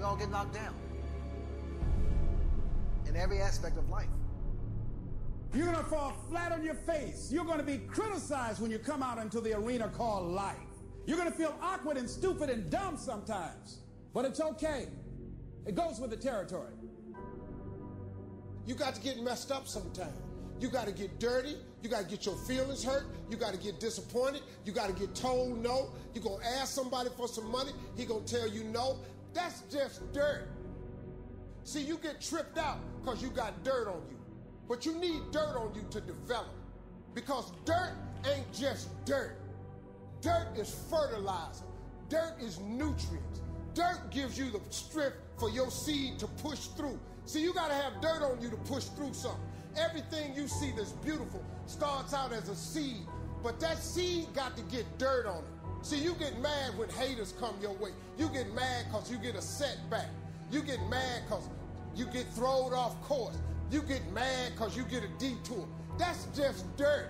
all get knocked down in every aspect of life. You're going to fall flat on your face. You're going to be criticized when you come out into the arena called life. You're going to feel awkward and stupid and dumb sometimes. But it's okay. It goes with the territory. You got to get messed up sometimes. You got to get dirty. You got to get your feelings hurt. You got to get disappointed. You got to get told no. You're going to ask somebody for some money. He going to tell you no. That's just dirt. See, you get tripped out because you got dirt on you. But you need dirt on you to develop. Because dirt ain't just dirt. Dirt is fertilizer. Dirt is nutrients. Dirt gives you the strength for your seed to push through. See, you got to have dirt on you to push through something. Everything you see that's beautiful starts out as a seed, but that seed got to get dirt on it. See, you get mad when haters come your way. You get mad because you get a setback. You get mad because you get thrown off course. You get mad because you get a detour. That's just dirt.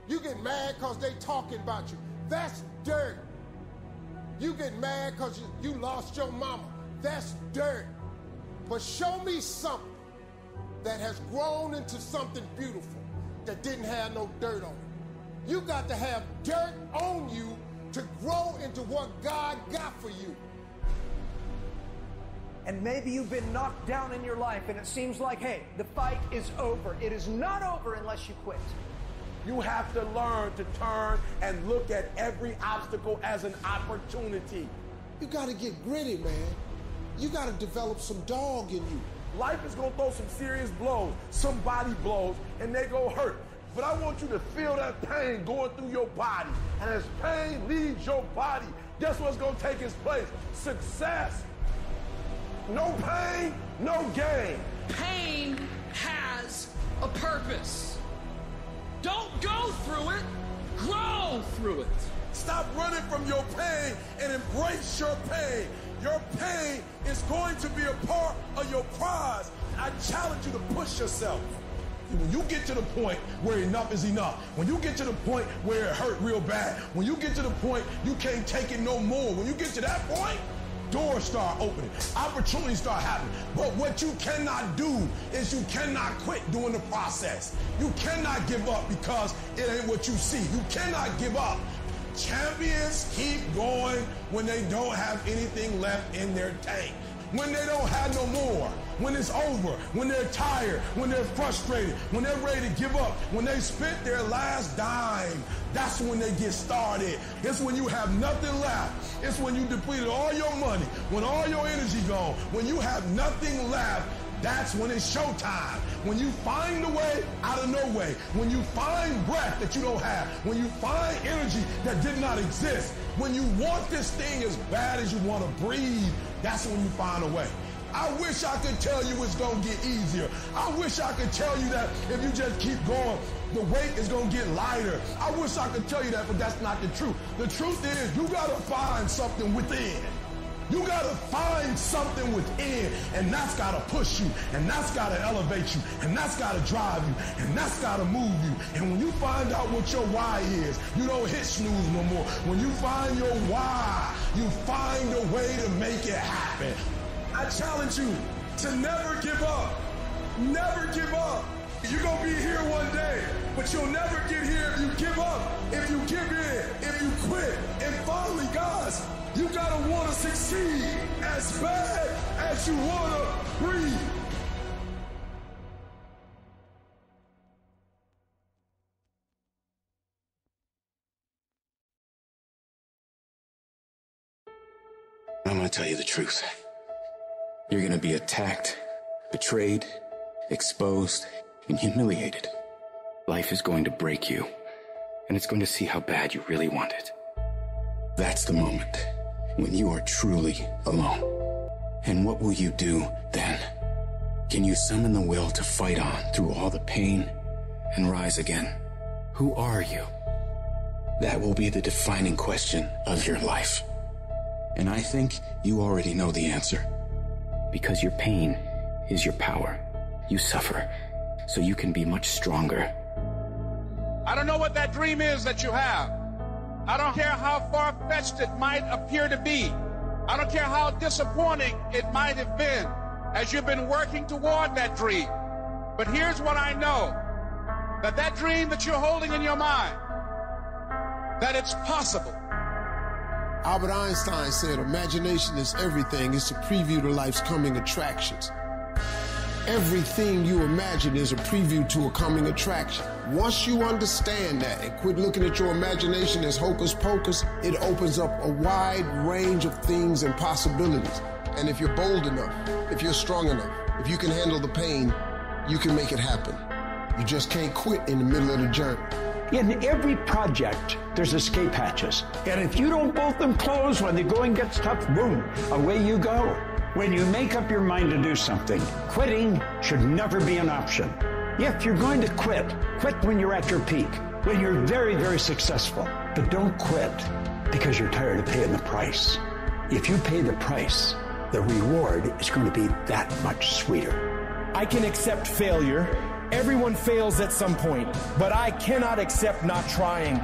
You get mad because they talking about you. That's dirt. You get mad because you lost your mama. That's dirt. But show me something that has grown into something beautiful that didn't have no dirt on it. You got to have dirt on you to grow into what God got for you. And maybe you've been knocked down in your life and it seems like, hey, the fight is over. It is not over unless you quit. You have to learn to turn and look at every obstacle as an opportunity. You got to get gritty, man. You got to develop some dog in you. Life is going to throw some serious blows, some body blows, and they go hurt. But I want you to feel that pain going through your body. And as pain leaves your body, guess what's going to take its place? Success. No pain, no gain. Pain has a purpose. Don't go through it, grow through it. Stop running from your pain and embrace your pain. Your pain is going to be a part of your prize. I challenge you to push yourself. When you get to the point where enough is enough, when you get to the point where it hurt real bad, when you get to the point you can't take it no more, when you get to that point, doors start opening, opportunities start happening. But what you cannot do is you cannot quit during the process. You cannot give up because it ain't what you see. You cannot give up. Champions keep going when they don't have anything left in their tank. When they don't have no more, when it's over, when they're tired, when they're frustrated, when they're ready to give up, when they spent their last dime, that's when they get started. It's when you have nothing left. It's when you depleted all your money, when all your energy gone, when you have nothing left. That's when it's showtime. When you find a way out of no way. When you find breath that you don't have. When you find energy that did not exist. When you want this thing as bad as you want to breathe, that's when you find a way. I wish I could tell you it's going to get easier. I wish I could tell you that if you just keep going, the weight is going to get lighter. I wish I could tell you that, but that's not the truth. The truth is you got to find something within. You got to find something within, and that's got to push you, and that's got to elevate you, and that's got to drive you, and that's got to move you. And when you find out what your why is, you don't hit snooze no more. When you find your why, you find a way to make it happen. I challenge you to never give up. Never give up. You're going to be here one day, but you'll never get here if you give up, if you give in, if you quit. And finally, guys, you gotta want to succeed as bad as you want to breathe. I'm gonna tell you the truth. You're gonna be attacked, betrayed, exposed, and humiliated. Life is going to break you, and it's going to see how bad you really want it. That's the moment when you are truly alone. And what will you do then? Can you summon the will to fight on through all the pain and rise again? Who are you? That will be the defining question of your life. And I think you already know the answer. Because your pain is your power. You suffer so you can be much stronger. I don't know what that dream is that you have. I don't care how far-fetched it might appear to be. I don't care how disappointing it might have been as you've been working toward that dream. But here's what I know, that dream that you're holding in your mind, that it's possible. Albert Einstein said, imagination is everything. It's a preview to life's coming attractions. Everything you imagine is a preview to a coming attraction. Once you understand that and quit looking at your imagination as hocus pocus, it opens up a wide range of things and possibilities. And if you're bold enough, if you're strong enough, if you can handle the pain, you can make it happen. You just can't quit in the middle of the journey. In every project, there's escape hatches. And if you don't bolt them closed when the going gets tough, boom, away you go. When you make up your mind to do something, quitting should never be an option. If you're going to quit, quit when you're at your peak, when you're very, very successful. But don't quit because you're tired of paying the price. If you pay the price, the reward is going to be that much sweeter. I can accept failure. Everyone fails at some point, but I cannot accept not trying.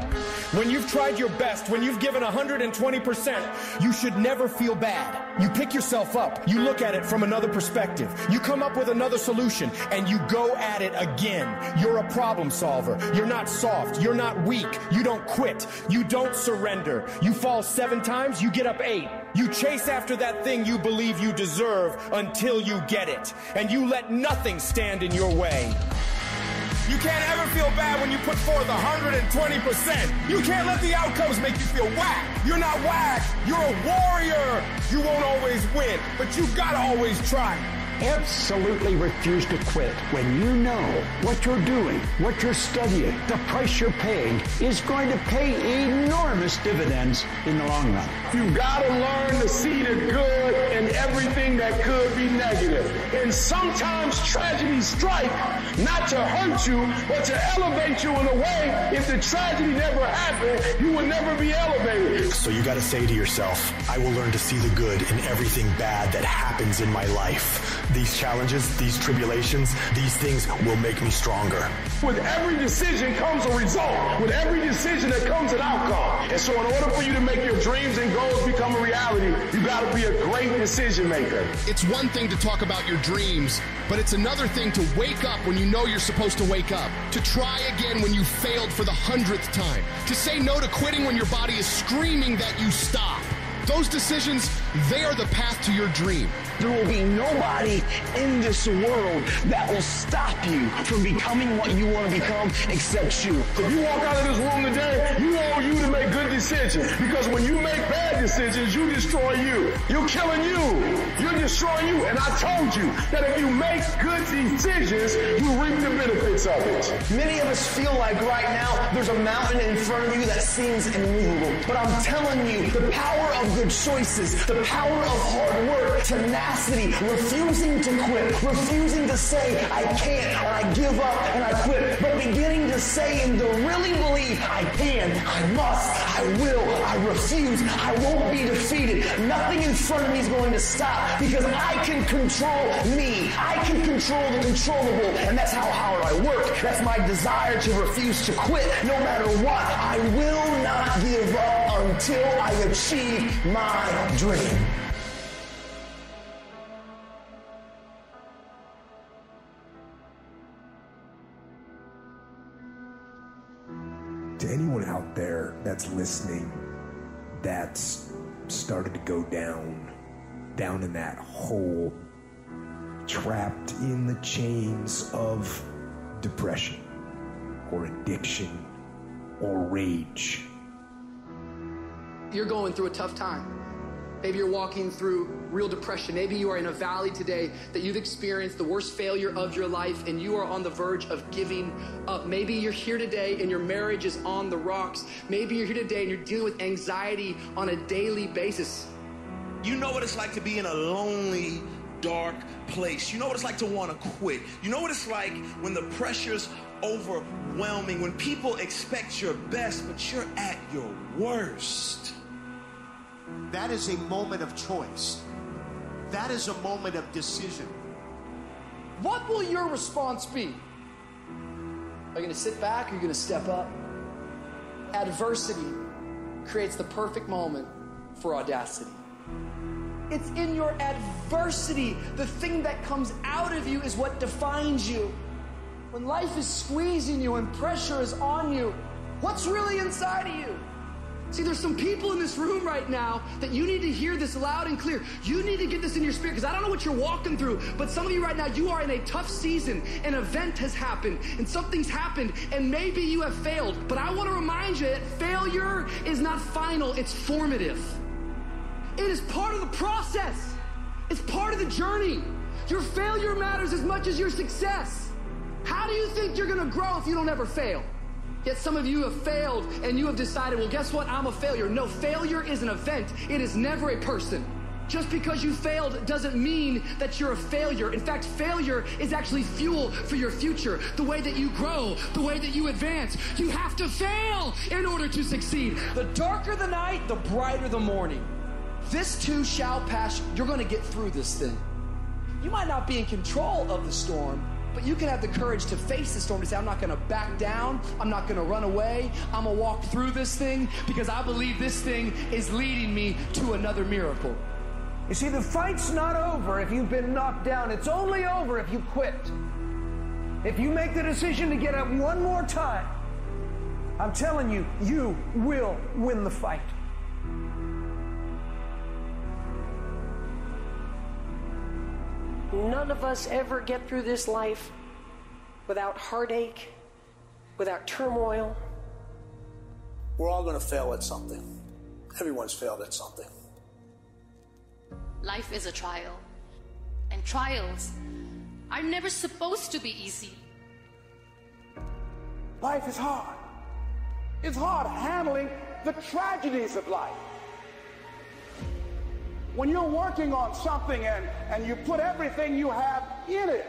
When you've tried your best, when you've given 120%, you should never feel bad. You pick yourself up, you look at it from another perspective, you come up with another solution, and you go at it again. You're a problem solver. You're not soft. You're not weak. You don't quit. You don't surrender. You fall 7 times, you get up 8. You chase after that thing you believe you deserve until you get it, and you let nothing stand in your way. You can't ever feel bad when you put forth 120%. You can't let the outcomes make you feel whack. You're not whack. You're a warrior. You won't always win, but you gotta always try. Absolutely refuse to quit when you know what you're doing, what you're studying, the price you're paying is going to pay enormous dividends in the long run. You gotta learn to see the good in everything that could be negative. And sometimes tragedies strike not to hurt you, but to elevate you in a way. If the tragedy never happened, you would never be elevated. So you gotta say to yourself, I will learn to see the good in everything bad that happens in my life. These challenges, these tribulations, these things will make me stronger. With every decision comes a result. With every decision there comes an outcome. And so in order for you to make your dreams and goals become a reality, you gotta be a great decision maker. It's one thing to talk about your dreams, but it's another thing to wake up when you know you're supposed to wake up, to try again when you failed for the 100th time, to say no to quitting when your body is screaming that you stop. Those decisions, they are the path to your dream. There will be nobody in this world that will stop you from becoming what you want to become except you. If you walk out of this room today, you want you to make good decisions. Because when you make bad decisions, you destroy you. You're killing you. You're destroying you. And I told you that if you make good decisions, you reap the benefits of it. Many of us feel like right now there's a mountain in front of you that seems immovable. But I'm telling you, the power of good choices, the power of hard work, tenacity, refusing to quit, refusing to say I can't and I give up and I quit, but beginning to say and to really believe I can, I must, I will, I refuse, I won't be defeated. Nothing in front of me is going to stop because I can control me. I can control the controllable, and that's how hard I work. That's my desire to refuse to quit no matter what. I will not give up until I achieve my dream. To anyone out there that's listening, that's started to go down in that hole, trapped in the chains of depression or addiction or rage. You're going through a tough time. Maybe you're walking through real depression. Maybe you are in a valley today that you've experienced the worst failure of your life and you are on the verge of giving up. Maybe you're here today and your marriage is on the rocks. Maybe you're here today and you're dealing with anxiety on a daily basis. You know what it's like to be in a lonely, dark place. You know what it's like to want to quit. You know what it's like when the pressure's overwhelming, when people expect your best, but you're at your worst. That is a moment of choice. That is a moment of decision. What will your response be? Are you going to sit back or are you going to step up? Adversity creates the perfect moment for audacity. It's in your adversity. The thing that comes out of you is what defines you. When life is squeezing you and pressure is on you, what's really inside of you? See, there's some people in this room right now that you need to hear this loud and clear. You need to get this in your spirit, because I don't know what you're walking through, but some of you right now, you are in a tough season. An event has happened, and something's happened, and maybe you have failed. But I want to remind you that failure is not final, it's formative. It is part of the process. It's part of the journey. Your failure matters as much as your success. How do you think you're going to grow if you don't ever fail? Yet some of you have failed and you have decided, well, guess what? I'm a failure. No, failure is an event. It is never a person. Just because you failed doesn't mean that you're a failure. In fact, failure is actually fuel for your future. The way that you grow, the way that you advance. You have to fail in order to succeed. The darker the night, the brighter the morning. This too shall pass. You're going to get through this thing. You might not be in control of the storm, but you can have the courage to face the storm, to say, I'm not going to back down. I'm not going to run away. I'm going to walk through this thing because I believe this thing is leading me to another miracle. You see, the fight's not over if you've been knocked down. It's only over if you quit. If you make the decision to get up one more time, I'm telling you, you will win the fight. None of us ever get through this life without heartache, without turmoil. We're all going to fail at something. Everyone's failed at something. Life is a trial, and trials are never supposed to be easy. Life is hard. It's hard handling the tragedies of life. When you're working on something and you put everything you have in it,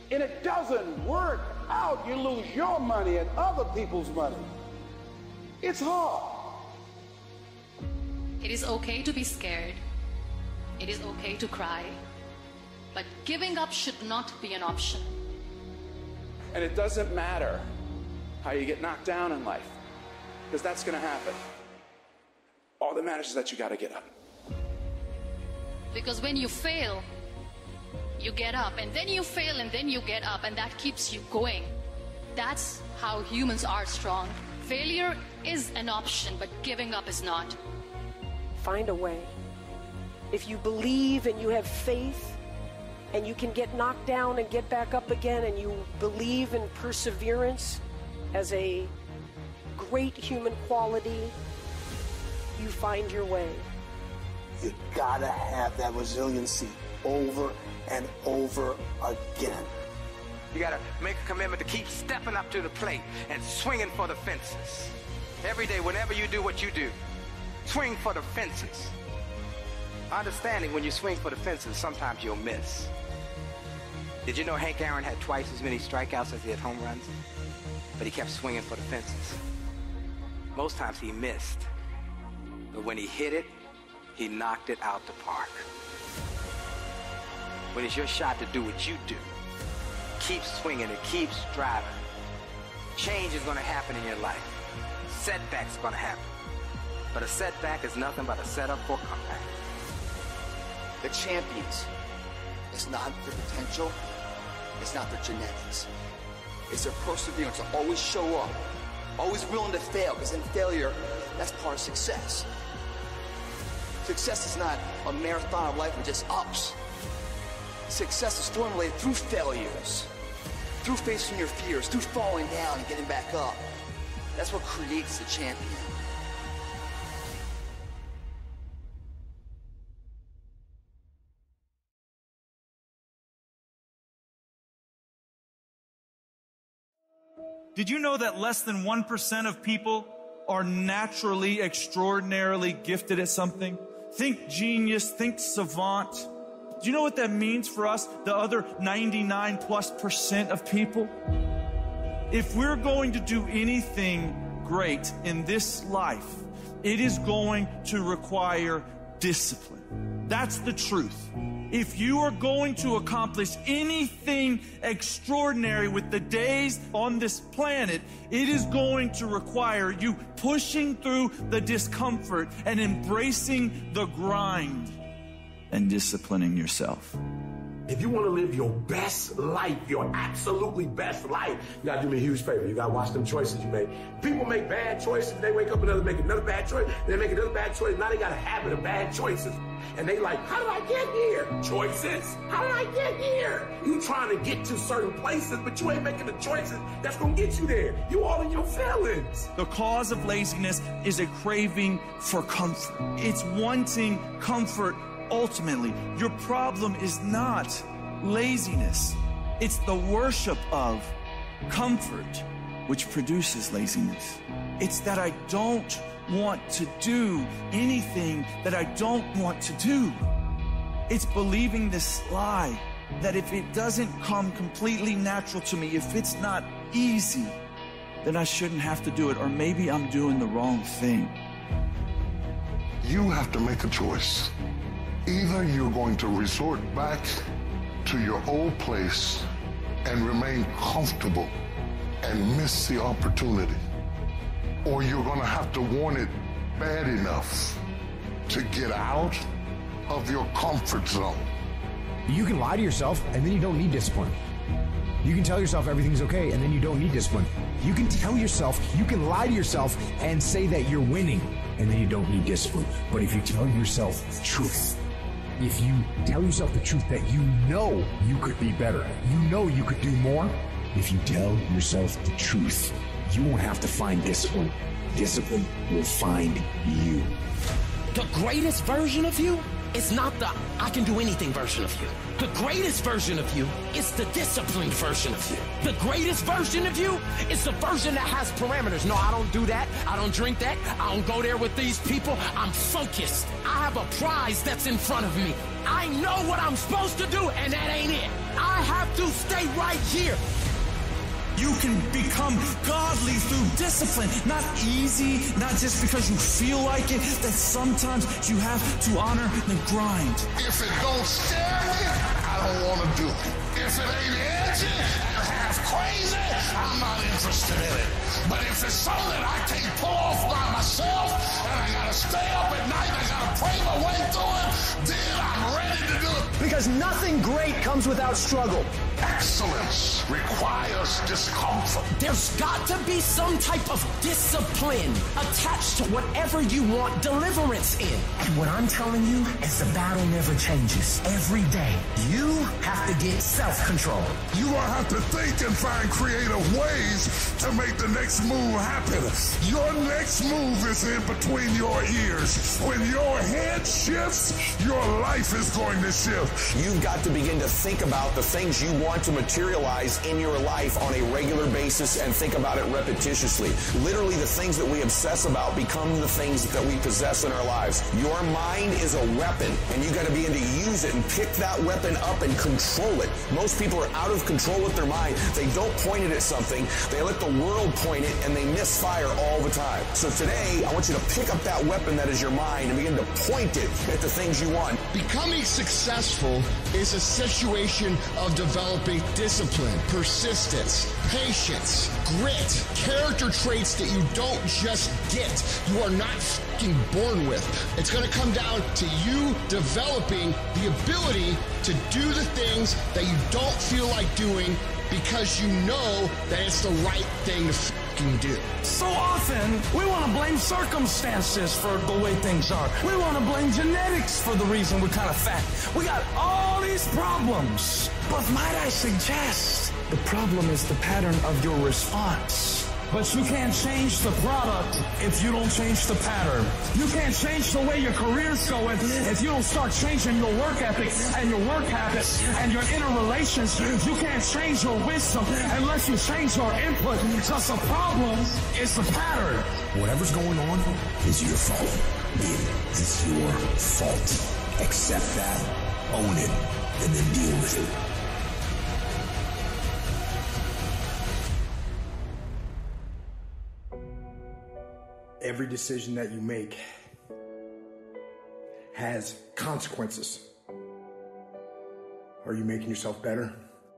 and it doesn't work out, you lose your money and other people's money. It's hard. It is okay to be scared. It is okay to cry. But giving up should not be an option. And it doesn't matter how you get knocked down in life, because that's going to happen. All that matters is that you got to get up. Because when you fail, you get up, and then you fail, and then you get up, and that keeps you going. That's how humans are strong. Failure is an option, but giving up is not. Find a way. If you believe and you have faith, and you can get knocked down and get back up again, and you believe in perseverance as a great human quality, you find your way. You gotta have that resiliency over and over again. You gotta make a commitment to keep stepping up to the plate and swinging for the fences. Every day, whenever you do what you do, swing for the fences. Understanding when you swing for the fences, sometimes you'll miss. Did you know Hank Aaron had twice as many strikeouts as he had home runs? But he kept swinging for the fences. Most times he missed. But when he hit it, he knocked it out the park. When it's your shot to do what you do, keep swinging and keep striving. Change is going to happen in your life. Setbacks are going to happen. But a setback is nothing but a setup for a comeback. The champions, it's not their potential, it's not their genetics. It's their perseverance to always show up, always willing to fail, because in failure, that's part of success. Success is not a marathon of life with just ups. Success is formulated through failures, through facing your fears, through falling down and getting back up. That's what creates the champion. Did you know that less than 1% of people are naturally, extraordinarily gifted at something? Think genius, think savant. Do you know what that means for us, the other 99+% of people? If we're going to do anything great in this life, it is going to require discipline. That's the truth. If you are going to accomplish anything extraordinary with the days on this planet, it is going to require you pushing through the discomfort and embracing the grind. and disciplining yourself. If you want to live your best life, your absolutely best life, you got to do me a huge favor. You got to watch them choices you make. People make bad choices. They wake up and make another bad choice. They make another bad choice. Now they got a habit of bad choices. And they like, how did I get here? Choices. How did I get here? You trying to get to certain places, but you ain't making the choices that's going to get you there. You all in your feelings. The cause of laziness is a craving for comfort. It's wanting comfort ultimately. Your problem is not laziness. It's the worship of comfort which produces laziness. It's that I don't want to do anything that I don't want to do. It's believing this lie that if it doesn't come completely natural to me, if it's not easy, then I shouldn't have to do it, or maybe I'm doing the wrong thing. You have to make a choice. Either you're going to resort back to your old place and remain comfortable and miss the opportunity, or you're going to have to want it bad enough to get out of your comfort zone. You can lie to yourself, and then you don't need discipline. You can tell yourself everything's okay, and then you don't need discipline. You can tell yourself, you can lie to yourself and say that you're winning, and then you don't need discipline. But if you tell yourself the truth, if you tell yourself the truth that you know you could be better, you know you could do more, if you tell yourself the truth, you won't have to find discipline. Discipline will find you. The greatest version of you is not the I can do anything version of you. The greatest version of you is the disciplined version of you. The greatest version of you is the version that has parameters. No, I don't do that. I don't drink that. I don't go there with these people. I'm focused. I have a prize that's in front of me. I know what I'm supposed to do, and that ain't it. I have to stay right here. You can become godly through discipline. Not easy, not just because you feel like it, that sometimes you have to honor the grind. If it don't scare me, I don't want to do it. If it ain't edgy and half crazy, I'm not interested in it. But if it's something that I can't pull off by myself, and I gotta stay up at night, I gotta pray my way through it, then I'm ready to do it. Because nothing great comes without struggle. Excellence requires discomfort. There's got to be some type of discipline attached to whatever you want deliverance in. And what I'm telling you is the battle never changes. Every day, you have to get self-control. You will have to think and find creative ways to make the next move happen. Your next move is in between your ears. When your head shifts, your life is going to shift. You've got to begin to think about the things you want to materialize in your life on a regular basis and think about it repetitiously. Literally, the things that we obsess about become the things that we possess in our lives. Your mind is a weapon, and you got to begin to use it and pick that weapon up and control it. Most people are out of control with their mind. They don't point it at something. They let the world point it, and they misfire all the time. So today, I want you to pick up that weapon that is your mind and begin to point it at the things you want. Becoming successful is a situation of developing discipline, persistence, patience, grit, character traits that you don't just get. You are not fucking born with. It's going to come down to you developing the ability to do the things that you don't feel like doing because you know that it's the right thing to fucking do. So often, we want to blame circumstances for the way things are. We want to blame genetics for the reason we're kind of fat. We got all these problems. But might I suggest, the problem is the pattern of your response. But you can't change the product if you don't change the pattern. You can't change the way your career's going if you don't start changing your work ethic and your work habits and your inner relations. You can't change your wisdom unless you change your input. Because the problem is the pattern. Whatever's going on is your fault. It is your fault. Accept that, own it, and then deal with it. Every decision that you make has consequences. Are you making yourself better?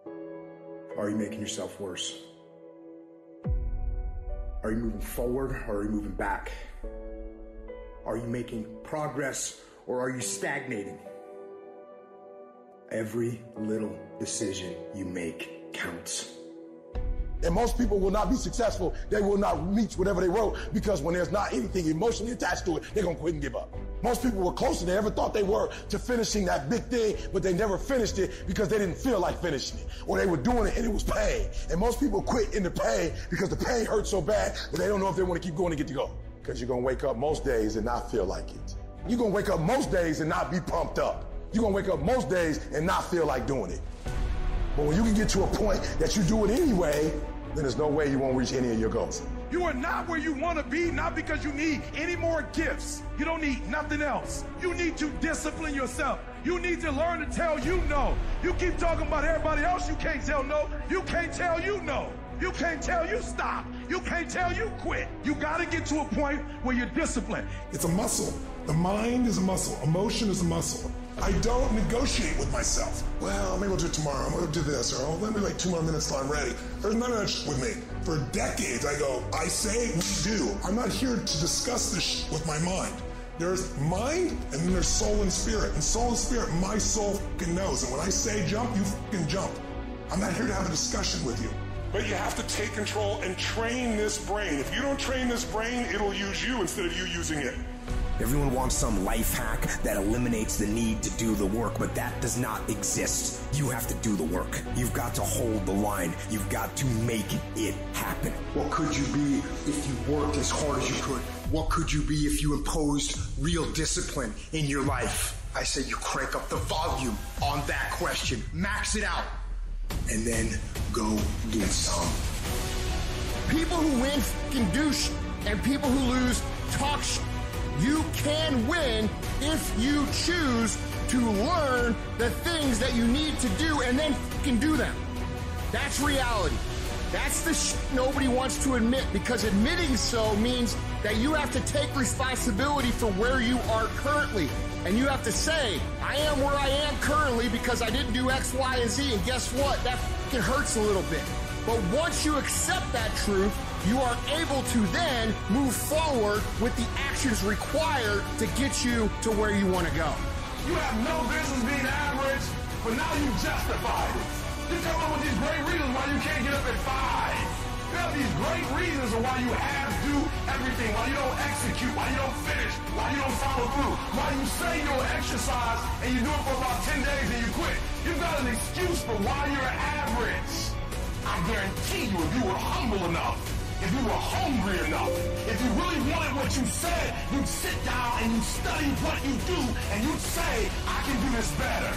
Or are you making yourself worse? Are you moving forward or are you moving back? Are you making progress or are you stagnating? Every little decision you make counts. And most people will not be successful. They will not reach whatever they wrote because when there's not anything emotionally attached to it, they're going to quit and give up. Most people were closer than they ever thought they were to finishing that big thing, but they never finished it because they didn't feel like finishing it. Or they were doing it and it was pain. And most people quit in the pain because the pain hurts so bad that they don't know if they want to keep going to get to go. Because you're going to wake up most days and not feel like it. You're going to wake up most days and not be pumped up. You're going to wake up most days and not feel like doing it. But when you can get to a point that you do it anyway, then there's no way you won't reach any of your goals. You are not where you want to be, not because you need any more gifts. You don't need nothing else. You need to discipline yourself. You need to learn to tell you no. You keep talking about everybody else, you can't tell no. You can't tell you no. You can't tell you stop. You can't tell you quit. You got to get to a point where you're disciplined. It's a muscle. The mind is a muscle. Emotion is a muscle. I don't negotiate with myself. Well, maybe we'll do it tomorrow. I'm going to do this. Or, oh, let me like 2 more minutes till I'm ready. There's none of that shit with me. For decades, I go, I say, we do. I'm not here to discuss this shit with my mind. There's mind, and then there's soul and spirit. And soul and spirit, my soul fucking knows. And when I say jump, you fucking jump. I'm not here to have a discussion with you. But you have to take control and train this brain. If you don't train this brain, it'll use you instead of you using it. Everyone wants some life hack that eliminates the need to do the work, but that does not exist. You have to do the work. You've got to hold the line. You've got to make it happen. What could you be if you worked as hard as you could? What could you be if you imposed real discipline in your life? I say you crank up the volume on that question. Max it out. And then go get some. People who win can do shit, and people who lose talk shit. You can win if you choose to learn the things that you need to do and then can do them. That's reality. That's the shit nobody wants to admit, because admitting so means that you have to take responsibility for where you are currently. And you have to say, I am where I am currently because I didn't do X, Y, and Z. And guess what? That fucking hurts a little bit. But once you accept that truth, you are able to then move forward with the actions required to get you to where you want to go. You have no business being average, but now you justify it. You come up with these great reasons why you can't get up at 5. You have these great reasons of why you have to do everything, why you don't execute, why you don't finish, why you don't follow through, why you say you'll exercise and you do it for about 10 days and you quit. You've got an excuse for why you're average. I guarantee you, if you were humble enough, if you were hungry enough, if you really wanted what you said, you'd sit down and you'd study what you do and you'd say, I can do this better.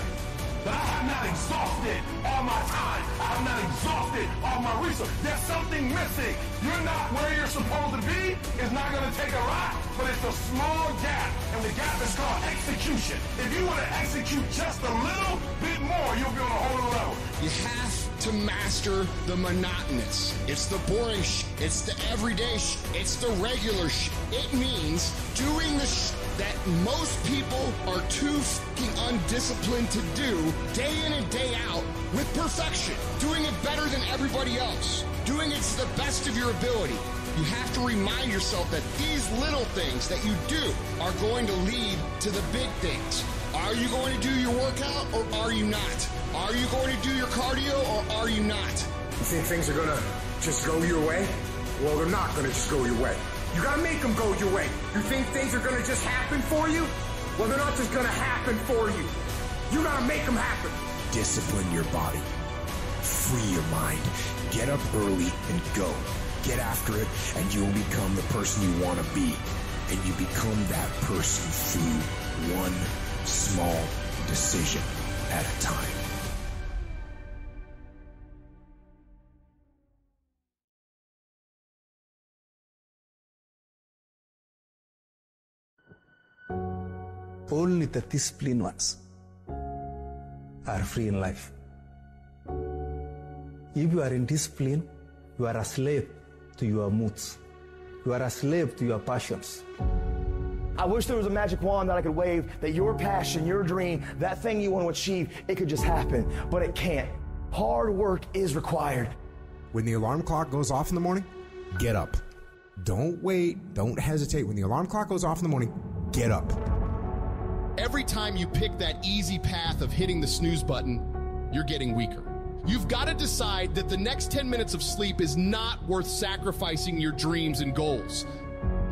But I have not exhausted all my time. I have not exhausted all my resources. There's something missing. You're not where you're supposed to be. It's not going to take a lot, but it's a small gap. And the gap is called execution. If you want to execute just a little bit more, you'll be on a whole other level. You have to master the monotonous. It's the boring shit. It's the everyday shit. It's the regular shit. It means doing the shit that most people are too fucking undisciplined to do day in and day out with perfection. Doing it better than everybody else. Doing it to the best of your ability. You have to remind yourself that these little things that you do are going to lead to the big things. Are you going to do your workout or are you not? Are you going to do your cardio or are you not? You think things are gonna just go your way? Well, they're not gonna just go your way. You gotta make them go your way. You think things are gonna just happen for you? Well, they're not just gonna happen for you. You gotta make them happen. Discipline your body. Free your mind. Get up early and go. Get after it, and you'll become the person you want to be. And you become that person through one small decision at a time. Only the disciplined ones are free in life. If you are in discipline, you are a slave to your moods. You are a slave to your passions. I wish there was a magic wand that I could wave, that your passion, your dream, that thing you want to achieve, it could just happen, but it can't. Hard work is required. When the alarm clock goes off in the morning, get up. Don't wait. Don't hesitate. When the alarm clock goes off in the morning, get up. Every time you pick that easy path of hitting the snooze button, you're getting weaker. You've got to decide that the next 10 minutes of sleep is not worth sacrificing your dreams and goals.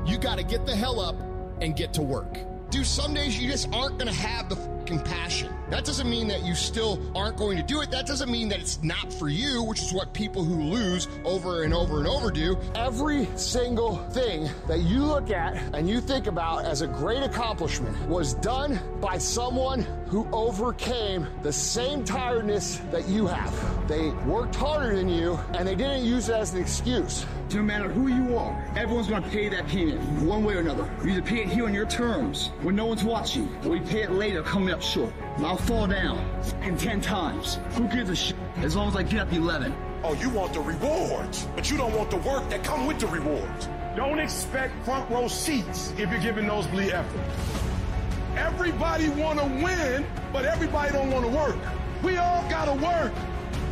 You got to get the hell up and get to work. Dude, some days you just aren't going to have the fucking passion. That doesn't mean that you still aren't going to do it. That doesn't mean that it's not for you, which is what people who lose over and over and over do. Every single thing that you look at and you think about as a great accomplishment was done by someone who overcame the same tiredness that you have. They worked harder than you, and they didn't use it as an excuse. No matter who you are, everyone's going to pay that payment one way or another. You either pay it here on your terms when no one's watching, or we pay it later coming up short. I'll fall down 10 times. Who gives a shit as long as I get up 11? Oh, you want the rewards, but you don't want the work that come with the rewards. Don't expect front row seats if you're giving nosebleed effort. Everybody want to win, but everybody don't want to work. We all got to work.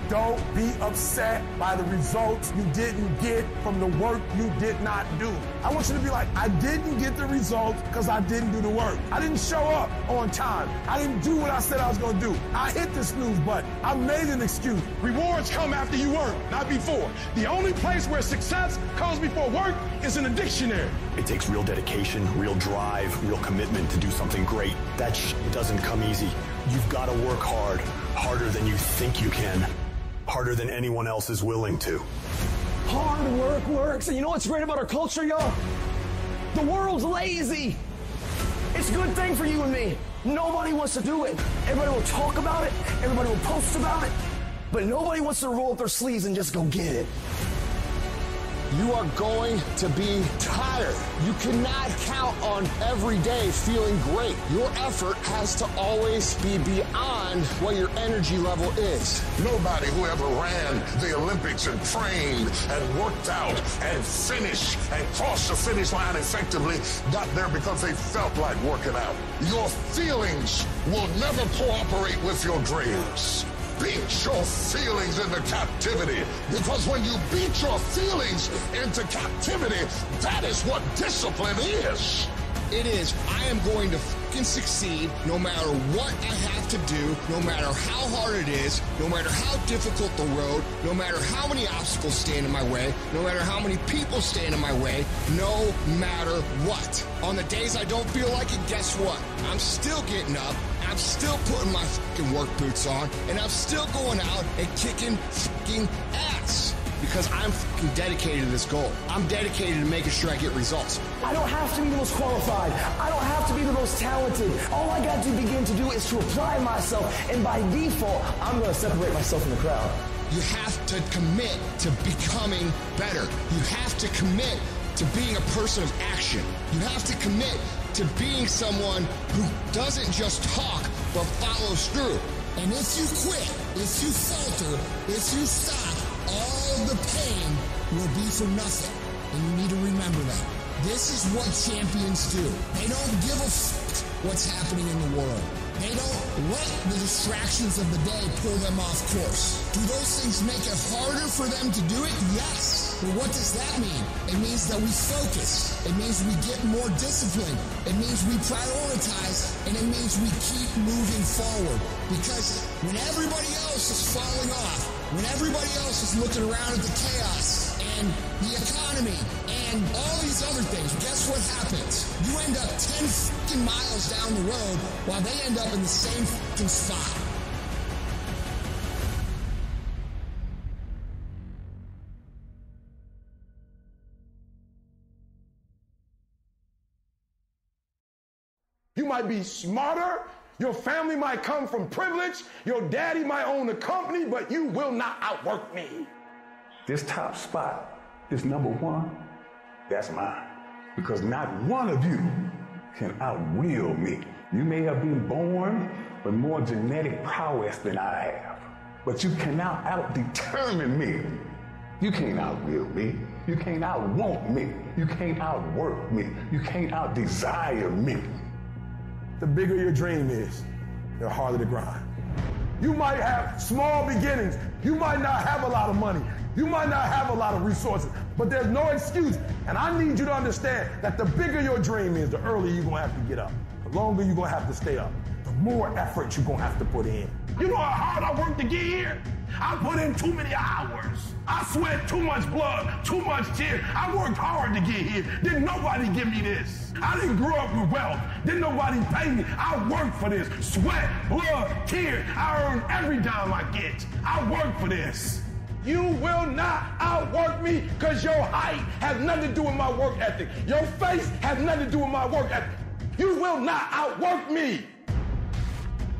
Don't be upset by the results you didn't get from the work you did not do. I want you to be like, I didn't get the results because I didn't do the work. I didn't show up on time. I didn't do what I said I was going to do. I hit the snooze button. I made an excuse. Rewards come after you work, not before. The only place where success comes before work is in the dictionary. It takes real dedication, real drive, real commitment to do something great. That doesn't come easy. You've got to work hard, harder than you think you can. Harder than anyone else is willing to. Hard work works. And you know what's great about our culture, y'all? The world's lazy. It's a good thing for you and me. Nobody wants to do it. Everybody will talk about it. Everybody will post about it. But nobody wants to roll up their sleeves and just go get it. You are going to be tired. You cannot count on every day feeling great. Your effort has to always be beyond what your energy level is. Nobody who ever ran the Olympics and trained and worked out and finished and crossed the finish line effectively got there because they felt like working out. Your feelings will never cooperate with your dreams. Beat your feelings into captivity, because when you beat your feelings into captivity, that is what discipline is. It is. I am going to fucking succeed no matter what I have to do, no matter how hard it is, no matter how difficult the road, no matter how many obstacles stand in my way, no matter how many people stand in my way, no matter what. On the days I don't feel like it, guess what? I'm still getting up, I'm still putting my fucking work boots on, and I'm still going out and kicking fucking ass. Because I'm fucking dedicated to this goal. I'm dedicated to making sure I get results. I don't have to be the most qualified. I don't have to be the most talented. All I got to begin to do is to apply myself, and by default, I'm going to separate myself from the crowd. You have to commit to becoming better. You have to commit to being a person of action. You have to commit to being someone who doesn't just talk, but follows through. And if you quit, if you falter, if you stop, all the pain will be for nothing. And you need to remember that. This is what champions do. They don't give a fuck what's happening in the world. They don't let the distractions of the day pull them off course. Do those things make it harder for them to do it? Yes. But what does that mean? It means that we focus. It means we get more disciplined. It means we prioritize. And it means we keep moving forward. Because when everybody else is falling off, when everybody else is looking around at the chaos and the economy and all these other things, guess what happens? You end up 10 fucking miles down the road while they end up in the same fucking spot. You might be smarter. Your family might come from privilege. Your daddy might own a company, but you will not outwork me. This top spot, this number one, that's mine. Because not one of you can outwill me. You may have been born with more genetic prowess than I have, but you cannot out-determine me. You can't outwill me. You can't outwant me. You can't outwork me. You can't outdesire me. The bigger your dream is, the harder the grind. You might have small beginnings. You might not have a lot of money. You might not have a lot of resources, but there's no excuse. And I need you to understand that the bigger your dream is, the earlier you're going to have to get up. longer you're going to have to stay up. The more effort you're going to have to put in. You know how hard I worked to get here? I put in too many hours. I sweat too much blood, too much tears. I worked hard to get here. Didn't nobody give me this. I didn't grow up with wealth. Didn't nobody pay me. I worked for this. Sweat, blood, tears. I earn every dime I get. I work for this. You will not outwork me because your height has nothing to do with my work ethic. Your face has nothing to do with my work ethic. You will not outwork me.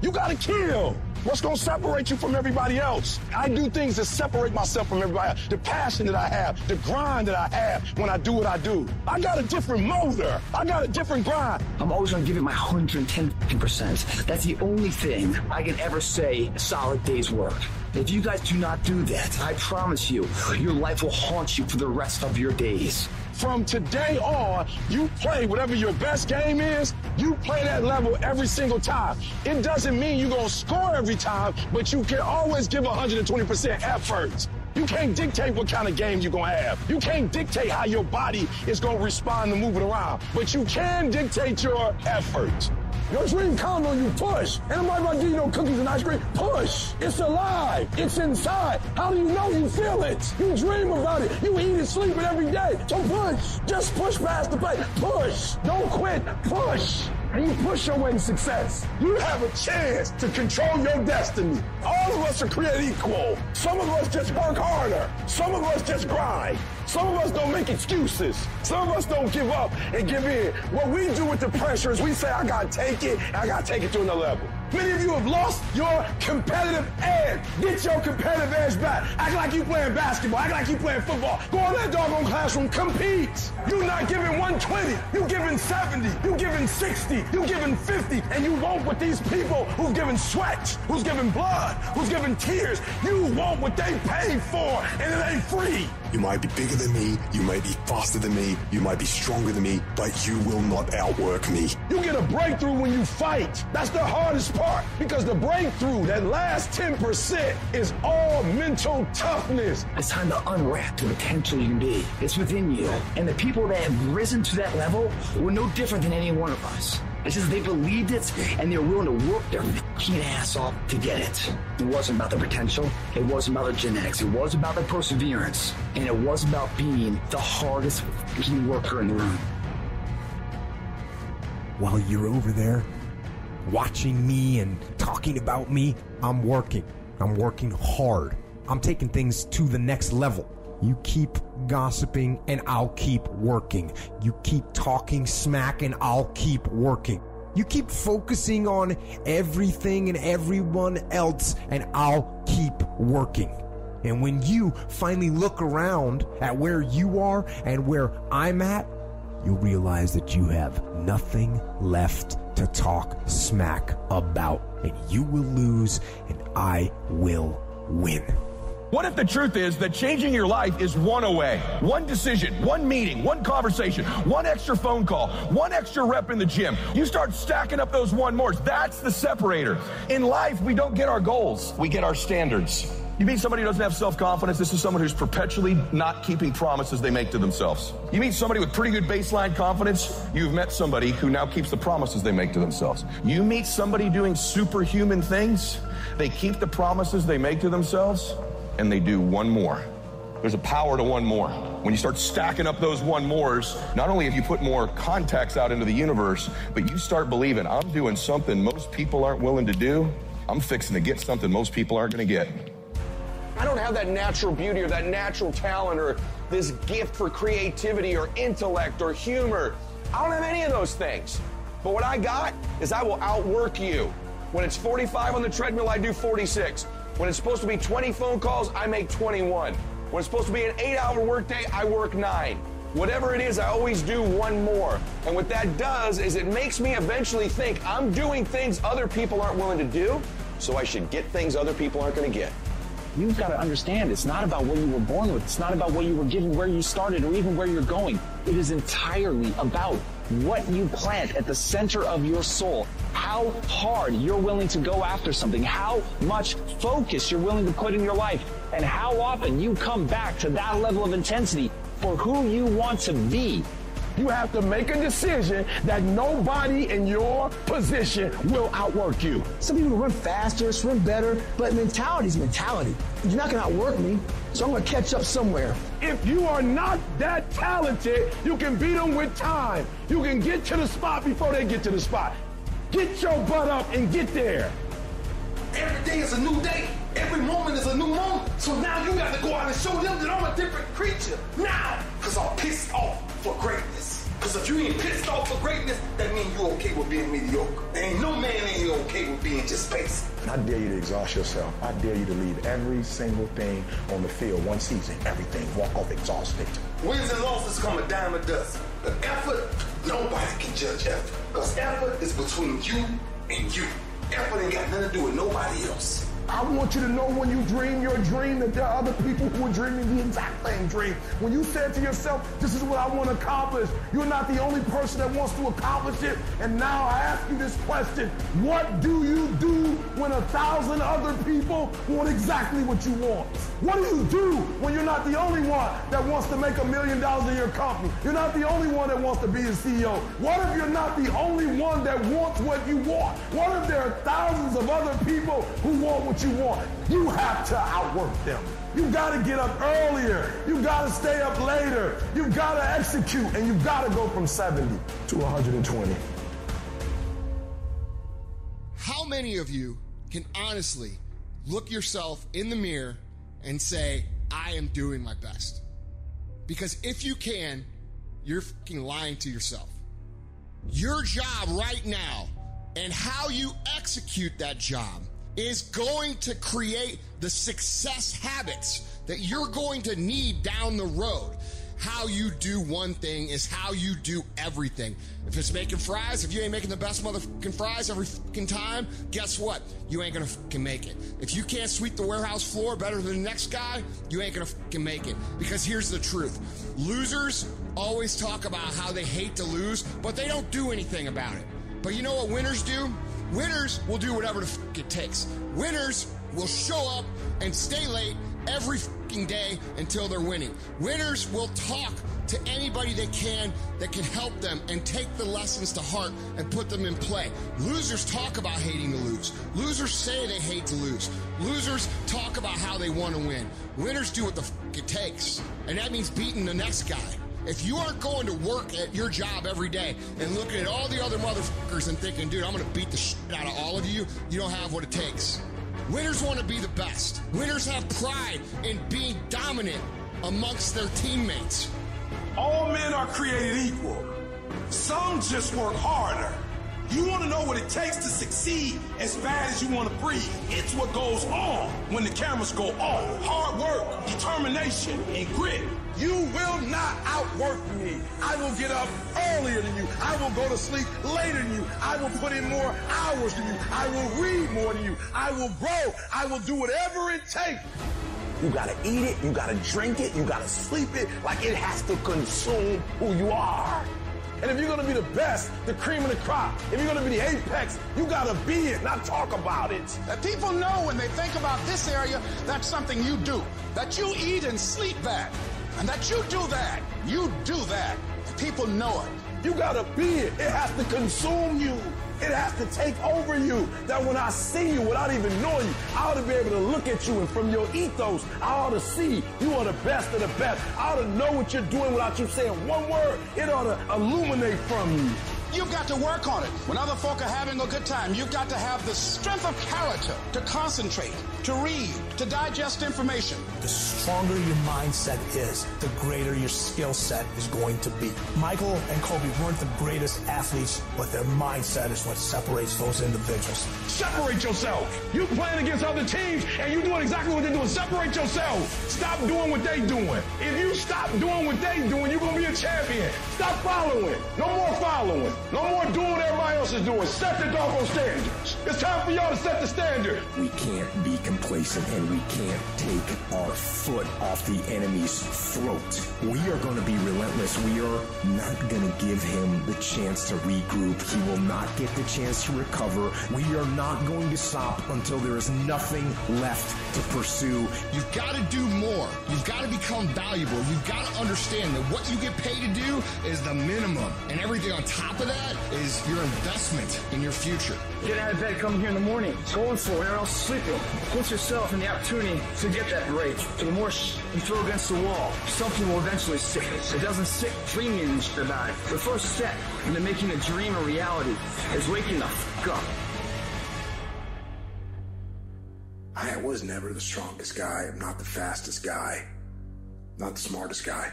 You gotta kill. What's gonna separate you from everybody else? I do things that separate myself from everybody else. The passion that I have, the grind that I have when I do what I do. I got a different motor. I got a different grind. I'm always gonna give it my 110%. That's the only thing I can ever say a solid day's work. If you guys do not do that, I promise you, your life will haunt you for the rest of your days. From today on, you play whatever your best game is, you play that level every single time. It doesn't mean you're going to score every time, but you can always give 120% effort. You can't dictate what kind of game you're going to have. You can't dictate how your body is going to respond to moving around, but you can dictate your effort. Your dream comes on you, push. And I'm not about to give you no cookies and ice cream. Push. It's alive. It's inside. How do you know you feel it? You dream about it. You eat it, sleep it every day. So push. Just push past the plate. Push. Don't quit. Push. And you push your way to success. You have a chance to control your destiny. All of us are created equal. Some of us just work harder. Some of us just grind. Some of us don't make excuses. Some of us don't give up and give in. What we do with the pressure is we say, I gotta take it, and I gotta take it to another level. Many of you have lost your competitive edge. Get your competitive edge back. Act like you playing basketball. Act like you playing football. Go in that doggone classroom. Compete. You're not giving 120. You're giving 70. You're giving 60. You're giving 50. And you want what these people who've given sweat, who's given blood, who's given tears, you want what they paid for, and it ain't free. You might be bigger than me, you might be faster than me, you might be stronger than me, but you will not outwork me. You get a breakthrough when you fight. That's the hardest part, because the breakthrough, that last 10%, is all mental toughness. It's time to unwrap the potential you can be. It's within you. And the people that have risen to that level were no different than any one of us. It's just they believed it, and they were willing to work their fucking ass off to get it. It wasn't about the potential. It wasn't about the genetics. It was about the perseverance. And it was about being the hardest fucking worker in the room. While you're over there watching me and talking about me, I'm working. I'm working hard. I'm taking things to the next level. You keep gossiping and I'll keep working. You keep talking smack and I'll keep working. You keep focusing on everything and everyone else and I'll keep working. And when you finally look around at where you are and where I'm at, you'll realize that you have nothing left to talk smack about. And you will lose and I will win. What if the truth is that changing your life is one away? One decision, one meeting, one conversation, one extra phone call, one extra rep in the gym. You start stacking up those one mores. That's the separator. In life, we don't get our goals. We get our standards. You meet somebody who doesn't have self-confidence, this is someone who's perpetually not keeping promises they make to themselves. You meet somebody with pretty good baseline confidence, you've met somebody who now keeps the promises they make to themselves. You meet somebody doing superhuman things, they keep the promises they make to themselves, and they do one more. There's a power to one more. When you start stacking up those one mores, not only have you put more contacts out into the universe, but you start believing, I'm doing something most people aren't willing to do. I'm fixing to get something most people aren't gonna get. I don't have that natural beauty or that natural talent or this gift for creativity or intellect or humor. I don't have any of those things. But what I got is I will outwork you. When it's 45 on the treadmill, I do 46. When it's supposed to be 20 phone calls, I make 21. When it's supposed to be an 8-hour workday, I work 9. Whatever it is, I always do one more. And what that does is it makes me eventually think I'm doing things other people aren't willing to do, so I should get things other people aren't going to get. You've got to understand, it's not about what you were born with. It's not about what you were given, where you started, or even where you're going. It is entirely about what you plant at the center of your soul, how hard you're willing to go after something, how much focus you're willing to put in your life, and how often you come back to that level of intensity for who you want to be. You have to make a decision that nobody in your position will outwork you. Some people run faster, swim better, but mentality is mentality. You're not going to outwork me, so I'm going to catch up somewhere. If you are not that talented, you can beat them with time. You can get to the spot before they get to the spot. Get your butt up and get there. Every day is a new day. Every moment is a new moment. So now you got to go out and show them that I'm a different creature. Now, because I'm pissed off for greatness. Because if you ain't pissed off for greatness, that means you okay with being mediocre. There ain't no man in here okay with being just basic. I dare you to exhaust yourself. I dare you to leave every single thing on the field one season. Everything. Walk off exhausted. Wins and losses come a dime a dozen. But effort, nobody can judge effort. Because effort is between you and you. Effort ain't got nothing to do with nobody else. I want you to know when you dream your dream that there are other people who are dreaming the exact same dream. When you said to yourself, this is what I want to accomplish, you're not the only person that wants to accomplish it. And now I ask you this question, what do you do when 1,000 other people want exactly what you want? What do you do when you're not the only one that wants to make $1 million in your company? You're not the only one that wants to be a CEO. What if you're not the only one that wants what you want? What if there are thousands of other people who want what you want? You have to outwork them. You got to get up earlier. You got to stay up later. You got to execute, and you got to go from 70 to 120. How many of you can honestly look yourself in the mirror and say, I am doing my best? Because if you can, you're fucking lying to yourself. Your job right now and how you execute that job is going to create the success habits that you're going to need down the road. How you do one thing is how you do everything. If it's making fries, if you ain't making the best motherfucking fries every fucking time, guess what? You ain't gonna fucking make it. If you can't sweep the warehouse floor better than the next guy, you ain't gonna fucking make it. Because here's the truth. Losers always talk about how they hate to lose, but they don't do anything about it. But you know what winners do? Winners will do whatever the fuck it takes. Winners will show up and stay late every fucking day until they're winning. Winners will talk to anybody they can that can help them and take the lessons to heart and put them in play. Losers talk about hating to lose. Losers say they hate to lose. Losers talk about how they want to win. Winners do what the fuck it takes. And that means beating the next guy. If you aren't going to work at your job every day and looking at all the other motherfuckers and thinking, dude, I'm going to beat the shit out of all of you, you don't have what it takes. Winners want to be the best. Winners have pride in being dominant amongst their teammates. All men are created equal. Some just work harder. You want to know what it takes to succeed as bad as you want to breathe. It's what goes on when the cameras go off. Hard work, determination, and grit. You will not outwork me. I will get up earlier than you. I will go to sleep later than you. I will put in more hours than you. I will read more than you. I will grow. I will do whatever it takes. You gotta eat it, you gotta drink it, you gotta sleep it, like it has to consume who you are. And if you're gonna be the best, the cream of the crop, if you're gonna be the apex, you gotta be it, not talk about it. People know when they think about this area, that's something you do. That you eat and sleep that. And that you do that. You do that. People know it. You gotta be it. It has to consume you. It has to take over you. That when I see you without even knowing you, I ought to be able to look at you, and from your ethos, I ought to see you are the best of the best. I ought to know what you're doing without you saying one word. It ought to illuminate from you. You've got to work on it. When other folk are having a good time, you've got to have the strength of character to concentrate, to read, to digest information. The stronger your mindset is, the greater your skill set is going to be. Michael and Kobe weren't the greatest athletes, but their mindset is what separates those individuals. Separate yourself. You playing against other teams, and you doing exactly what they're doing. Separate yourself. Stop doing what they doing. If you stop doing what they doing, you're going to be a champion. Stop following. No more following. No more doing what everybody else is doing. Set the doggone standards. It's time for y'all to set the standard. We can't be complacent, and we can't take our foot off the enemy's throat. We are going to be relentless. We are not going to give him the chance to regroup. He will not get the chance to recover. We are not going to stop until there is nothing left to pursue. You've got to do more. You've got to become valuable. You've got to understand that what you get paid to do is the minimum, and everything on top of that is your investment in your future. Get out of bed, come here in the morning. Going for it, or else sleeping. Put yourself in the opportunity to get that break. So the more you throw against the wall, something will eventually stick. If it doesn't stick, dreaming about it. The first step into making a dream a reality is waking the fuck up. I was never the strongest guy. I'm not the fastest guy. Not the smartest guy.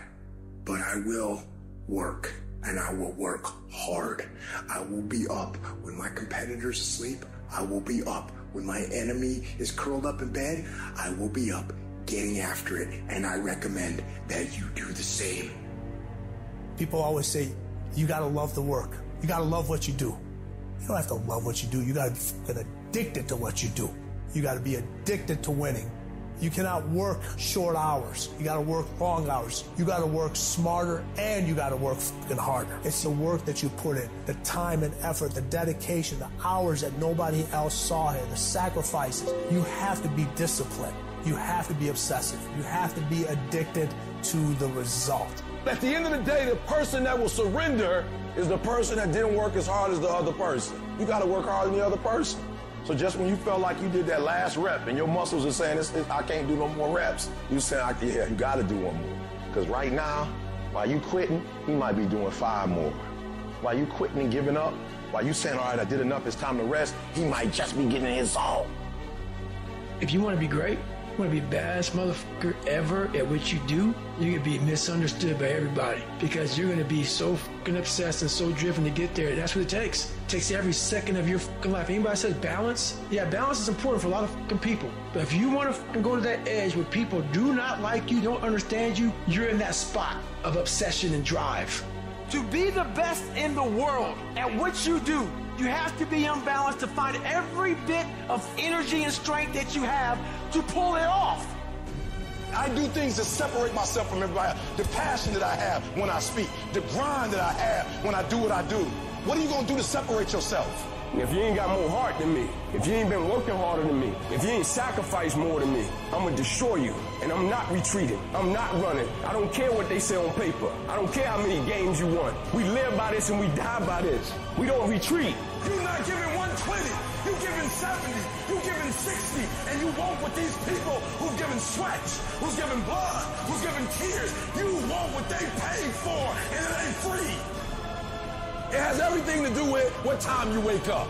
But I will work, and I will work hard. I will be up when my competitor's asleep. I will be up when my enemy is curled up in bed. I will be up getting after it, and I recommend that you do the same. People always say, you gotta love the work. You gotta love what you do. You don't have to love what you do. You gotta get addicted to what you do. You gotta be addicted to winning. You cannot work short hours. You gotta work long hours. You gotta work smarter, and you gotta work fucking harder. It's the work that you put in, the time and effort, the dedication, the hours that nobody else saw here, the sacrifices. You have to be disciplined. You have to be obsessive. You have to be addicted to the result. At the end of the day, the person that will surrender is the person that didn't work as hard as the other person. You gotta work harder than the other person. So just when you felt like you did that last rep and your muscles are saying, I can't do no more reps, you say, yeah, you got to do one more. Because right now, while you quitting, he might be doing 5 more. While you quitting and giving up, while you saying, all right, I did enough, it's time to rest, he might just be getting his all. If you want to be great, you want to be the baddest motherfucker ever at what you do, you're going to be misunderstood by everybody because you're going to be so fucking obsessed and so driven to get there. That's what it takes. It takes every second of your fucking life. Anybody says balance? Yeah, balance is important for a lot of fucking people. But if you want to fucking go to that edge where people do not like you, don't understand you, you're in that spot of obsession and drive. To be the best in the world at what you do, you have to be unbalanced to find every bit of energy and strength that you have to pull it off. I do things to separate myself from everybody else. The passion that I have when I speak, the grind that I have when I do what I do. What are you going to do to separate yourself? If you ain't got more heart than me, if you ain't been working harder than me, if you ain't sacrificed more than me, I'm gonna destroy you. And I'm not retreating. I'm not running. I don't care what they say on paper. I don't care how many games you won. We live by this and we die by this. We don't retreat. You're not giving 120. You're giving 70. You're giving 60. And you want what these people who've given sweat, who's given blood, who's given tears, you want what they paid for, and it ain't free. It has everything to do with what time you wake up.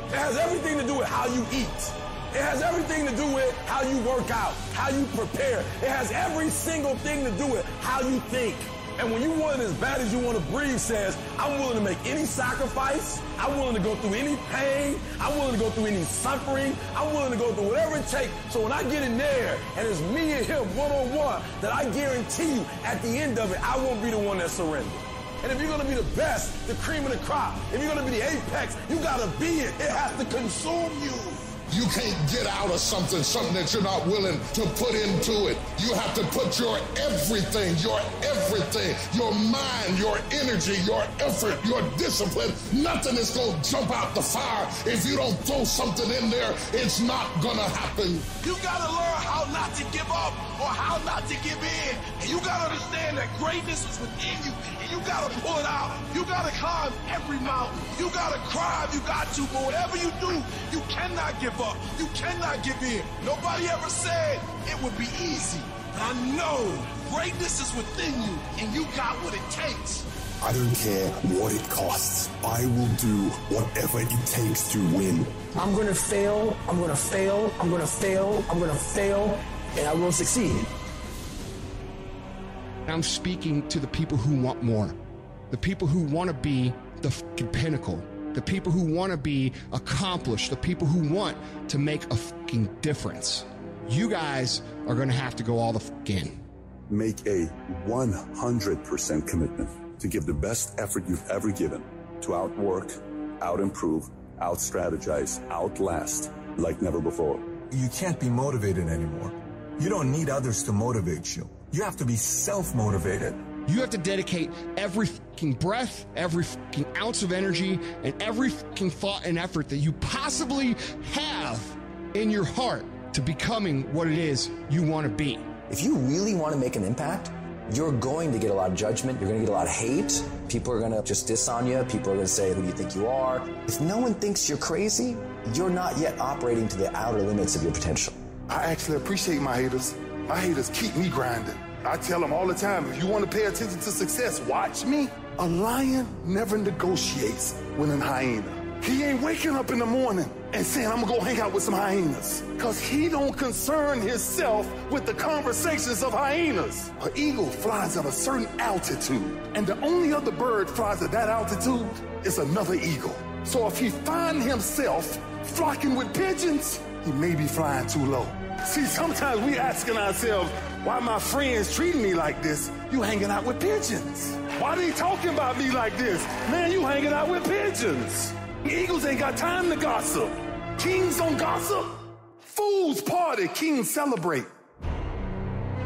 It has everything to do with how you eat. It has everything to do with how you work out, how you prepare. It has every single thing to do with how you think. And when you want it as bad as you want to breathe says, I'm willing to make any sacrifice. I'm willing to go through any pain. I'm willing to go through any suffering. I'm willing to go through whatever it takes. So when I get in there and it's me and him one-on-one, that I guarantee you at the end of it, I won't be the one that surrenders. And if you're going to be the best, the cream of the crop, if you're going to be the apex, you got to be it. It has to consume you. You can't get out of something that you're not willing to put into it. You have to put your everything, your mind, your energy, your effort, your discipline. Nothing is going to jump out the fire. If you don't throw something in there, it's not going to happen. You got to learn how not to give up or how not to give in. And you got to understand that greatness is within you. And you got to pull it out. You got to climb every mountain. You got to climb. You got to. But whatever you do, you cannot give up. You cannot give in. Nobody ever said it would be easy. I know greatness is within you, and you got what it takes. I don't care what it costs. I will do whatever it takes to win. I'm going to fail. I'm going to fail. I'm going to fail. I'm going to fail. And I will succeed. I'm speaking to the people who want more. The people who want to be the fucking pinnacle. The people who want to be accomplished. The people who want to make a fucking difference. You guys are going to have to go all the fuck in. Make a 100% commitment to give the best effort you've ever given to outwork, out-improve, out-strategize, outlast like never before. You can't be motivated anymore. You don't need others to motivate you. You have to be self-motivated. You have to dedicate every fucking breath, every fucking ounce of energy, and every fucking thought and effort that you possibly have in your heart to becoming what it is you want to be. If you really want to make an impact, you're going to get a lot of judgment. You're going to get a lot of hate. People are going to just diss on you. People are going to say, who do you think you are? If no one thinks you're crazy, you're not yet operating to the outer limits of your potential. I actually appreciate my haters. My haters keep me grinding. I tell them all the time, if you want to pay attention to success, watch me. A lion never negotiates with a hyena. He ain't waking up in the morning and saying, I'm gonna go hang out with some hyenas. Cause he don't concern himself with the conversations of hyenas. An eagle flies at a certain altitude, and the only other bird flies at that altitude is another eagle. So if he find himself flocking with pigeons, he may be flying too low. See, sometimes we asking ourselves, why my friends treating me like this? You hanging out with pigeons. Why they talking about me like this? Man, you hanging out with pigeons. Eagles ain't got time to gossip. Kings don't gossip. Fools party, kings celebrate.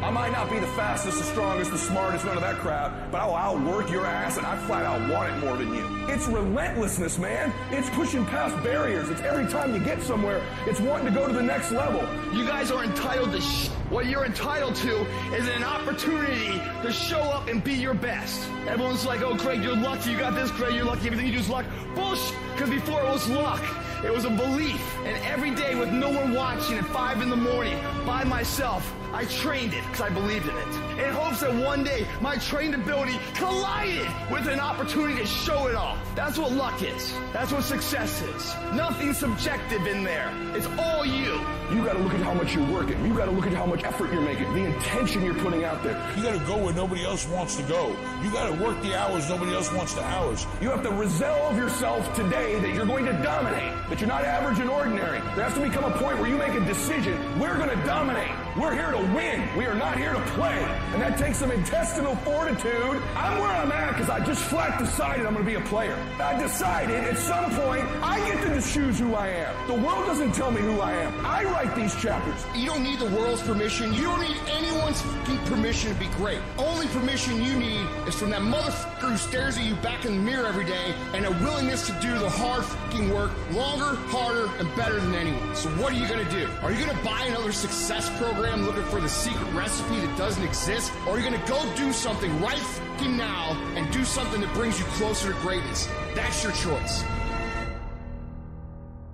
I might not be the fastest, the strongest, the smartest, none of that crap, but I'll outwork your ass, and I flat out want it more than you. It's relentlessness, man. It's pushing past barriers. It's every time you get somewhere, it's wanting to go to the next level. You guys are entitled to What you're entitled to is an opportunity to show up and be your best. Everyone's like, oh, Craig, you're lucky. You got this, Craig. You're lucky. Everything you do is luck. Bullshit. Because before it was luck. It was a belief. And every day with no one watching at 5 in the morning by myself, I trained it because I believed in it. In hopes that one day my trained ability collided with an opportunity to show it off. That's what luck is. That's what success is. Nothing subjective in there. It's all you. You got to look at how much you're working. You got to look at how much effort you're making, the intention you're putting out there. You got to go where nobody else wants to go. You got to work the hours nobody else wants the hours. You have to resolve yourself today that you're going to dominate, that you're not average and ordinary. There has to become a point where you make a decision. We're going to dominate. We're here to win. We are not here to play. And that takes some intestinal fortitude. I'm where I'm at because I just flat decided I'm going to be a player. I decided at some point I get to choose who I am. The world doesn't tell me who I am. I write these chapters. You don't need the world's permission. You don't need anyone's permission to be great. Only permission you need is from that motherfucker who stares at you back in the mirror every day and a willingness to do the hard fucking work longer, harder, and better than anyone. So what are you going to do? Are you going to buy another success program looking for the secret recipe that doesn't exist? Or are you going to go do something right fucking now and do something that brings you closer to greatness? That's your choice.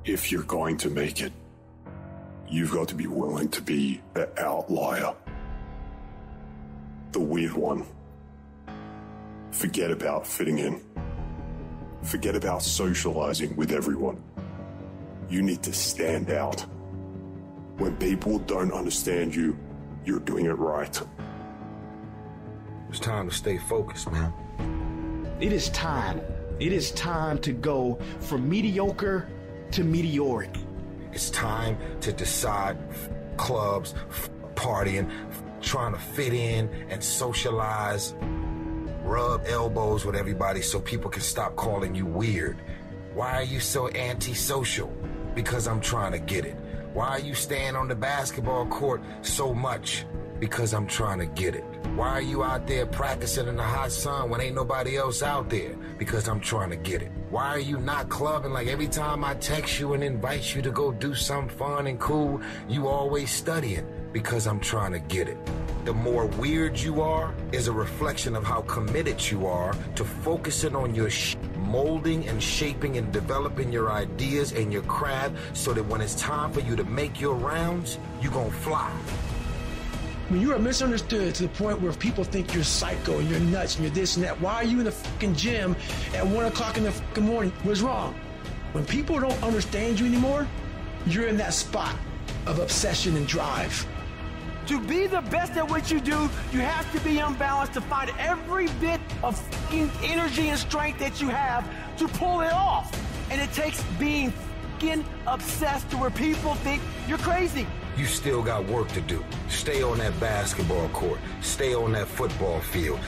If you're going to make it, you've got to be willing to be the outlier. The weird one. Forget about fitting in. Forget about socializing with everyone. You need to stand out. When people don't understand you, you're doing it right. It's time to stay focused, man. It is time. It is time to go from mediocre to meteoric. It's time to decide clubs, partying, trying to fit in and socialize, rub elbows with everybody so people can stop calling you weird. Why are you so antisocial? Because I'm trying to get it. Why are you staying on the basketball court so much? Because I'm trying to get it. Why are you out there practicing in the hot sun when ain't nobody else out there? Because I'm trying to get it. Why are you not clubbing like every time I text you and invite you to go do something fun and cool, you always studying? Because I'm trying to get it. The more weird you are is a reflection of how committed you are to focusing on your molding and shaping and developing your ideas and your craft so that when it's time for you to make your rounds, you're gonna fly. When you are misunderstood to the point where people think you're psycho and you're nuts and you're this and that, why are you in the fucking gym at 1 o'clock in the fucking morning? What's wrong? When people don't understand you anymore, you're in that spot of obsession and drive. To be the best at what you do, you have to be unbalanced to find every bit of fucking energy and strength that you have to pull it off. And it takes being freaking obsessed to where people think you're crazy. You still got work to do. Stay on that basketball court. Stay on that football field.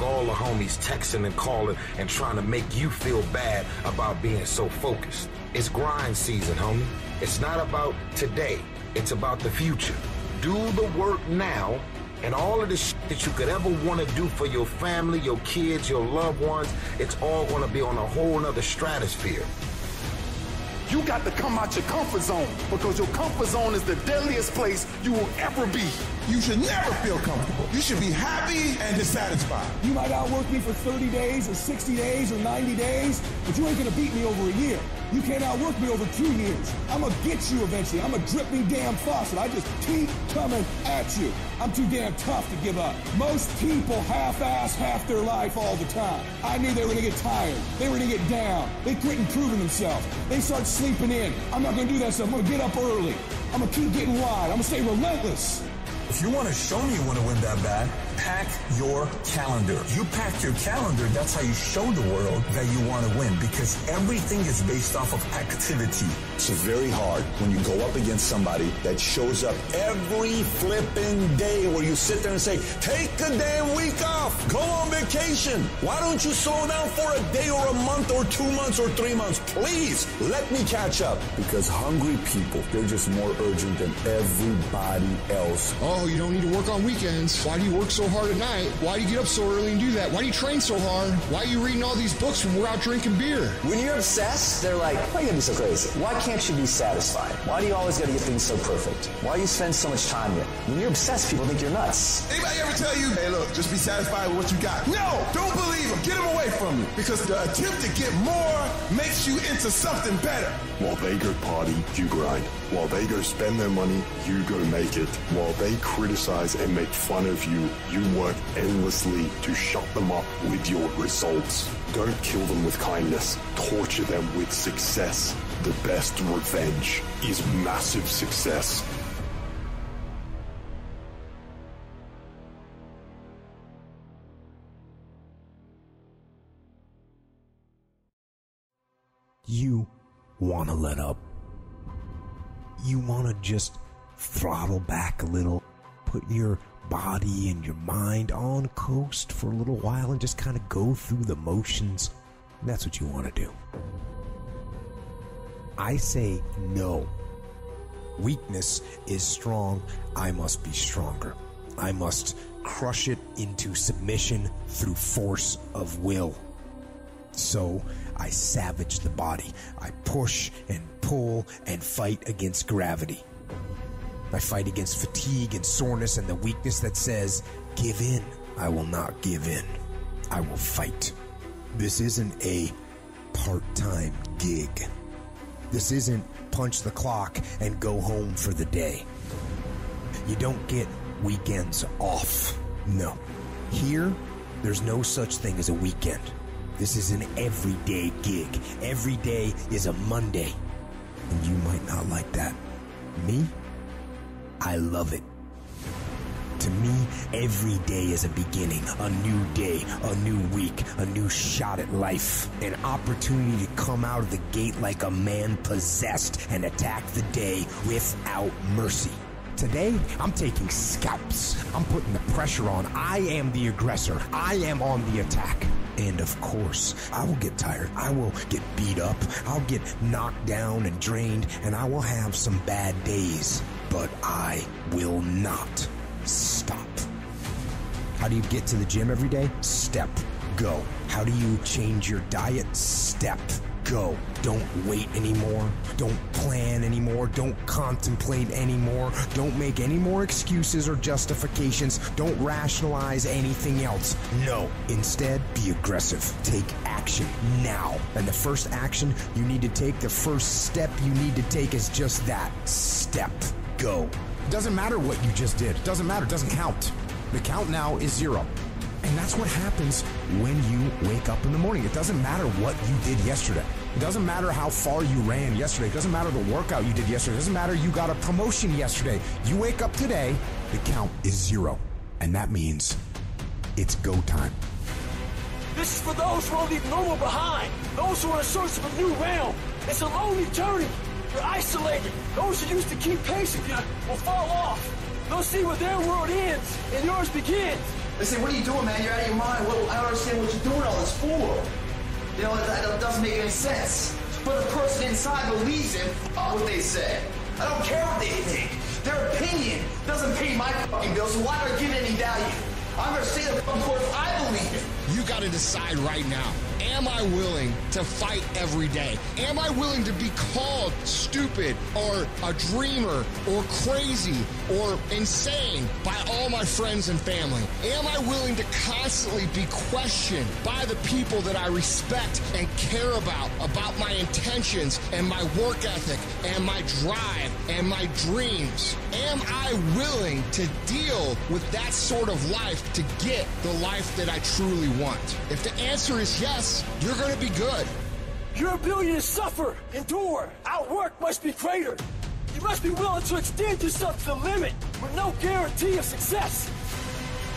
All the homies texting and calling and trying to make you feel bad about being so focused. It's grind season, homie. It's not about today. It's about the future. Do the work now, and all of the shit that you could ever want to do for your family, your kids, your loved ones, it's all going to be on a whole nother stratosphere. You got to come out your comfort zone, because your comfort zone is the deadliest place you will ever be. You should never feel comfortable. You should be happy and dissatisfied. You might outwork me for 30 days or 60 days or 90 days, but you ain't gonna beat me over a year. You can't outwork me over 2 years. I'm gonna get you eventually. I'm a dripping damn faucet. I just keep coming at you. I'm too damn tough to give up. Most people half-ass half their life all the time. I knew they were gonna get tired. They were gonna get down. They quit improving themselves. They start sleeping in. I'm not gonna do that stuff. I'm gonna get up early. I'm gonna keep getting wide. I'm gonna stay relentless. If you want to show me you want to win that bad, pack your calendar. You pack your calendar, that's how you show the world that you want to win, because everything is based off of activity. It's very hard when you go up against somebody that shows up every flipping day where you sit there and say, take a damn week off, go on vacation. Why don't you slow down for a day or a month or 2 months or 3 months? Please, let me catch up. Because hungry people, they're just more urgent than everybody else. Oh, you don't need to work on weekends. Why do you work so hard at night? Why do you get up so early and do that? Why do you train so hard? Why are you reading all these books when we're out drinking beer? When you're obsessed, they're like, why are you gonna be so crazy? Why can't you be satisfied? Why do you always gotta get things so perfect? Why do you spend so much time here? When you're obsessed, people think you're nuts. Anybody ever tell you, hey look, just be satisfied with what you got? No! Don't believe them. Get them away from you. Because the attempt to get more makes you into something better. While they go party, you grind. While they go spend their money, you go make it. While they criticize and make fun of you, you work endlessly to shut them up with your results. Don't kill them with kindness. Torture them with success. The best revenge is massive success. You want to let up. You want to just throttle back a little, put your body and your mind on coast for a little while and just kind of go through the motions. That's what you want to do. I say no. Weakness is strong. I must be stronger. I must crush it into submission through force of will. So I savage the body. I push and pull and fight against gravity. I fight against fatigue and soreness and the weakness that says, give in. I will not give in. I will fight. This isn't a part-time gig. This isn't punch the clock and go home for the day. You don't get weekends off. No. Here, there's no such thing as a weekend. This is an everyday gig. Every day is a Monday. And you might not like that. Me? I love it. To me, every day is a beginning, a new day, a new week, a new shot at life, an opportunity to come out of the gate like a man possessed and attack the day without mercy. Today, I'm taking scalps. I'm putting the pressure on. I am the aggressor. I am on the attack. And of course, I will get tired. I will get beat up. I'll get knocked down and drained, and I will have some bad days. But I will not stop. How do you get to the gym every day? Step. Go. How do you change your diet? Step. Go. Don't wait anymore. Don't plan anymore. Don't contemplate anymore. Don't make any more excuses or justifications. Don't rationalize anything else. No. Instead, be aggressive. Take action now. And the first action you need to take, the first step you need to take is just that. Step. Go. It doesn't matter what you just did. It doesn't matter. It doesn't count. The count now is 0. And that's what happens when you wake up in the morning. It doesn't matter what you did yesterday. It doesn't matter how far you ran yesterday. It doesn't matter the workout you did yesterday. It doesn't matter you got a promotion yesterday. You wake up today, the count is 0. And that means it's go time. This is for those who won't leave no one behind. Those who are in search of a new realm. It's a lonely journey. You're isolated. Those who used to keep pace with you will fall off. They'll see where their world ends and yours begins. They say, what are you doing, man? You're out of your mind. I don't understand what you're doing all this for. You know, that doesn't make any sense. But the person inside believes in what they say. I don't care what they think. Their opinion doesn't pay my fucking bills, so why do I give it any value? I'm going to say the fucking course I believe in. You got to decide right now. Am I willing to fight every day? Am I willing to be called stupid or a dreamer or crazy or insane by all my friends and family? Am I willing to constantly be questioned by the people that I respect and care about my intentions and my work ethic and my drive and my dreams? Am I willing to deal with that sort of life to get the life that I truly want? If the answer is yes, you're going to be good. Your ability to suffer, endure, outwork must be greater. You must be willing to extend yourself to the limit with no guarantee of success.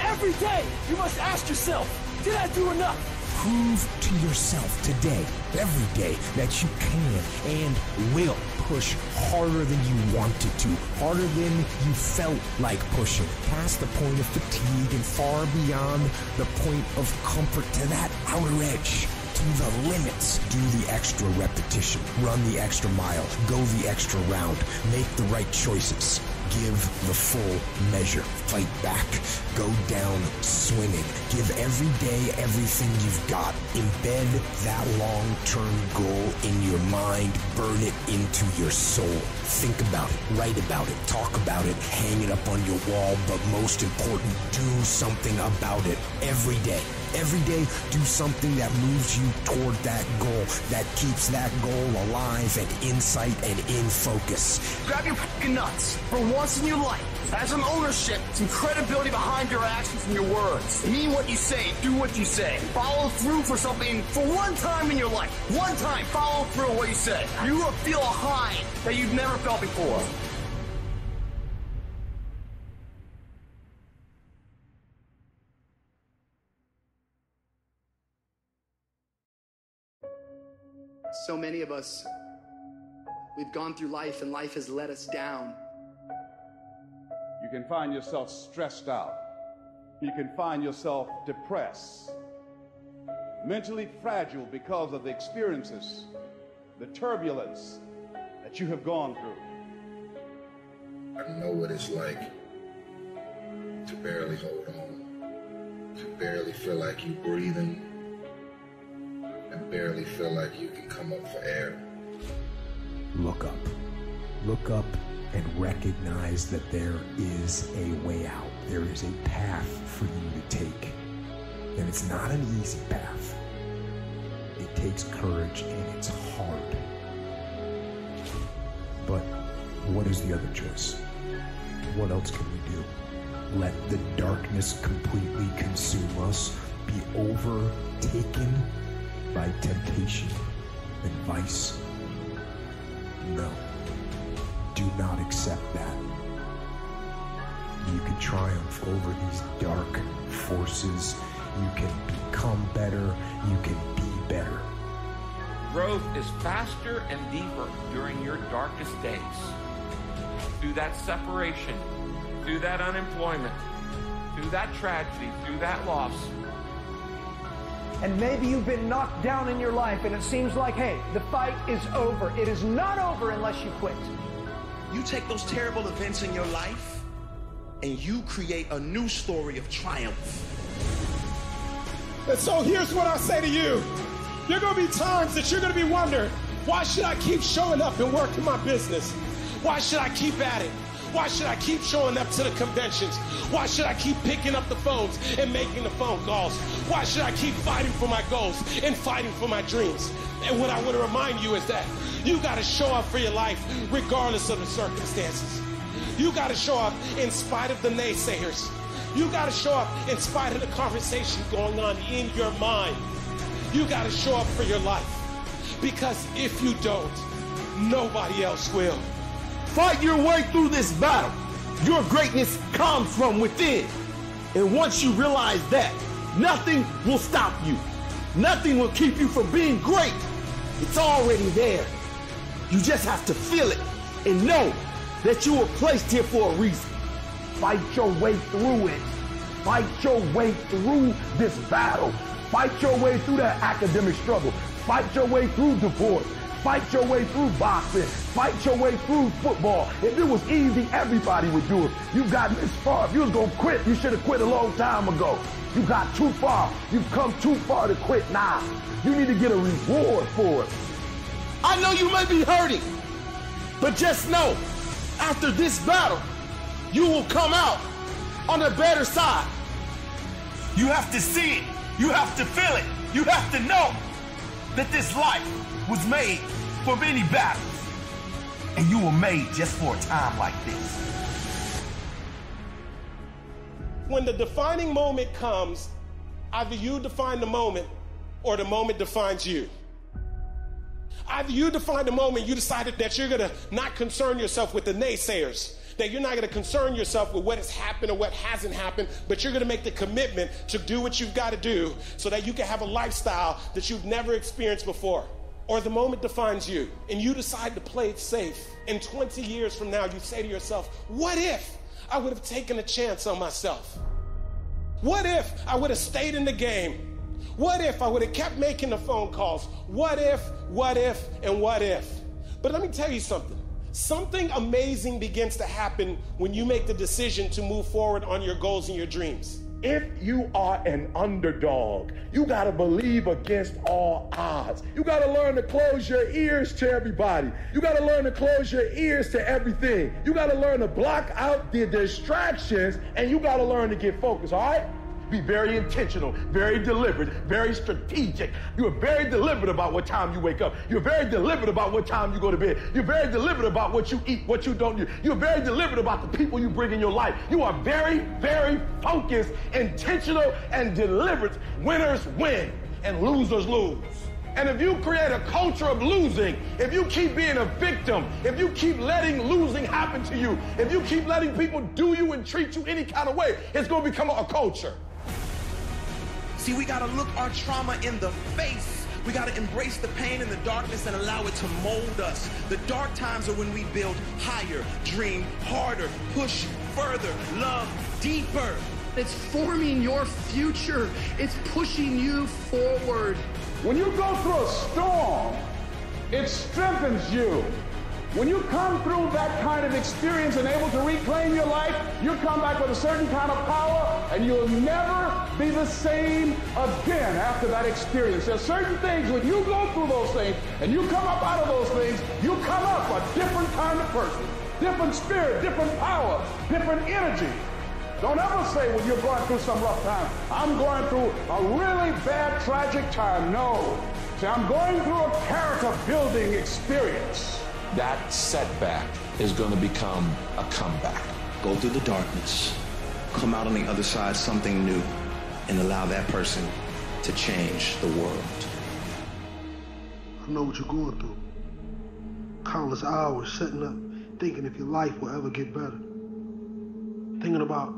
Every day, you must ask yourself, did I do enough? Prove to yourself today, every day, that you can and will push harder than you wanted to, harder than you felt like pushing, past the point of fatigue and far beyond the point of comfort to that outer edge, to the limits. Do the extra repetition, run the extra mile, go the extra round, make the right choices. Give the full measure. Fight back. Go down swinging. Give every day everything you've got. Embed that long-term goal in your mind. Burn it into your soul. Think about it. Write about it. Talk about it. Hang it up on your wall. But most important, do something about it every day. Every day, do something that moves you toward that goal, that keeps that goal alive and in sight and in focus. Grab your fucking nuts. For once in your life, have some ownership, some credibility behind your actions and your words. Mean what you say, do what you say. Follow through for something for one time in your life. One time, follow through on what you say. You will feel a high that you've never felt before. So many of us, we've gone through life and life has let us down. You can find yourself stressed out. You can find yourself depressed, mentally fragile because of the experiences, the turbulence that you have gone through. I know what it's like to barely hold on, to barely feel like you're breathing, and barely feel like you can come up for air. Look up. Look up and recognize that there is a way out. There is a path for you to take. And it's not an easy path. It takes courage and it's hard. But what is the other choice? What else can we do? Let the darkness completely consume us, be overtaken by temptation and vice? No. Do not accept that. You can triumph over these dark forces. You can become better. You can be better. Growth is faster and deeper during your darkest days. Through that separation, through that unemployment, through that tragedy, through that loss. And maybe you've been knocked down in your life and it seems like, hey, the fight is over. It is not over unless you quit. You take those terrible events in your life and you create a new story of triumph. And so here's what I say to you. There are going to be times that you're going to be wondering, why should I keep showing up and working my business? Why should I keep at it? Why should I keep showing up to the conventions? Why should I keep picking up the phones and making the phone calls? Why should I keep fighting for my goals and fighting for my dreams? And what I want to remind you is that you got to show up for your life regardless of the circumstances. You got to show up in spite of the naysayers. You got to show up in spite of the conversation going on in your mind. You got to show up for your life. Because if you don't, nobody else will. Fight your way through this battle. Your greatness comes from within. And once you realize that, nothing will stop you. Nothing will keep you from being great. It's already there. You just have to feel it and know that you were placed here for a reason. Fight your way through it. Fight your way through this battle. Fight your way through that academic struggle. Fight your way through divorce. Fight your way through boxing. Fight your way through football. If it was easy, everybody would do it. You've gotten this far. If you was going to quit, you should have quit a long time ago. You got too far. You've come too far to quit now. You need to get a reward for it. I know you may be hurting, but just know, after this battle, you will come out on the better side. You have to see it. You have to feel it. You have to know that this life was made for many battles. And you were made just for a time like this. When the defining moment comes, either you define the moment or the moment defines you. Either you define the moment, you decided that you're going to not concern yourself with the naysayers, that you're not going to concern yourself with what has happened or what hasn't happened, but you're going to make the commitment to do what you've got to do so that you can have a lifestyle that you've never experienced before. Or the moment defines you, and you decide to play it safe. And 20 years from now, you say to yourself, what if I would have taken a chance on myself? What if I would have stayed in the game? What if I would have kept making the phone calls? What if, and what if? But let me tell you something. Something amazing begins to happen when you make the decision to move forward on your goals and your dreams. If you are an underdog, you got to believe against all odds. You got to learn to close your ears to everybody. You got to learn to close your ears to everything. You got to learn to block out the distractions, and you got to learn to get focused, all right? Be very intentional, very deliberate, very strategic. You are very deliberate about what time you wake up. You're very deliberate about what time you go to bed. You're very deliberate about what you eat, what you don't do. You're very deliberate about the people you bring in your life. You are very, very focused, intentional, and deliberate. Winners win and losers lose. And if you create a culture of losing, if you keep being a victim, if you keep letting losing happen to you, if you keep letting people do you and treat you any kind of way, it's going to become a culture. See, we gotta look our trauma in the face. We gotta embrace the pain and the darkness and allow it to mold us. The dark times are when we build higher, dream harder, push further, love deeper. It's forming your future. It's pushing you forward. When you go through a storm, it strengthens you. When you come through that kind of experience and able to reclaim your life, you come back with a certain kind of power, and you'll never be the same again after that experience. There's certain things, when you go through those things and you come up out of those things, you come up a different kind of person, different spirit, different power, different energy. Don't ever say when you're going through some rough time, I'm going through a really bad, tragic time. No. See, I'm going through a character building experience. That setback is going to become a comeback. Go through the darkness, come out on the other side something new, and allow that person to change the world. I know what you're going through. Countless hours sitting up, thinking if your life will ever get better. Thinking about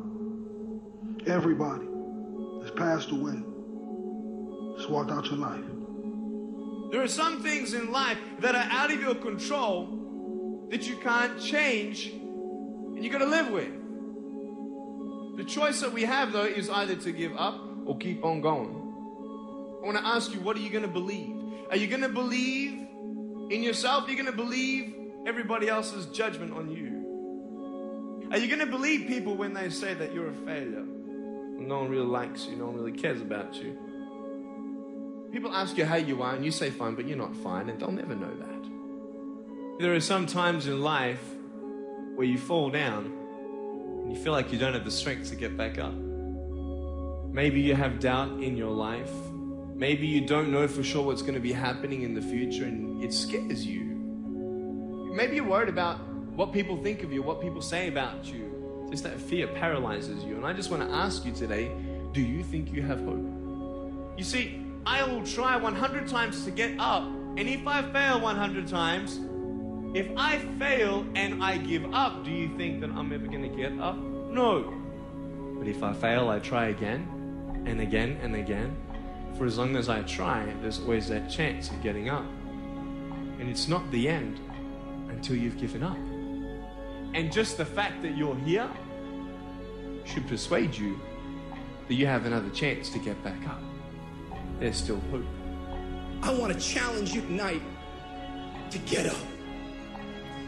everybody that's passed away, just walked out your life. There are some things in life that are out of your control that you can't change and you got to live with. The choice that we have, though, is either to give up or keep on going. I want to ask you, what are you going to believe? Are you going to believe in yourself? Are you going to believe everybody else's judgment on you? Are you going to believe people when they say that you're a failure? No one really likes you. No one really cares about you. People ask you how you are, and you say fine, but you're not fine, and they'll never know that. There are some times in life where you fall down, and you feel like you don't have the strength to get back up. Maybe you have doubt in your life. Maybe you don't know for sure what's going to be happening in the future, and it scares you. Maybe you're worried about what people think of you, what people say about you. Just that fear paralyzes you. And I just want to ask you today, do you think you have hope? You see, I will try 100 times to get up, and if I fail 100 times, if I fail and I give up, do you think that I'm ever going to get up? No. But if I fail, I try again, and again, and again. For as long as I try, there's always that chance of getting up. And it's not the end. until you've given up. And just the fact that you're here should persuade you that you have another chance to get back up. There's still hope. I want to challenge you tonight to get up.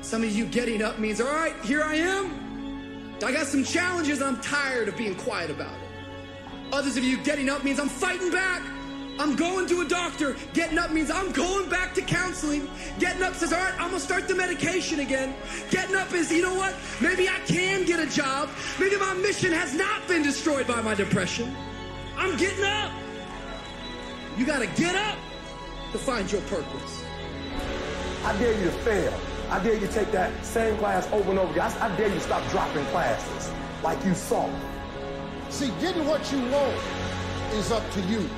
Some of you getting up means, all right, here I am. I got some challenges. I'm tired of being quiet about it. Others of you getting up means I'm fighting back. I'm going to a doctor. Getting up means I'm going back to counseling. Getting up says, all right, I'm going to start the medication again. Getting up is, you know what? Maybe I can get a job. Maybe my mission has not been destroyed by my depression. I'm getting up. You got to get up to find your purpose. I dare you to fail. I dare you to take that same class over and over again. I dare you to stop dropping classes like you saw. See, getting what you want is up to you.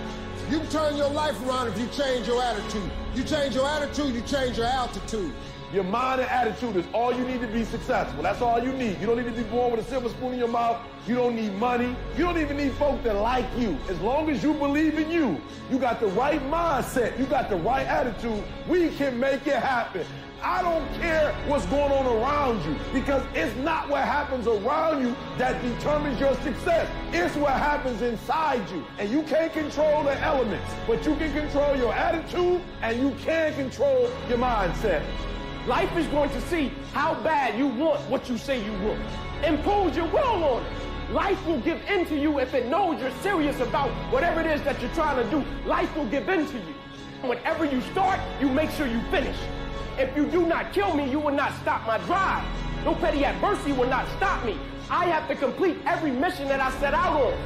You can turn your life around if you change your attitude. You change your attitude, you change your altitude. Your mind and attitude is all you need to be successful. That's all you need. You don't need to be born with a silver spoon in your mouth. You don't need money. You don't even need folks that like you. As long as you believe in you, you got the right mindset, you got the right attitude, we can make it happen. I don't care what's going on around you, because it's not what happens around you that determines your success. It's what happens inside you. And you can't control the elements, but you can control your attitude and you can control your mindset. Life is going to see how bad you want what you say you want. Impose your will on it. Life will give in to you if it knows you're serious about whatever it is that you're trying to do. Life will give in to you. Whenever you start, you make sure you finish. If you do not kill me, you will not stop my drive. No petty adversity will not stop me. I have to complete every mission that I set out on.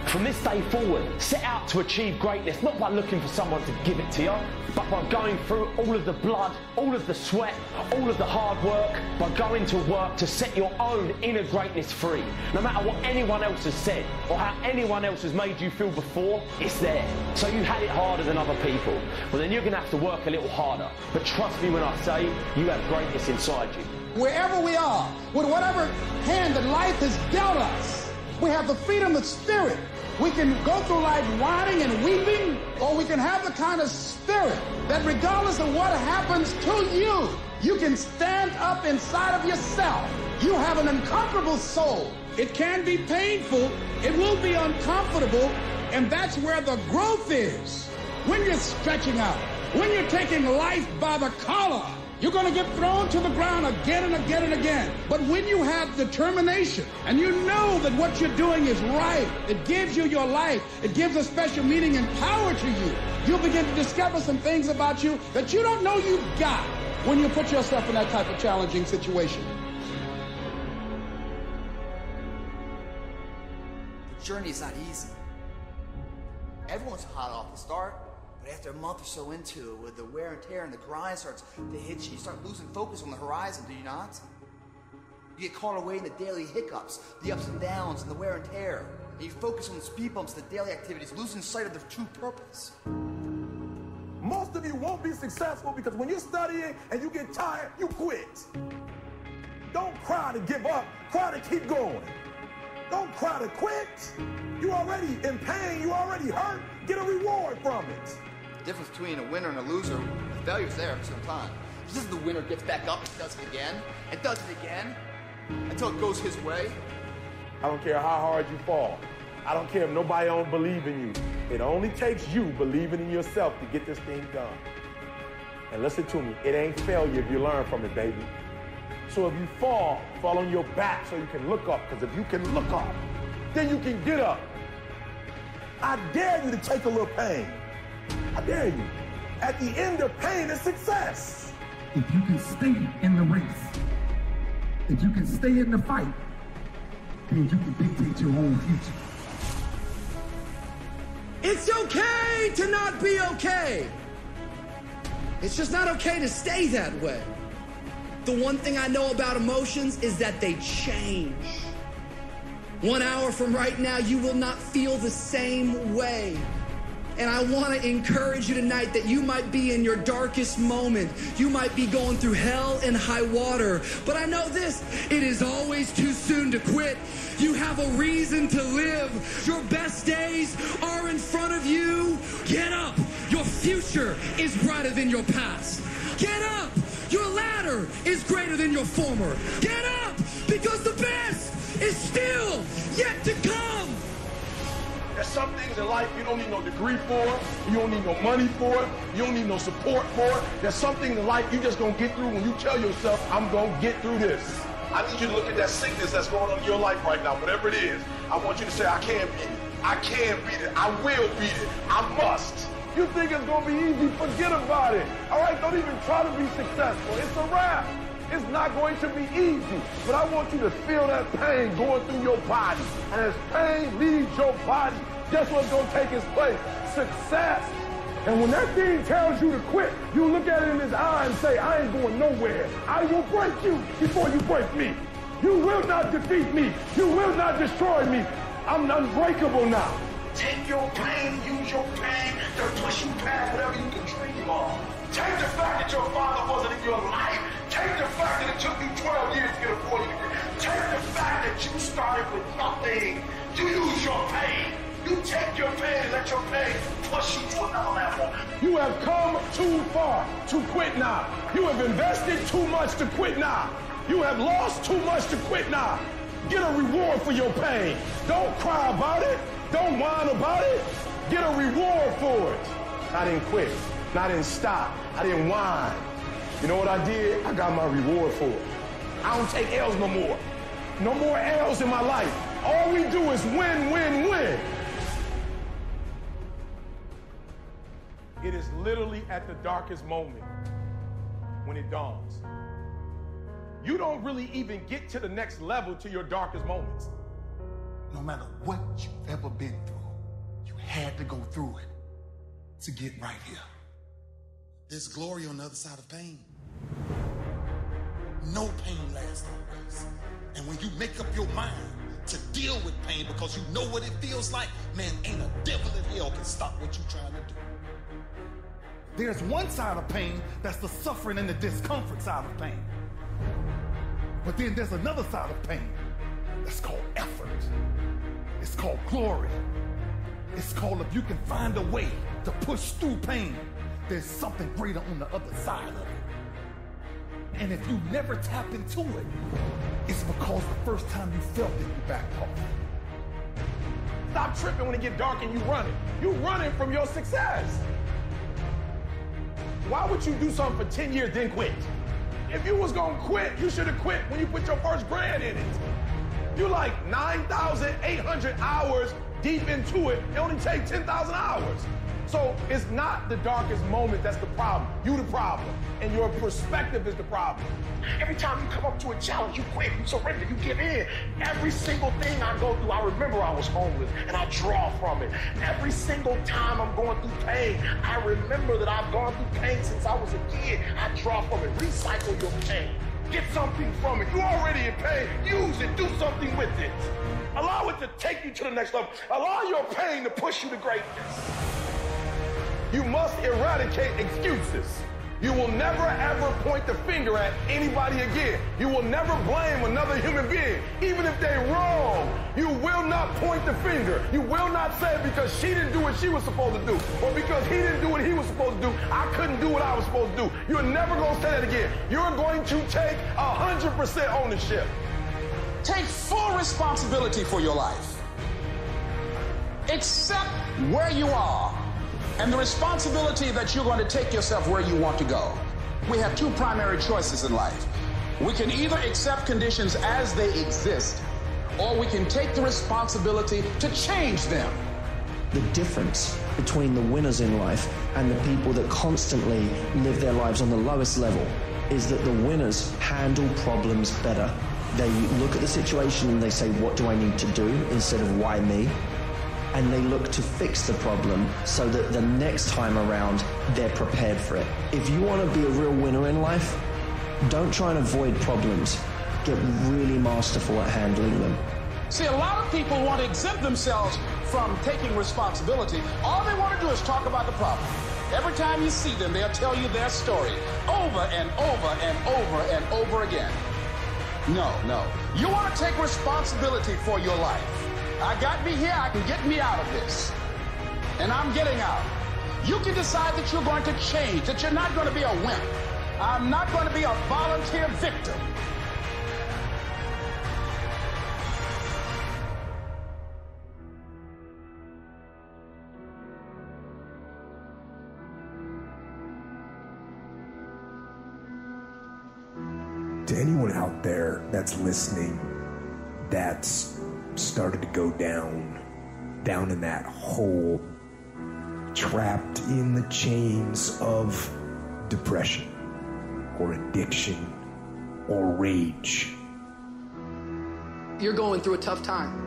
From this day forward, set out to achieve greatness, not by looking for someone to give it to you, but by going through all of the blood, all of the sweat, all of the hard work, by going to work to set your own inner greatness free. No matter what anyone else has said, or how anyone else has made you feel before, it's there. So you had it harder than other people. Well, then you're going to have to work a little harder. But trust me when I say, you have greatness inside you. Wherever we are, with whatever hand that life has dealt us, we have the freedom of spirit. We can go through life whining and weeping, or we can have the kind of spirit that regardless of what happens to you, you can stand up inside of yourself. You have an uncomfortable soul. It can be painful. It will be uncomfortable. And that's where the growth is. When you're stretching out, when you're taking life by the collar, you're going to get thrown to the ground again and again and again. But when you have determination and you know that what you're doing is right, it gives you your life, it gives a special meaning and power to you, you'll begin to discover some things about you that you don't know you've got when you put yourself in that type of challenging situation. The journey is not easy. Everyone's hot off the start. But after a month or so into it, with the wear and tear and the grind starts to hit you, you start losing focus on the horizon, do you not? You get caught away in the daily hiccups, the ups and downs, and the wear and tear. And you focus on the speed bumps, the daily activities, losing sight of their true purpose. Most of you won't be successful because when you're studying and you get tired, you quit. Don't cry to give up, cry to keep going. Don't cry to quit. You're already in pain, you already hurt. Get a reward from it. The difference between a winner and a loser, failure's there for some time. This is the winner gets back up and does it again, and does it again, until it goes his way. I don't care how hard you fall. I don't care if nobody don't believe in you. It only takes you believing in yourself to get this thing done. And listen to me, it ain't failure if you learn from it, baby. So if you fall on your back so you can look up, because if you can look up, then you can get up. I dare you to take a little pain. I dare you. At the end of pain is success. If you can stay in the race, if you can stay in the fight, then you can dictate your own future. It's okay to not be okay. It's just not okay to stay that way. The one thing I know about emotions is that they change. 1 hour from right now, you will not feel the same way. And I want to encourage you tonight that you might be in your darkest moment. You might be going through hell and high water. But I know this, it is always too soon to quit. You have a reason to live. Your best days are in front of you. Get up. Your future is brighter than your past. Get up. Your latter is greater than your former. Get up, because the best is still yet to come. There's some things in life you don't need no degree for, you don't need no money for it, you don't need no support for it. There's some things in life you just gonna get through when you tell yourself, I'm gonna get through this. I need you to look at that sickness that's going on in your life right now, whatever it is. I want you to say, I can't beat it. I can beat it. I will beat it. I must. You think it's gonna be easy? Forget about it. All right, don't even try to be successful. It's a wrap. It's not going to be easy, but I want you to feel that pain going through your body. And as pain leaves your body, guess what's gonna take its place? Success. And when that thing tells you to quit, you look at it in his eye and say, I ain't going nowhere. I will break you before you break me. You will not defeat me. You will not destroy me. I'm unbreakable now. Take your pain, use your pain to push you past whatever you can dream of. Take the fact that your father wasn't in your life. Take the fact that it took you 12 years to get a 40 degree. Take the fact that you started with nothing. You use your pain. You take your pain and let your pain push you to another level. You have come too far to quit now. You have invested too much to quit now. You have lost too much to quit now. Get a reward for your pain. Don't cry about it. Don't whine about it. Get a reward for it. I didn't quit. I didn't stop. I didn't whine. You know what I did? I got my reward for it. I don't take L's no more. No more L's in my life. All we do is win, win, win. It is literally at the darkest moment when it dawns. You don't really even get to the next level to your darkest moments. No matter what you've ever been through, you had to go through it to get right here. There's glory on the other side of pain. No pain lasts always. And when you make up your mind to deal with pain because you know what it feels like, man, ain't a devil in hell can stop what you're trying to do. There's one side of pain that's the suffering and the discomfort side of pain. But then there's another side of pain that's called effort. It's called glory. It's called if you can find a way to push through pain, there's something greater on the other side of it. And if you never tap into it, it's because the first time you felt it, you backed off. Stop tripping when it get dark and you running. You running from your success. Why would you do something for 10 years then quit? If you was gonna quit, you should have quit when you put your first brand in it. You're like 9,800 hours deep into it. It only takes 10,000 hours. So it's not the darkest moment that's the problem. You the problem. And your perspective is the problem. Every time you come up to a challenge, you quit, you surrender, you give in. Every single thing I go through, I remember I was homeless and I draw from it. Every single time I'm going through pain, I remember that I've gone through pain since I was a kid. I draw from it. Recycle your pain. Get something from it. You're already in pain. Use it. Do something with it. Allow it to take you to the next level. Allow your pain to push you to greatness. You must eradicate excuses. You will never ever point the finger at anybody again. You will never blame another human being, even if they're wrong. You will not point the finger. You will not say because she didn't do what she was supposed to do, or because he didn't do what he was supposed to do, I couldn't do what I was supposed to do. You're never going to say that again. You're going to take 100% ownership. Take full responsibility for your life. Accept where you are and the responsibility that you're going to take yourself where you want to go. We have two primary choices in life. We can either accept conditions as they exist, or we can take the responsibility to change them. The difference between the winners in life and the people that constantly live their lives on the lowest level is that the winners handle problems better. They look at the situation and they say, what do I need to do, instead of why me? And they look to fix the problem so that the next time around, they're prepared for it. If you want to be a real winner in life, don't try and avoid problems. Get really masterful at handling them. See, a lot of people want to exempt themselves from taking responsibility. All they want to do is talk about the problem. Every time you see them, they'll tell you their story over and over and over and over again. No, no. You want to take responsibility for your life. I got me here, I can get me out of this. And I'm getting out. You can decide that you're going to change, that you're not going to be a wimp. I'm not going to be a volunteer victim. To anyone out there that's listening, that's started to go down in that hole, trapped in the chains of depression or addiction or rage. You're going through a tough time.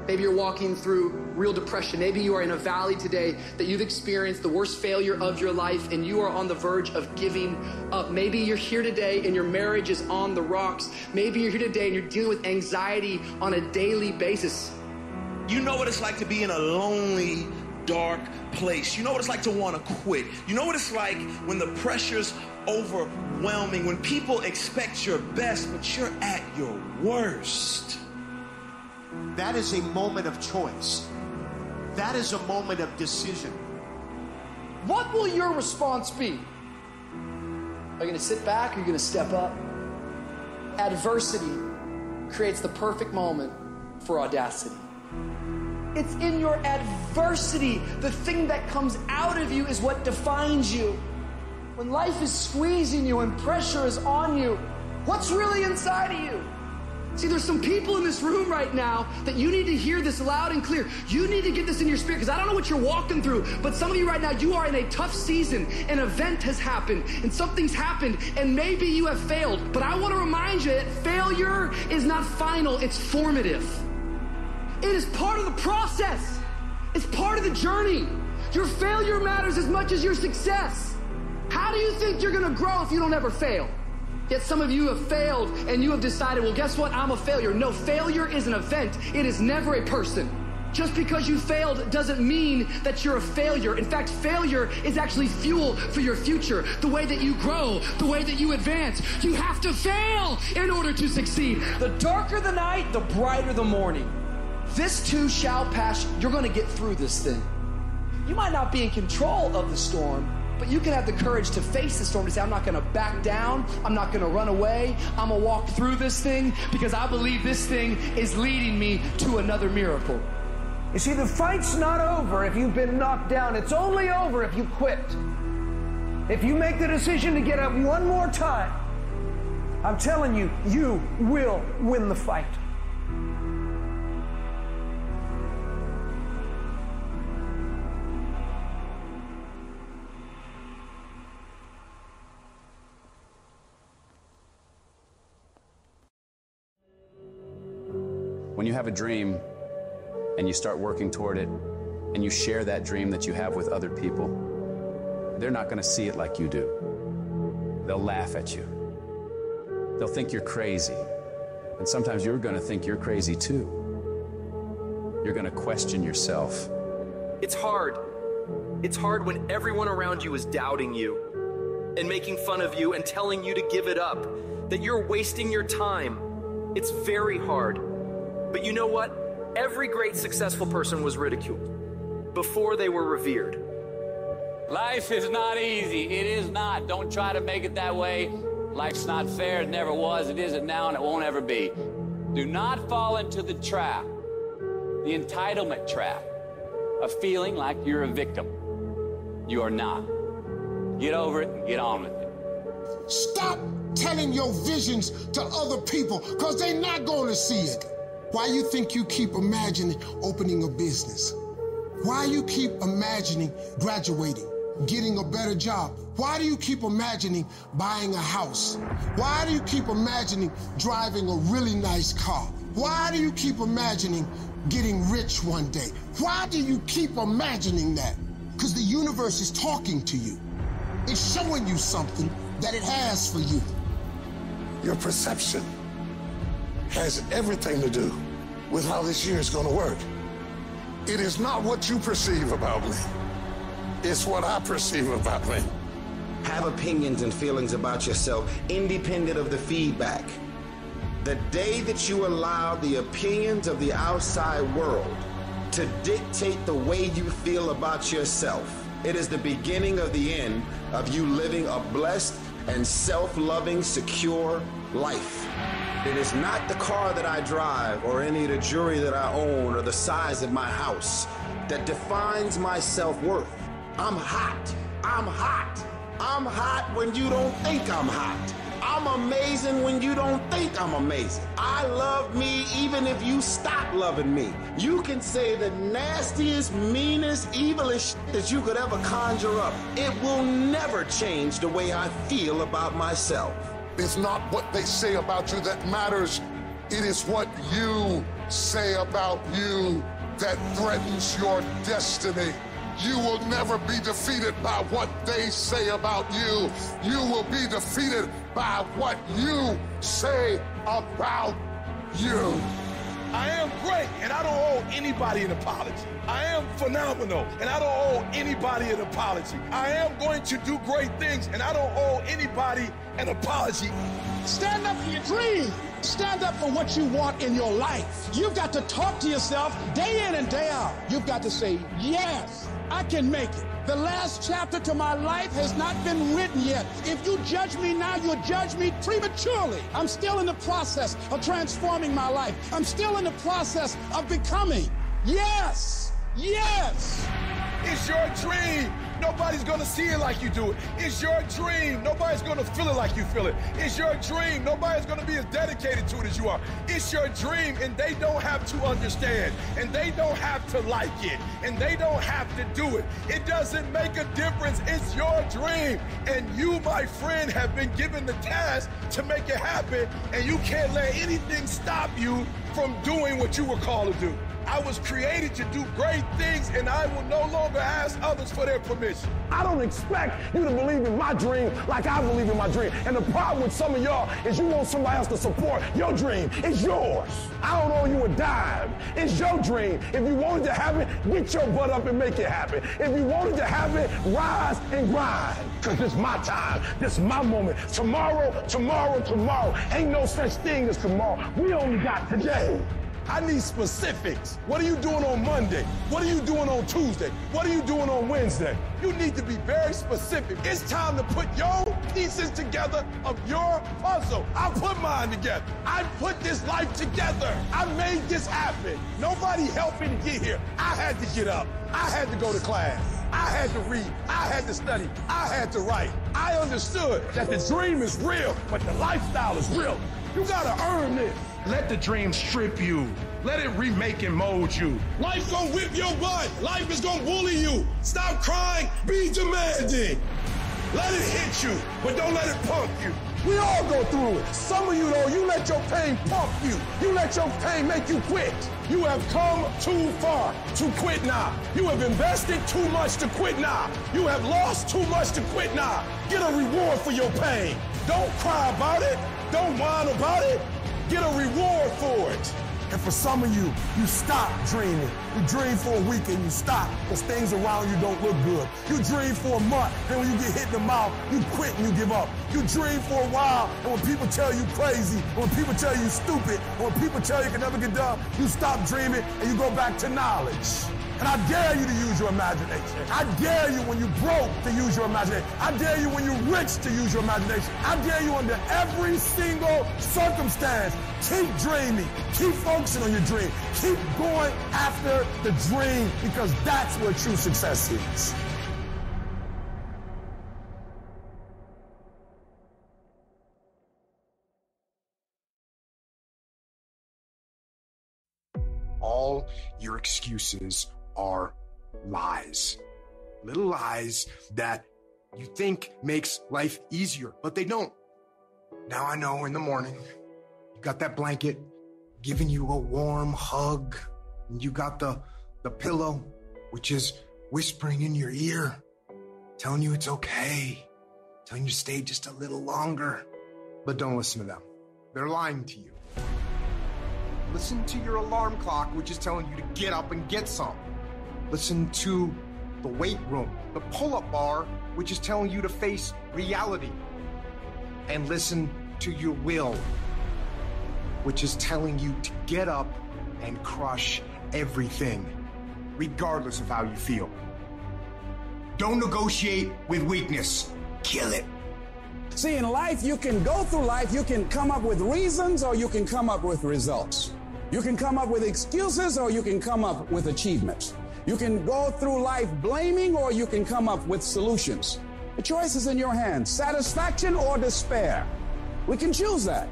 Maybe you're walking through real depression. Maybe you are in a valley today that you've experienced the worst failure of your life and you are on the verge of giving up. Maybe you're here today and your marriage is on the rocks. Maybe you're here today and you're dealing with anxiety on a daily basis. You know what it's like to be in a lonely, dark place. You know what it's like to want to quit. You know what it's like when the pressure's overwhelming, when people expect your best, but you're at your worst. That is a moment of choice. That is a moment of decision. What will your response be? Are you going to sit back or are you going to step up? Adversity creates the perfect moment for audacity. It's in your adversity. The thing that comes out of you is what defines you. When life is squeezing you and pressure is on you, what's really inside of you? See, there's some people in this room right now that you need to hear this loud and clear. You need to get this in your spirit, because I don't know what you're walking through, but some of you right now, you are in a tough season. An event has happened and something's happened and maybe you have failed. But I want to remind you that failure is not final, it's formative. It is part of the process. It's part of the journey. Your failure matters as much as your success. How do you think you're going to grow if you don't ever fail? Yet some of you have failed and you have decided, well, guess what? I'm a failure. No, failure is an event. It is never a person. Just because you failed doesn't mean that you're a failure. In fact, failure is actually fuel for your future. The way that you grow, the way that you advance. You have to fail in order to succeed. The darker the night, the brighter the morning. This too shall pass. You're going to get through this thing. You might not be in control of the storm, but you can have the courage to face the storm, to say, I'm not going to back down. I'm not going to run away. I'm going to walk through this thing because I believe this thing is leading me to another miracle. You see, the fight's not over if you've been knocked down. It's only over if you quit. If you make the decision to get up one more time, I'm telling you, you will win the fight. When you have a dream and you start working toward it and you share that dream that you have with other people, they're not going to see it like you do. They'll laugh at you. They'll think you're crazy. And sometimes you're going to think you're crazy too. You're going to question yourself. It's hard. It's hard when everyone around you is doubting you and making fun of you and telling you to give it up, that you're wasting your time. It's very hard. But you know what? Every great successful person was ridiculed before they were revered. Life is not easy. It is not. Don't try to make it that way. Life's not fair. It never was. It isn't now, and it won't ever be. Do not fall into the trap, the entitlement trap, of feeling like you're a victim. You are not. Get over it and get on with it. Stop telling your visions to other people, because they're not going to see it. Why you think you keep imagining opening a business? Why you keep imagining graduating, getting a better job? Why do you keep imagining buying a house? Why do you keep imagining driving a really nice car? Why do you keep imagining getting rich one day? Why do you keep imagining that? Because the universe is talking to you. It's showing you something that it has for you. Your perception has everything to do with how this year is going to work. It is not what you perceive about me. It's what I perceive about me. Have opinions and feelings about yourself independent of the feedback. The day that you allow the opinions of the outside world to dictate the way you feel about yourself, it is the beginning of the end of you living a blessed and self-loving, secure life. It is not the car that I drive or any of the jewelry that I own or the size of my house that defines my self-worth. I'm hot. I'm hot. I'm hot when you don't think I'm hot. I'm amazing when you don't think I'm amazing. I love me even if you stop loving me. You can say the nastiest, meanest, evilest shit that you could ever conjure up. It will never change the way I feel about myself. It's not what they say about you that matters. It is what you say about you that threatens your destiny. You will never be defeated by what they say about you. You will be defeated by what you say about you. I am great, and I don't owe anybody an apology. I am phenomenal, and I don't owe anybody an apology. I am going to do great things, and I don't owe anybody an apology. Stand up for your dream. Stand up for what you want in your life. You've got to talk to yourself day in and day out. You've got to say, yes, I can make it. The last chapter to my life has not been written yet. If you judge me now, you'll judge me prematurely. I'm still in the process of transforming my life. I'm still in the process of becoming. Yes, yes. It's your dream. Nobody's gonna see it like you do it. It's your dream. Nobody's gonna feel it like you feel it. It's your dream. Nobody's gonna be as dedicated to it as you are. It's your dream, and they don't have to understand, and they don't have to like it, and they don't have to do it. It doesn't make a difference. It's your dream, and you, my friend, have been given the task to make it happen, and you can't let anything stop you from doing what you were called to do. I was created to do great things, and I will no longer ask others for their permission. I don't expect you to believe in my dream like I believe in my dream. And the problem with some of y'all is you want somebody else to support your dream. It's yours. I don't owe you a dime. It's your dream. If you wanted to have it, get your butt up and make it happen. If you wanted to have it, rise and grind. Because this is my time. This is my moment. Tomorrow, tomorrow, tomorrow. Ain't no such thing as tomorrow. We only got today. I need specifics. What are you doing on Monday? What are you doing on Tuesday? What are you doing on Wednesday? You need to be very specific. It's time to put your pieces together of your puzzle. I put mine together. I put this life together. I made this happen. Nobody helped me to get here. I had to get up. I had to go to class. I had to read. I had to study. I had to write. I understood that the dream is real, but the lifestyle is real. You gotta earn this. Let the dream strip you. Let it remake and mold you. Life's gonna whip your butt. Life is gonna bully you. Stop crying. Be demanding. Let it hit you, but don't let it punk you. We all go through it. Some of you, though, you let your pain pump you. You let your pain make you quit. You have come too far to quit now. You have invested too much to quit now. You have lost too much to quit now. Get a reward for your pain. Don't cry about it. Don't whine about it. Get a reward for it. And for some of you, you stop dreaming. You dream for a week and you stop because things around you don't look good. You dream for a month, and when you get hit in the mouth, you quit and you give up. You dream for a while, and when people tell you crazy, when people tell you stupid, when people tell you can never get done, you stop dreaming and you go back to knowledge. And I dare you to use your imagination. I dare you when you're broke to use your imagination. I dare you when you're rich to use your imagination. I dare you under every single circumstance. Keep dreaming. Keep focusing on your dream. Keep going after the dream because that's where true success is. All your excuses are lies. Little lies that you think makes life easier, but they don't. Now I know in the morning, you got that blanket giving you a warm hug, and you got the pillow, which is whispering in your ear, telling you it's okay, telling you to stay just a little longer. But don't listen to them. They're lying to you. Listen to your alarm clock, which is telling you to get up and get some. Listen to the weight room, the pull-up bar, which is telling you to face reality. And listen to your will, which is telling you to get up and crush everything, regardless of how you feel. Don't negotiate with weakness. Kill it. See, in life, you can go through life, you can come up with reasons or you can come up with results. You can come up with excuses or you can come up with achievements. You can go through life blaming or you can come up with solutions. The choice is in your hands, satisfaction or despair. We can choose that.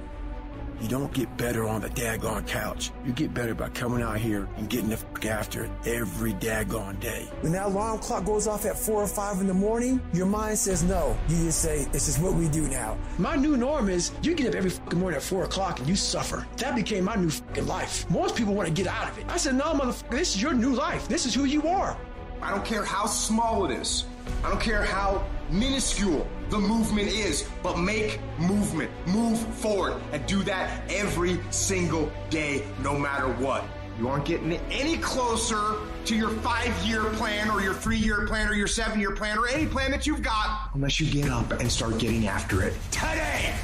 You don't get better on the daggone couch. You get better by coming out here and getting the fuck after it every daggone day. When that alarm clock goes off at 4 or 5 in the morning, your mind says no. You just say, this is what we do now. My new norm is you get up every fucking morning at 4 o'clock and you suffer. That became my new fucking life. Most people want to get out of it. I said, no, motherfucker, this is your new life. This is who you are. I don't care how small it is. I don't care how minuscule the movement is, but make movement, move forward, and do that every single day, no matter what. You aren't getting any closer to your 5-year plan or your 3-year plan or your 7-year plan or any plan that you've got unless you get up and start getting after it today.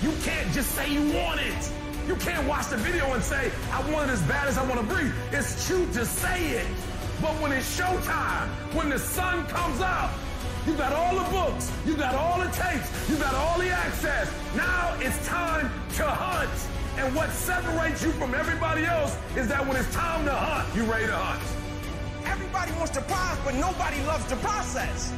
You can't just say you want it. You can't watch the video and say, I want it as bad as I want to breathe. It's cute to say it. But when it's showtime, when the sun comes up, you got all the books, you got all the tapes, you got all the access. Now it's time to hunt. And what separates you from everybody else is that when it's time to hunt, you ready to hunt. Everybody wants to prize, but nobody loves the process.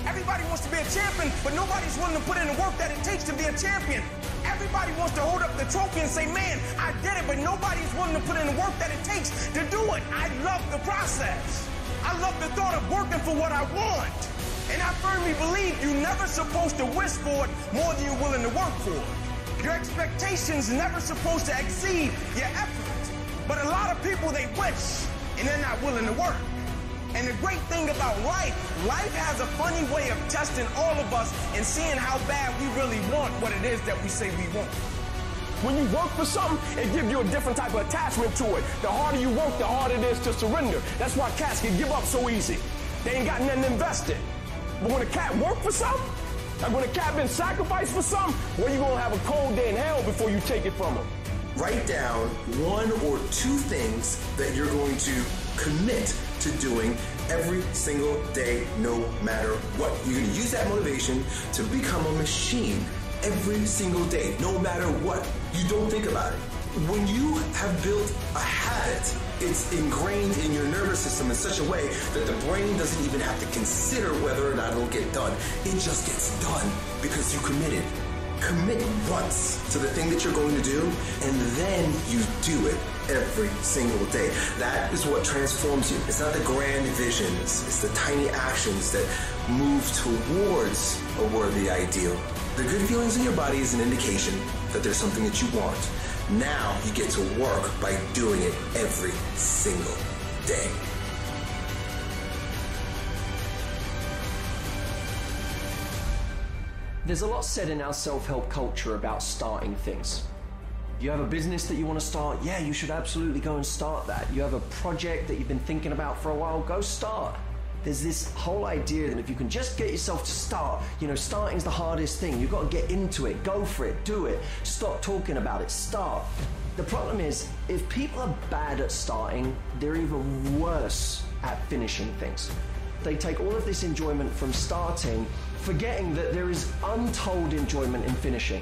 Everybody wants to be a champion, but nobody's willing to put in the work that it takes to be a champion. Everybody wants to hold up the trophy and say, man, I did it, but nobody's willing to put in the work that it takes to do it. I love the process. I love the thought of working for what I want. And I firmly believe you're never supposed to wish for it more than you're willing to work for it. Your expectations never supposed to exceed your effort. But a lot of people, they wish, and they're not willing to work. And the great thing about life has a funny way of testing all of us and seeing how bad we really want what it is that we say we want. When you work for something, it gives you a different type of attachment to it. The harder you work, the harder it is to surrender. That's why cats can give up so easy. They ain't got nothing invested. But when a cat work for something, like when a cat been sacrificed for something, well, you're gonna have a cold day in hell before you take it from them. Write down 1 or 2 things that you're going to commit to doing every single day, no matter what. You're going to use that motivation to become a machine every single day, no matter what. You don't think about it. When you have built a habit, it's ingrained in your nervous system in such a way that the brain doesn't even have to consider whether or not it'll get done. It just gets done because you committed. Commit once to the thing that you're going to do, and then you do it every single day. That is what transforms you. It's not the grand visions, it's the tiny actions that move towards a worthy ideal. The good feelings in your body is an indication that there's something that you want. Now you get to work by doing it every single day. There's a lot said in our self-help culture about starting things. You have a business that you want to start, yeah, you should absolutely go and start that. You have a project that you've been thinking about for a while, go start. There's this whole idea that if you can just get yourself to start, starting's the hardest thing. You've got to get into it, go for it, do it. Stop talking about it, start. The problem is, if people are bad at starting, they're even worse at finishing things. They take all of this enjoyment from starting, forgetting that there is untold enjoyment in finishing.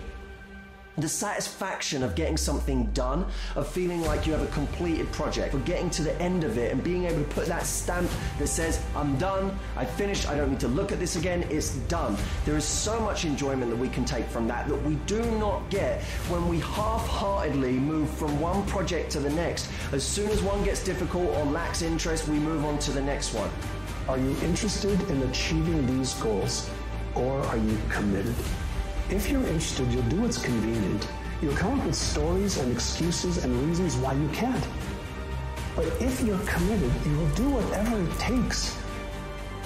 The satisfaction of getting something done, of feeling like you have a completed project, of getting to the end of it and being able to put that stamp that says, I'm done, I finished, I don't need to look at this again, it's done. There is so much enjoyment that we can take from that we do not get when we half-heartedly move from one project to the next. As soon as one gets difficult or lacks interest, we move on to the next one. Are you interested in achieving these goals, or are you committed? If you're interested, you'll do what's convenient. You'll come up with stories and excuses and reasons why you can't. But if you're committed, you'll do whatever it takes.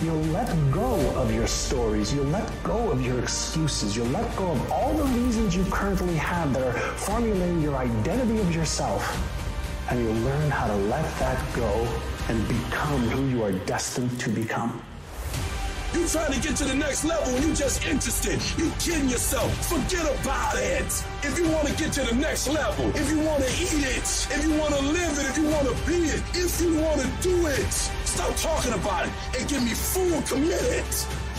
You'll let go of your stories. You'll let go of your excuses. You'll let go of all the reasons you currently have that are formulating your identity of yourself. And you'll learn how to let that go and become who you are destined to become. You trying to get to the next level and you just interested. You kidding yourself. Forget about it. If you want to get to the next level, if you want to eat it, if you want to live it, if you want to be it, if you want to do it, stop talking about it and get me full committed.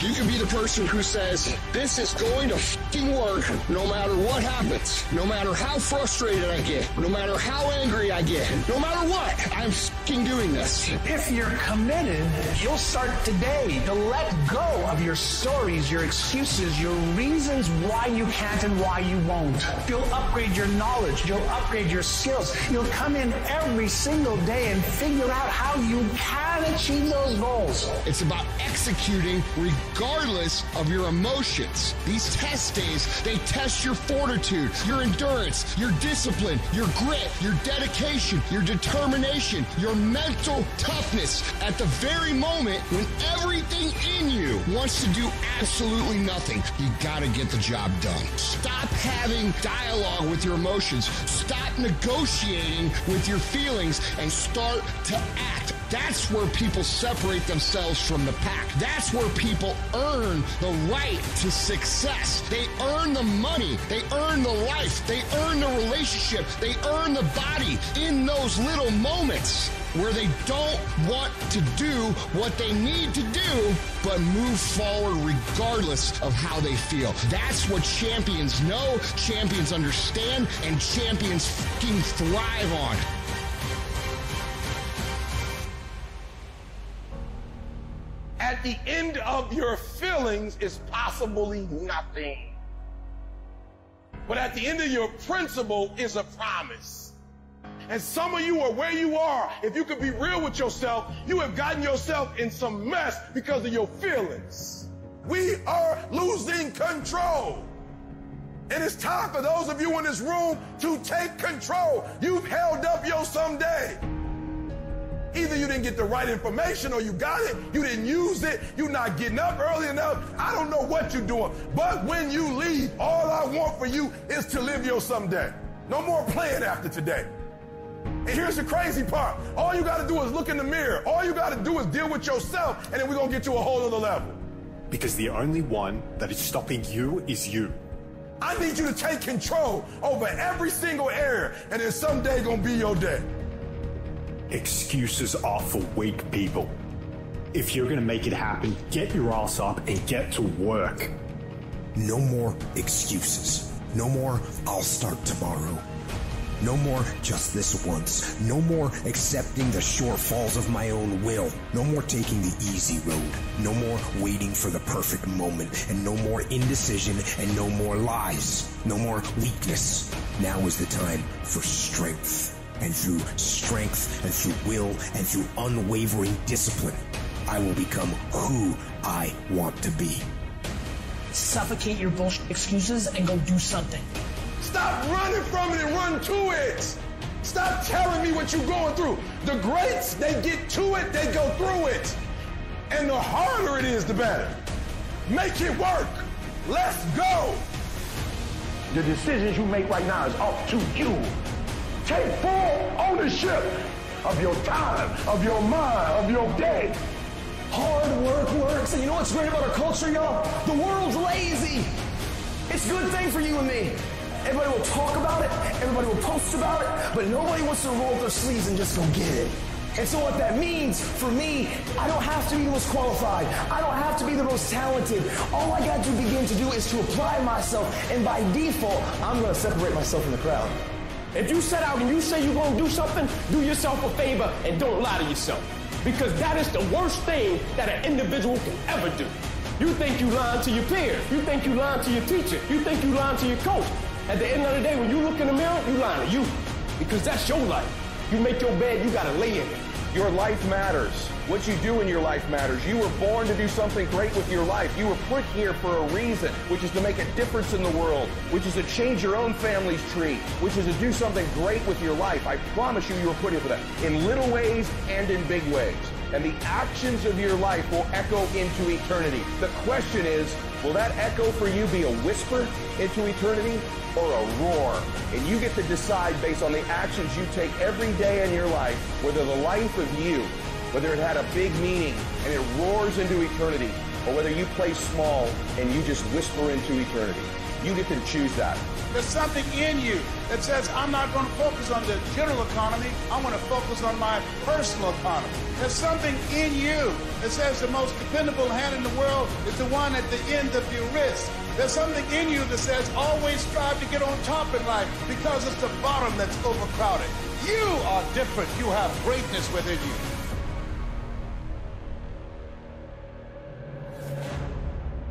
You can be the person who says, this is going to fucking work no matter what happens, no matter how frustrated I get, no matter how angry I get, no matter what, I'm fucking doing this. If you're committed, you'll start today to let go of your stories, your excuses, your reasons why you can't and why you won't. You'll upgrade your knowledge. You'll upgrade your skills. You'll come in every single day and figure out how you can achieve those goals. It's about executing regardless of your emotions. These test days, they test your fortitude, your endurance, your discipline, your grit, your dedication, your determination, your mental toughness at the very moment when everything in you wants to do absolutely nothing. You gotta get the job done. Stop having dialogue with your emotions. Stop negotiating with your feelings and start to act. That's where people separate themselves from the pack. That's where people earn the right to success. They earn the money. They earn the life. They earn the relationship. They earn the body in those little moments where they don't want to do what they need to do, but move forward regardless of how they feel. That's what champions know, champions understand, and champions fucking thrive on. At the end of your feelings is possibly nothing. But at the end of your principle is a promise. And some of you are where you are. If you could be real with yourself, you have gotten yourself in some mess because of your feelings. We are losing control. And it's time for those of you in this room to take control. You've held up your someday. Either you didn't get the right information or you got it, you didn't use it, you're not getting up early enough. I don't know what you're doing. But when you leave, all I want for you is to live your someday. No more playing after today. And here's the crazy part. All you got to do is look in the mirror. All you got to do is deal with yourself, and then we're going to get you a whole other level. Because the only one that is stopping you is you. I need you to take control over every single area, and then someday going to be your day. Excuses are for weak people. If you're going to make it happen, get your ass up and get to work. No more excuses. No more, I'll start tomorrow. No more just this once. No more accepting the shortfalls of my own will. No more taking the easy road. No more waiting for the perfect moment. And no more indecision and no more lies. No more weakness. Now is the time for strength. And through strength and through will and through unwavering discipline, I will become who I want to be. Suffocate your bullshit excuses and go do something. Stop running from it and run to it. Stop telling me what you're going through. The greats, they get to it, they go through it. And the harder it is, the better. Make it work. Let's go. The decisions you make right now is up to you. Take full ownership of your time, of your mind, of your day. Hard work works. And you know what's great about our culture, y'all? The world's lazy. It's a good thing for you and me. Everybody will talk about it. Everybody will post about it. But nobody wants to roll up their sleeves and just go get it. And so what that means for me, I don't have to be the most qualified. I don't have to be the most talented. All I got to begin to do is to apply myself. And by default, I'm going to separate myself from the crowd. If you set out and you say you're going to do something, do yourself a favor and don't lie to yourself. Because that is the worst thing that an individual can ever do. You think you lying to your peers. You think you lying to your teacher. You think you lying to your coach. At the end of the day, when you look in the mirror, you lying to you. Because that's your life. You make your bed, you got to lay in it. Your life matters. What you do in your life matters. You were born to do something great with your life. You were put here for a reason, which is to make a difference in the world, which is to change your own family's tree, which is to do something great with your life. I promise you, you were put here for that, in little ways and in big ways. And the actions of your life will echo into eternity. The question is, will that echo for you be a whisper into eternity or a roar? And you get to decide based on the actions you take every day in your life, whether the life of you, whether it had a big meaning and it roars into eternity, or whether you play small and you just whisper into eternity. You get to choose that. There's something in you that says, I'm not going to focus on the general economy. I want to focus on my personal economy. There's something in you that says the most dependable hand in the world is the one at the end of your wrist. There's something in you that says, always strive to get on top in life because it's the bottom that's overcrowded. You are different. You have greatness within you.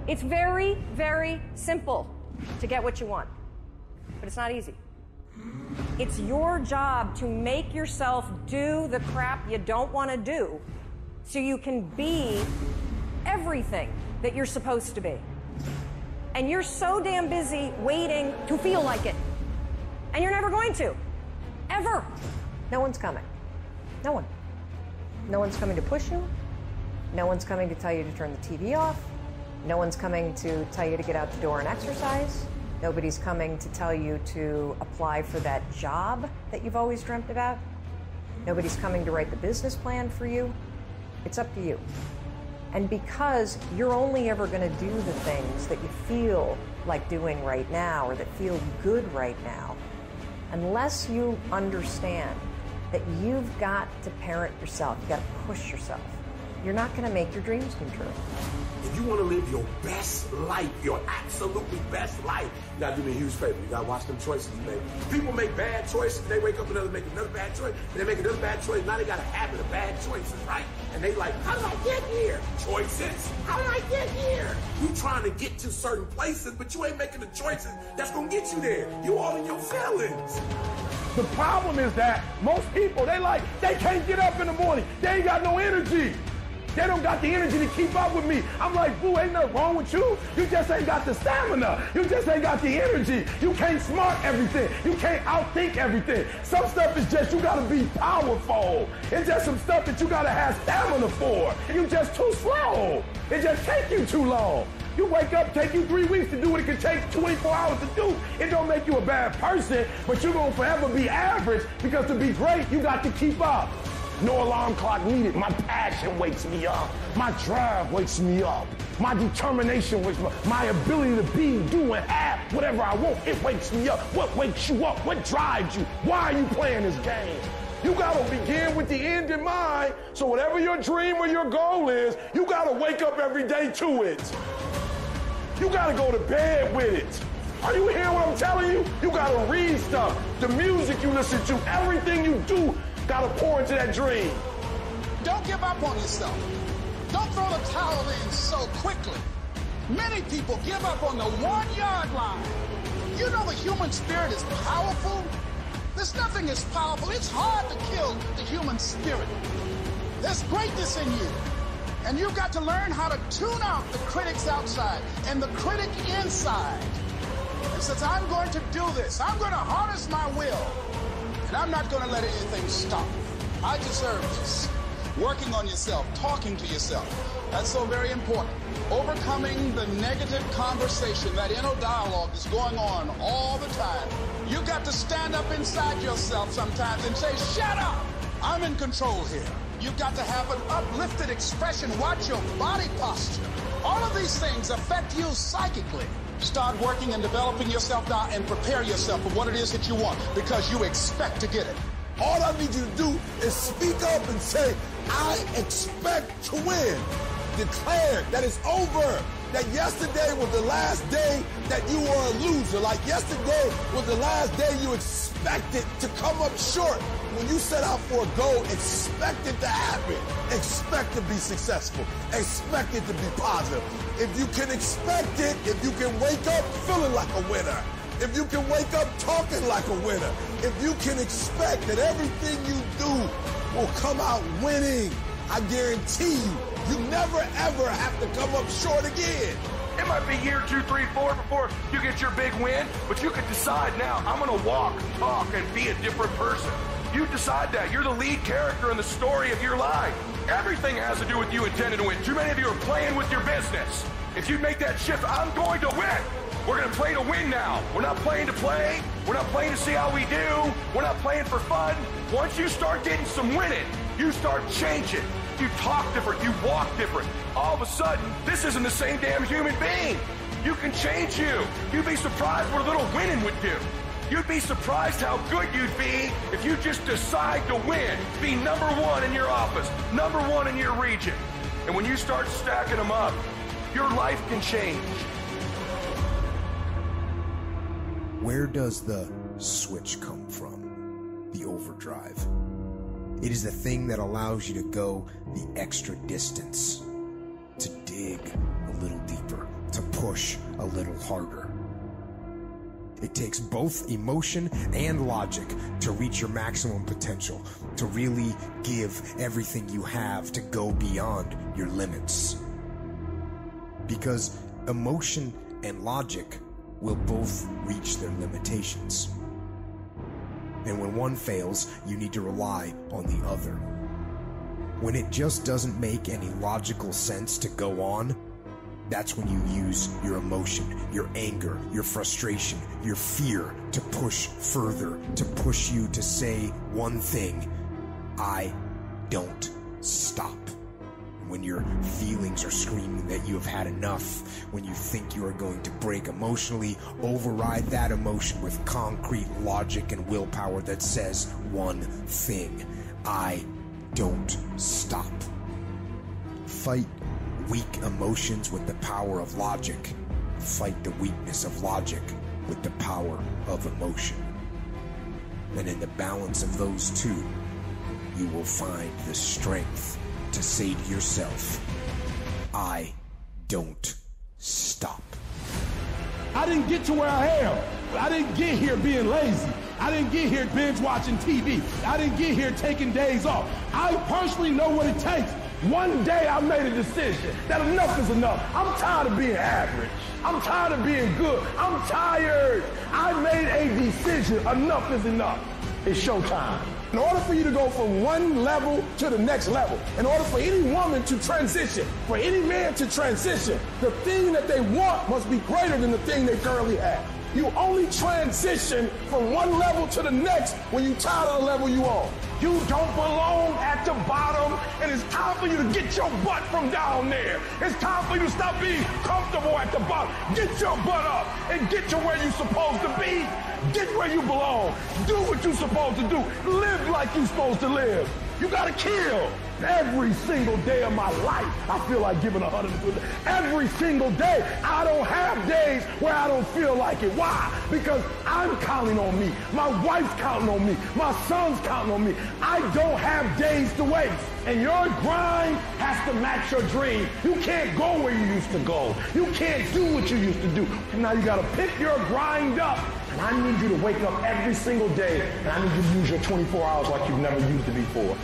It's very, very simple to get what you want, but it's not easy. It's your job to make yourself do the crap you don't want to do so you can be everything that you're supposed to be. And you're so damn busy waiting to feel like it. And you're never going to. Ever. No one's coming. No one. No one's coming to push you. No one's coming to tell you to turn the TV off. No one's coming to tell you to get out the door and exercise. Nobody's coming to tell you to apply for that job that you've always dreamt about. Nobody's coming to write the business plan for you. It's up to you. And because you're only ever going to do the things that you feel like doing right now or that feel good right now, unless you understand that you've got to parent yourself, you've got to push yourself, you're not going to make your dreams come true. If you want to live your best life, your absolutely best life, you got to do me a huge favor. You got to watch them choices you make. People make bad choices. They wake up and make another bad choice. And they make another bad choice. Now they got a habit of bad choices, right? And they like, how did I get here? Choices. How did I get here? You trying to get to certain places, but you ain't making the choices that's going to get you there. You all in your feelings. The problem is that most people, they can't get up in the morning. They ain't got no energy. They don't got the energy to keep up with me. I'm like, boo, ain't nothing wrong with you. You just ain't got the stamina. You just ain't got the energy. You can't smart everything. You can't outthink everything. Some stuff is just, you gotta be powerful. It's just some stuff that you gotta have stamina for. You just too slow. It just take you too long. You wake up, take you 3 weeks to do what it could take 24 hours to do. It don't make you a bad person, but you're gonna forever be average because to be great, you got to keep up. No alarm clock needed. My passion wakes me up. My drive wakes me up. My determination wakes me up. My ability to be, do, and have whatever I want, it wakes me up. What wakes you up? What drives you? Why are you playing this game? You gotta begin with the end in mind, so whatever your dream or your goal is, you gotta wake up every day to it. You gotta go to bed with it. Are you hearing what I'm telling you? You gotta read stuff. The music you listen to, everything you do, gotta pour into that dream. Don't give up on yourself. Don't throw the towel in so quickly. Many people give up on the 1-yard line. You know the human spirit is powerful. There's nothing as powerful. It's hard to kill the human spirit. There's greatness in you. And you've got to learn how to tune out the critics outside and the critic inside. And since I'm going to do this, I'm going to harness my will. And I'm not going to let anything stop me. I deserve this. Working on yourself, talking to yourself. That's so very important. Overcoming the negative conversation, that inner dialogue is going on all the time. You've got to stand up inside yourself sometimes and say, shut up! I'm in control here. You've got to have an uplifted expression. Watch your body posture. All of these things affect you psychically. Start working and developing yourself now and prepare yourself for what it is that you want because you expect to get it. All I need you to do is speak up and say, I expect to win. Declare that it's over. That yesterday was the last day that you were a loser. Like yesterday was the last day you expected to come up short. When you set out for a goal, expect it to happen. Expect to be successful. Expect it to be positive. If you can expect it, if you can wake up feeling like a winner, if you can wake up talking like a winner, if you can expect that everything you do will come out winning, I guarantee you never ever have to come up short again. It might be year 2, 3, 4 before you get your big win, but you can decide now, I'm going to walk, talk, and be a different person. You decide that. You're the lead character in the story of your life. Everything has to do with you intending to win. Too many of you are playing with your business. If you make that shift, I'm going to win. We're going to play to win now. We're not playing to play. We're not playing to see how we do. We're not playing for fun. Once you start getting some winning, you start changing. You talk different. You walk different. All of a sudden, this isn't the same damn human being. You can change you. You'd be surprised what a little winning would do. You'd be surprised how good you'd be if you just decide to win. Be number one in your office, number one in your region. And when you start stacking them up, your life can change. Where does the switch come from? The overdrive. It is the thing that allows you to go the extra distance, to dig a little deeper, to push a little harder. It takes both emotion and logic to reach your maximum potential, to really give everything you have, to go beyond your limits. Because emotion and logic will both reach their limitations. And when one fails, you need to rely on the other. When it just doesn't make any logical sense to go on, that's when you use your emotion, your anger, your frustration, your fear to push further, to push you to say one thing: I don't stop. When your feelings are screaming that you have had enough, when you think you are going to break emotionally, override that emotion with concrete logic and willpower that says one thing: I don't stop. Fight weak emotions with the power of logic. Fight the weakness of logic with the power of emotion. And in the balance of those two, you will find the strength to say to yourself, I don't stop. I didn't get to where I am. I didn't get here being lazy. I didn't get here binge watching TV. I didn't get here taking days off. I personally know what it takes. One day I made a decision that enough is enough. I'm tired of being average. I'm tired of being good. I'm tired. I made a decision. Enough is enough. It's showtime. In order for you to go from one level to the next level, in order for any woman to transition, for any man to transition, the thing that they want must be greater than the thing they currently have. You only transition from one level to the next when you're tired of the level you on. You don't belong at the bottom, and it's time for you to get your butt from down there. It's time for you to stop being comfortable at the bottom. Get your butt up and get to where you're supposed to be. Get where you belong. Do what you're supposed to do. Live like you're supposed to live. You gotta kill. Every single day of my life, I feel like giving 100%. Every single day. I don't have days where I don't feel like it. Why? Because I'm counting on me. My wife's counting on me. My son's counting on me. I don't have days to waste. And your grind has to match your dream. You can't go where you used to go. You can't do what you used to do. Now you gotta pick your grind up. And I need you to wake up every single day, and I need you to use your 24 hours like you've never used it before.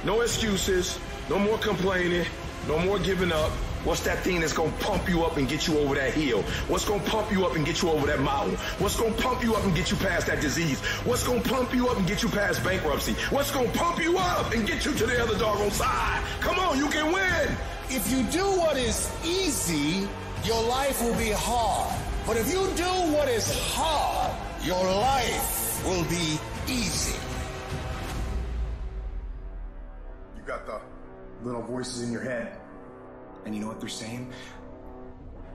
No excuses, no more complaining, no more giving up. What's that thing that's gonna pump you up and get you over that hill? What's gonna pump you up and get you over that mountain? What's gonna pump you up and get you past that disease? What's gonna pump you up and get you past bankruptcy? What's gonna pump you up and get you to the other doggone side? Come on, you can win. If you do what is easy, your life will be hard. But if you do what is hard, your life will be easy. You got the little voices in your head. And you know what they're saying?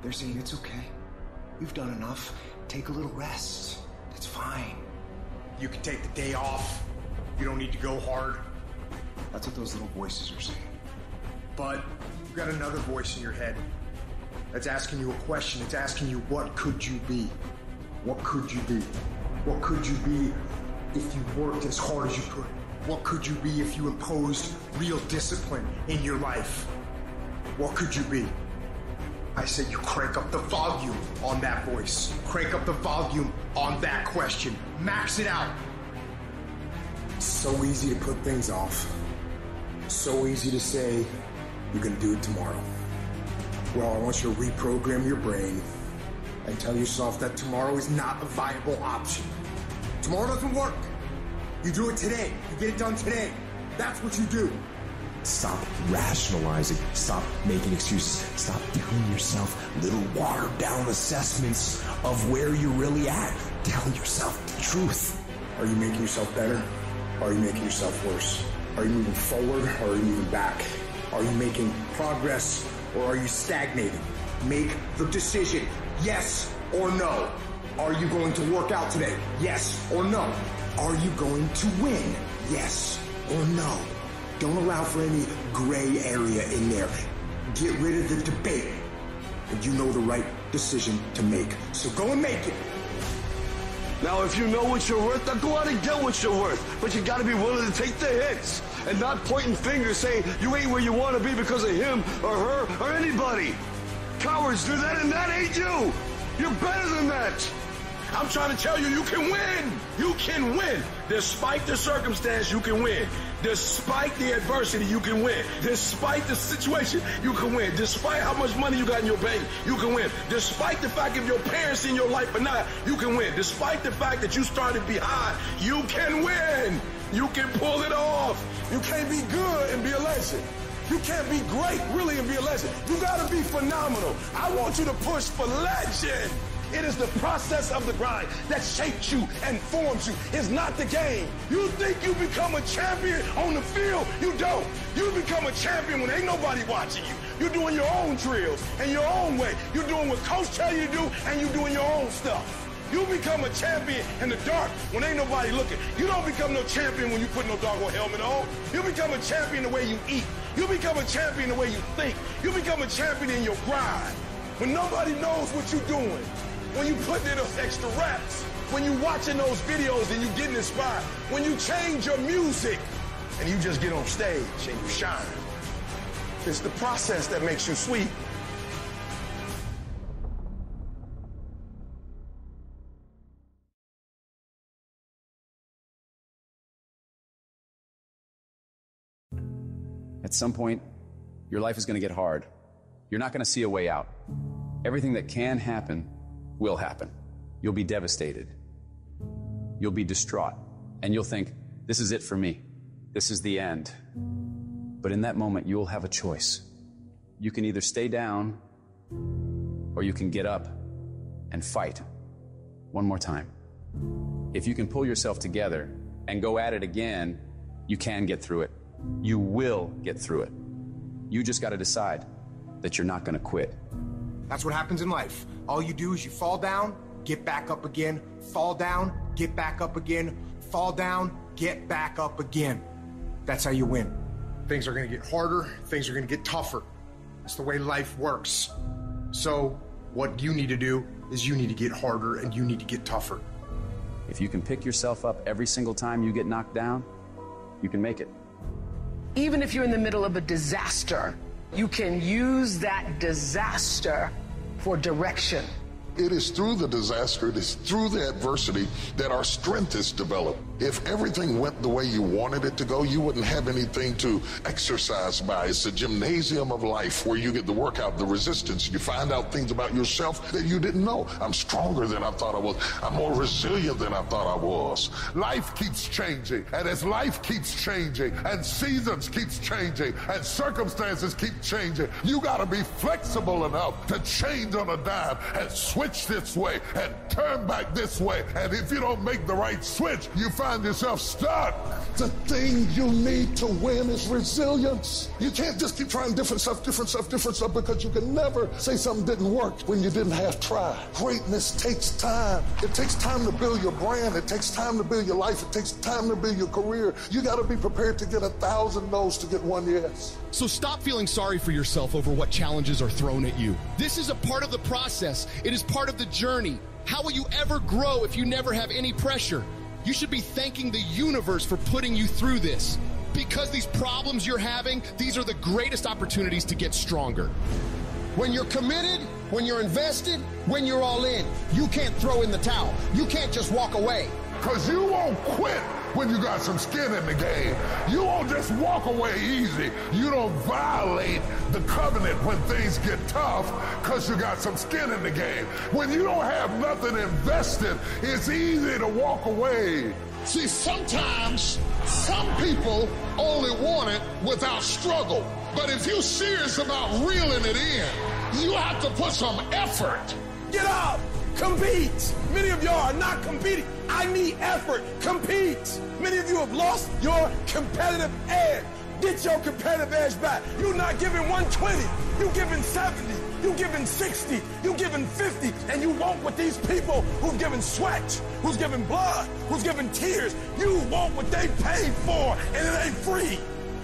They're saying it's okay. You've done enough. Take a little rest. It's fine. You can take the day off. You don't need to go hard. That's what those little voices are saying. But you've got another voice in your head that's asking you a question. It's asking you, what could you be? What could you be? What could you be if you worked as hard as you could? What could you be if you imposed real discipline in your life? What could you be? I said you crank up the volume on that voice. Crank up the volume on that question. Max it out. It's so easy to put things off. So easy to say, you're gonna do it tomorrow. Well, I want you to reprogram your brain and tell yourself that tomorrow is not a viable option. Tomorrow doesn't work. You do it today. You get it done today. That's what you do. Stop rationalizing. Stop making excuses. Stop telling yourself little watered down assessments of where you're really at. Tell yourself the truth. Are you making yourself better? Or are you making yourself worse? Are you moving forward or are you moving back? Are you making progress or are you stagnating? Make the decision. Yes or no? Are you going to work out today? Yes or no? Are you going to win? Yes or no? Don't allow for any gray area in there. Get rid of the debate. And you know the right decision to make. So go and make it. Now, if you know what you're worth, then go out and get what you're worth. But you gotta be willing to take the hits and not pointing fingers saying you ain't where you want to be because of him or her or anybody. Cowards do that, and that ain't you. You're better than that. I'm trying to tell you, you can win. You can win. Despite the circumstance, you can win. Despite the adversity, you can win. Despite the situation, you can win. Despite how much money you got in your bank, you can win. Despite the fact if your parents in your life or not, you can win. Despite the fact that you started behind, you can win. You can pull it off. You can't be good and be a legend. You can't be great, really, and be a legend. You gotta be phenomenal. I want you to push for legend. It is the process of the grind that shapes you and forms you. It's not the game. You think you become a champion on the field. You don't. You become a champion when ain't nobody watching you. You're doing your own drills and your own way. You're doing what coach tell you to do, and you're doing your own stuff. You become a champion in the dark when ain't nobody looking. You don't become no champion when you put no doggone helmet on. You become a champion the way you eat. You become a champion the way you think. You become a champion in your grind. When nobody knows what you're doing. When you put in those extra reps, when you watching those videos and you getting inspired, when you change your music and you just get on stage and you shine. It's the process that makes you sweet. At some point, your life is going to get hard. You're not going to see a way out. Everything that can happen will happen. You'll be devastated. You'll be distraught. And you'll think, this is it for me. This is the end. But in that moment, you'll have a choice. You can either stay down or you can get up and fight. One more time. If you can pull yourself together and go at it again, you can get through it. You will get through it. You just got to decide that you're not going to quit. That's what happens in life. All you do is you fall down, get back up again, fall down, get back up again, fall down, get back up again. That's how you win. Things are going to get harder. Things are going to get tougher. That's the way life works. So what you need to do is you need to get harder and you need to get tougher. If you can pick yourself up every single time you get knocked down, you can make it. Even if you're in the middle of a disaster, you can use that disaster for direction. It is through the disaster, it is through the adversity that our strength is developed. If everything went the way you wanted it to go, you wouldn't have anything to exercise by. It's a gymnasium of life where you get the workout, the resistance. You find out things about yourself that you didn't know. I'm stronger than I thought I was. I'm more resilient than I thought I was. Life keeps changing, and as life keeps changing, and seasons keeps changing, and circumstances keep changing, you gotta be flexible enough to change on a dime and switch this way and turn back this way. And if you don't make the right switch, you find yourself stuck. The thing you need to win is resilience. You can't just keep trying different stuff, because you can never say something didn't work when you didn't have try. Greatness takes time. It takes time to build your brand. It takes time to build your life. It takes time to build your career. You got to be prepared to get 1,000 no's to get one yes. So stop feeling sorry for yourself over what challenges are thrown at you. This is a part of the process. It is part of the journey. How will you ever grow if you never have any pressure? You should be thanking the universe for putting you through this. Because these problems you're having, these are the greatest opportunities to get stronger. When you're committed, when you're invested, when you're all in, you can't throw in the towel. You can't just walk away. Because you won't quit when you got some skin in the game. You won't just walk away easy. You don't violate the covenant when things get tough because you got some skin in the game. When you don't have nothing invested, it's easy to walk away. See, sometimes some people only want it without struggle. But if you're serious about reeling it in, you have to put some effort. Get up! Compete! Many of y'all are not competing. I need effort. Compete! Many of you have lost your competitive edge. Get your competitive edge back. You're not giving 120. You're giving 70. You giving 60, you giving 50, and you want what these people who've given sweat, who's given blood, who's given tears, you want what they paid for, and it ain't free.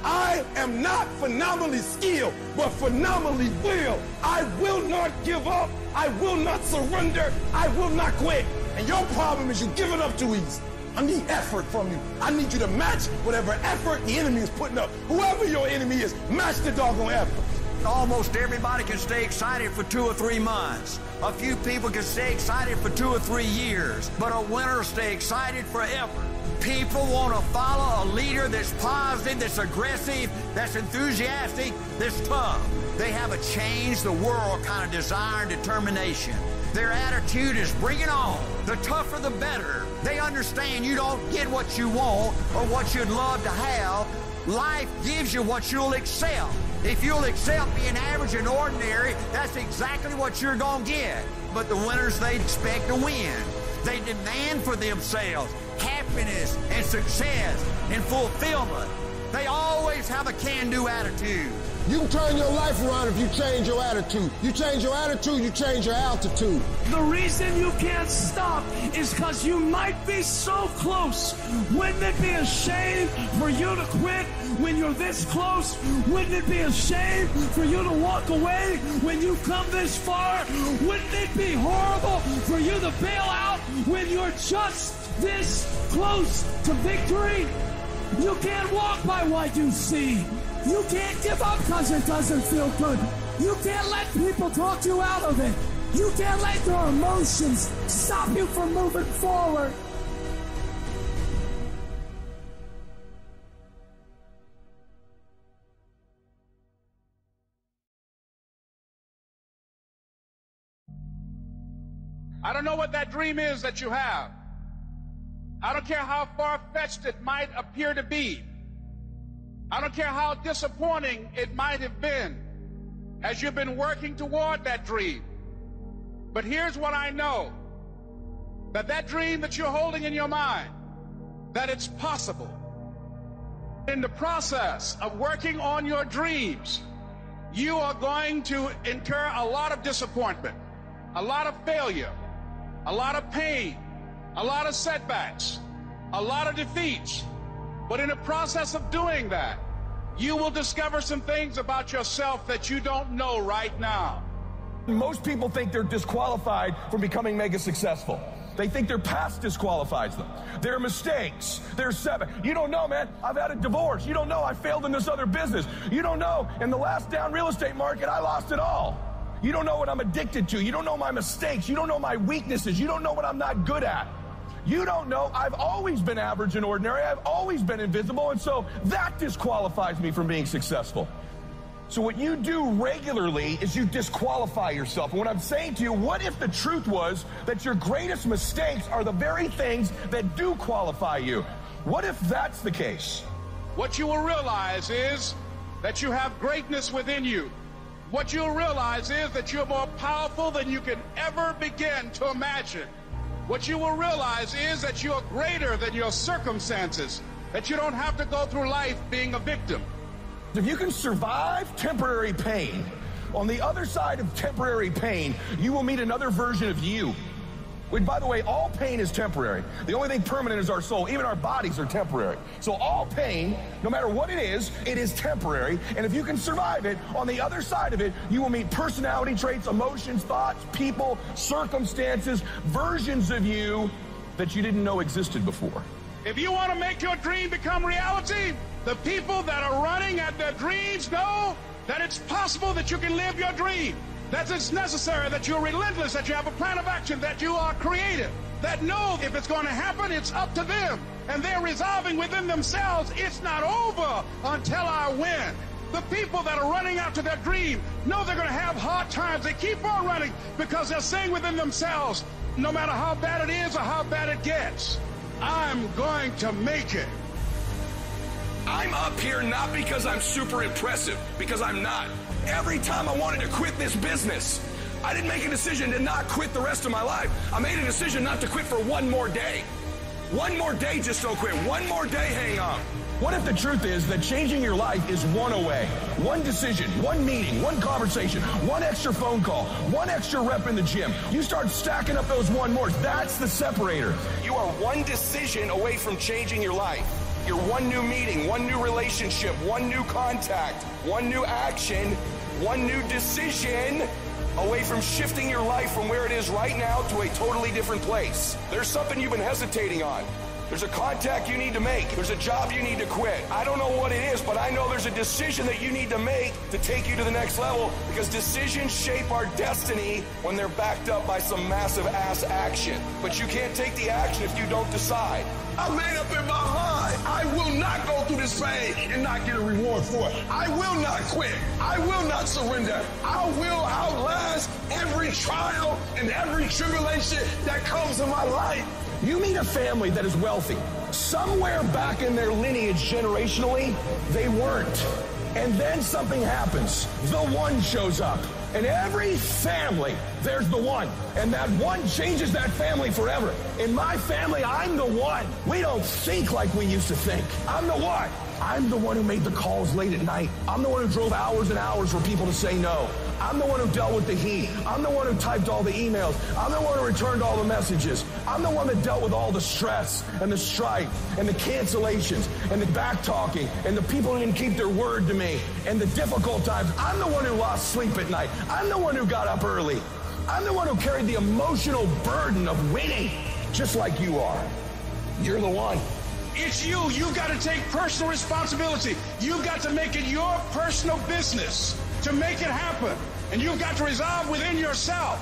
I am not phenomenally skilled, but phenomenally willed. I will not give up. I will not surrender. I will not quit. And your problem is you give it up too easy. I need effort from you. I need you to match whatever effort the enemy is putting up. Whoever your enemy is, match the doggone effort. Almost everybody can stay excited for 2 or 3 months. A few people can stay excited for 2 or 3 years, but a winner stay excited forever. People want to follow a leader that's positive, that's aggressive, that's enthusiastic, that's tough. They have a change the world kind of desire and determination. Their attitude is bring it on. The tougher the better. They understand you don't get what you want or what you'd love to have. Life gives you what you'll accept. If you'll accept being average and ordinary, that's exactly what you're going to get. But the winners, they expect to win. They demand for themselves happiness and success and fulfillment. They always have a can-do attitude. You can turn your life around if you change your attitude. You change your attitude, you change your altitude. The reason you can't stop is because you might be so close. Wouldn't it be a shame for you to quit when you're this close? Wouldn't it be a shame for you to walk away when you've come this far? Wouldn't it be horrible for you to bail out when you're just this close to victory? You can't walk by what you see. You can't give up because it doesn't feel good. You can't let people talk you out of it. You can't let your emotions stop you from moving forward. I don't know what that dream is that you have. I don't care how far-fetched it might appear to be. I don't care how disappointing it might have been as you've been working toward that dream. But here's what I know, that dream that you're holding in your mind, that it's possible. In the process of working on your dreams, you are going to incur a lot of disappointment, a lot of failure, a lot of pain, a lot of setbacks, a lot of defeats. But in the process of doing that, you will discover some things about yourself that you don't know right now. Most people think they're disqualified from becoming mega successful. They think their past disqualifies them. Their mistakes, their setbacks. You don't know, man. I've had a divorce. You don't know. I failed in this other business. You don't know. In the last down real estate market, I lost it all. You don't know what I'm addicted to. You don't know my mistakes. You don't know my weaknesses. You don't know what I'm not good at. You don't know I've always been average and ordinary. I've always been invisible, and so that disqualifies me from being successful. So what you do regularly is you disqualify yourself. And what I'm saying to you, what if the truth was that your greatest mistakes are the very things that do qualify you? What if that's the case? What you will realize is that you have greatness within you. What you'll realize is that you're more powerful than you can ever begin to imagine. What you will realize is that you're greater than your circumstances, that you don't have to go through life being a victim. If you can survive temporary pain, on the other side of temporary pain, you will meet another version of you. Which, by the way, all pain is temporary. The only thing permanent is our soul. Even our bodies are temporary. So all pain, no matter what it is temporary. And if you can survive it, on the other side of it, you will meet personality traits, emotions, thoughts, people, circumstances, versions of you that you didn't know existed before. If you want to make your dream become reality, the people that are running at their dreams know that it's possible that you can live your dream. That it's necessary, that you're relentless, that you have a plan of action, that you are creative, that know if it's going to happen, it's up to them. And they're resolving within themselves, it's not over until I win. The people that are running after their dream know they're going to have hard times. They keep on running because they're saying within themselves, no matter how bad it is or how bad it gets, I'm going to make it. I'm up here not because I'm super impressive, because I'm not. Every time I wanted to quit this business, I didn't make a decision to not quit the rest of my life. I made a decision not to quit for one more day. One more day, just don't quit. One more day, hang on. What if the truth is that changing your life is one away? One decision, one meeting, one conversation, one extra phone call, one extra rep in the gym. You start stacking up those one mores. That's the separator. You are one decision away from changing your life. You're one new meeting, one new relationship, one new contact, one new action, one new decision away from shifting your life from where it is right now to a totally different place. There's something you've been hesitating on. There's a contact you need to make. There's a job you need to quit. I don't know what it is, but I know there's a decision that you need to make to take you to the next level, because decisions shape our destiny when they're backed up by some massive ass action. But you can't take the action if you don't decide. I made up in my mind. I will not go through this pain and not get a reward for it. I will not quit. I will not surrender. I will outlast every trial and every tribulation that comes in my life. You meet a family that is wealthy. Somewhere back in their lineage generationally, they weren't. And then something happens. The one shows up. In every family, there's the one. And that one changes that family forever. In my family, I'm the one. We don't think like we used to think. I'm the one. I'm the one who made the calls late at night. I'm the one who drove hours and hours for people to say no. I'm the one who dealt with the heat. I'm the one who typed all the emails. I'm the one who returned all the messages. I'm the one that dealt with all the stress and the strife and the cancellations and the back talking and the people who didn't keep their word to me and the difficult times. I'm the one who lost sleep at night. I'm the one who got up early. I'm the one who carried the emotional burden of winning, just like you are. You're the one. It's you. You've got to take personal responsibility. You've got to make it your personal business to make it happen. And you've got to resolve within yourself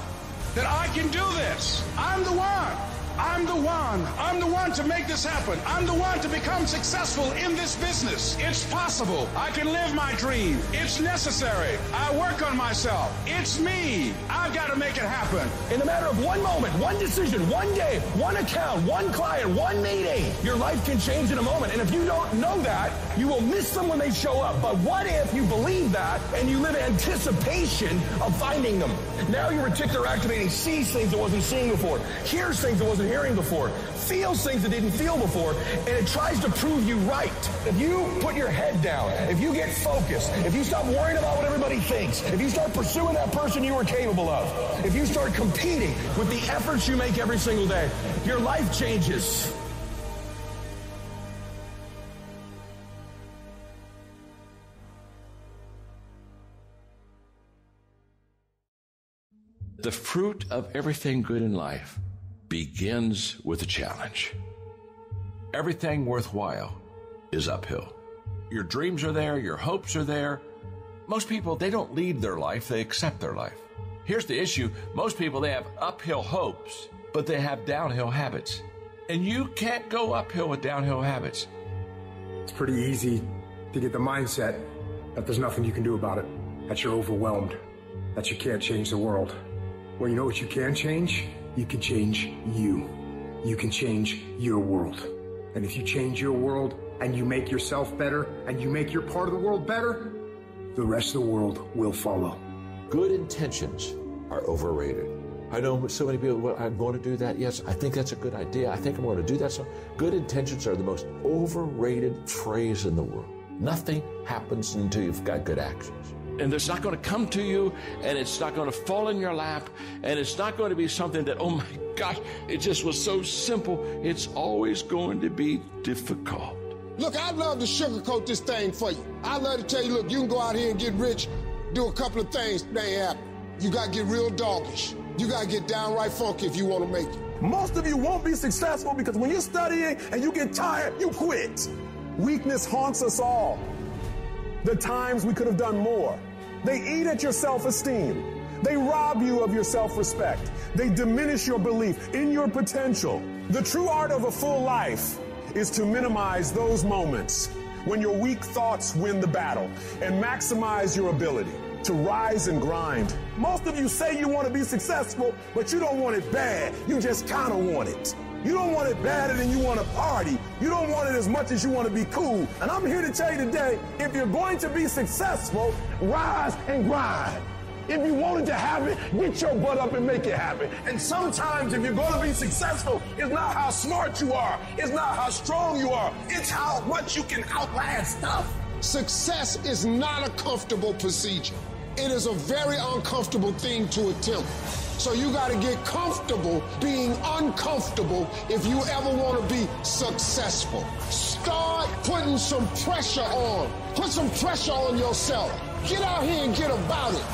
that I can do this. I'm the one. I'm the one. I'm the one to make this happen. I'm the one to become successful in this business. It's possible. I can live my dream. It's necessary. I work on myself. It's me. I've got to make it happen. In a matter of one moment, one decision, one day, one account, one client, one meeting, your life can change in a moment. And if you don't know that, you will miss them when they show up. But what if you believe that and you live in anticipation of finding them? Now your reticular activating sees things it wasn't seeing before, hears things it wasn't hearing before, feels things it didn't feel before, and it tries to prove you right. If you put your head down, if you get focused, if you stop worrying about what everybody thinks, if you start pursuing that person you are capable of, if you start competing with the efforts you make every single day, your life changes. The fruit of everything good in life begins with a challenge. Everything worthwhile is uphill. Your dreams are there, your hopes are there. Most people, they don't lead their life, they accept their life. Here's the issue. Most people, they have uphill hopes, but they have downhill habits. And you can't go uphill with downhill habits. It's pretty easy to get the mindset that there's nothing you can do about it, that you're overwhelmed, that you can't change the world. Well, you know what you can change? You can change you. You can change your world. And if you change your world and you make yourself better and you make your part of the world better, the rest of the world will follow. Good intentions are overrated. I know so many people, well, I'm going to do that. Yes, I think that's a good idea. I think I'm going to do that. So good intentions are the most overrated phrase in the world. Nothing happens until you've got good actions. And it's not going to come to you, and it's not going to fall in your lap, and it's not going to be something that, oh my gosh, it just was so simple. It's always going to be difficult. Look, I'd love to sugarcoat this thing for you. I'd love to tell you, look, you can go out here and get rich, do a couple of things, they ain't happen. You got to get real doggish. You got to get downright funky if you want to make it. Most of you won't be successful because when you're studying and you get tired, you quit. Weakness haunts us all. The times we could have done more. They eat at your self-esteem. They rob you of your self-respect. They diminish your belief in your potential. The true art of a full life is to minimize those moments when your weak thoughts win the battle and maximize your ability to rise and grind. Most of you say you want to be successful, but you don't want it bad. You just kind of want it. You don't want it badder than you want to party. You don't want it as much as you want to be cool. And I'm here to tell you today, if you're going to be successful, rise and grind. If you want it to happen, get your butt up and make it happen. And sometimes if you're going to be successful, it's not how smart you are. It's not how strong you are. It's how much you can outlast stuff. Success is not a comfortable procedure. It is a very uncomfortable thing to attempt. So you got to get comfortable being uncomfortable if you ever want to be successful. Start putting some pressure on. Put some pressure on yourself. Get out here and get about it.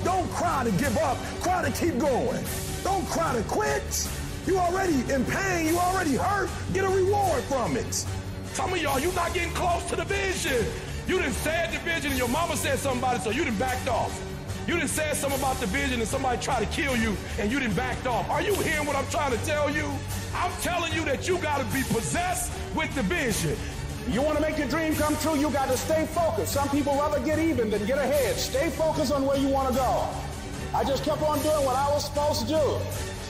Don't cry to give up. Cry to keep going. Don't cry to quit. You already in pain. You already hurt. Get a reward from it. Some of y'all, you not getting close to the vision. You done said the vision and your mama said something about it, so you done backed off. You done said something about the vision and somebody tried to kill you and you done backed off. Are you hearing what I'm trying to tell you? I'm telling you that you got to be possessed with the vision. You want to make your dream come true, you got to stay focused. Some people rather get even than get ahead. Stay focused on where you want to go. I just kept on doing what I was supposed to do.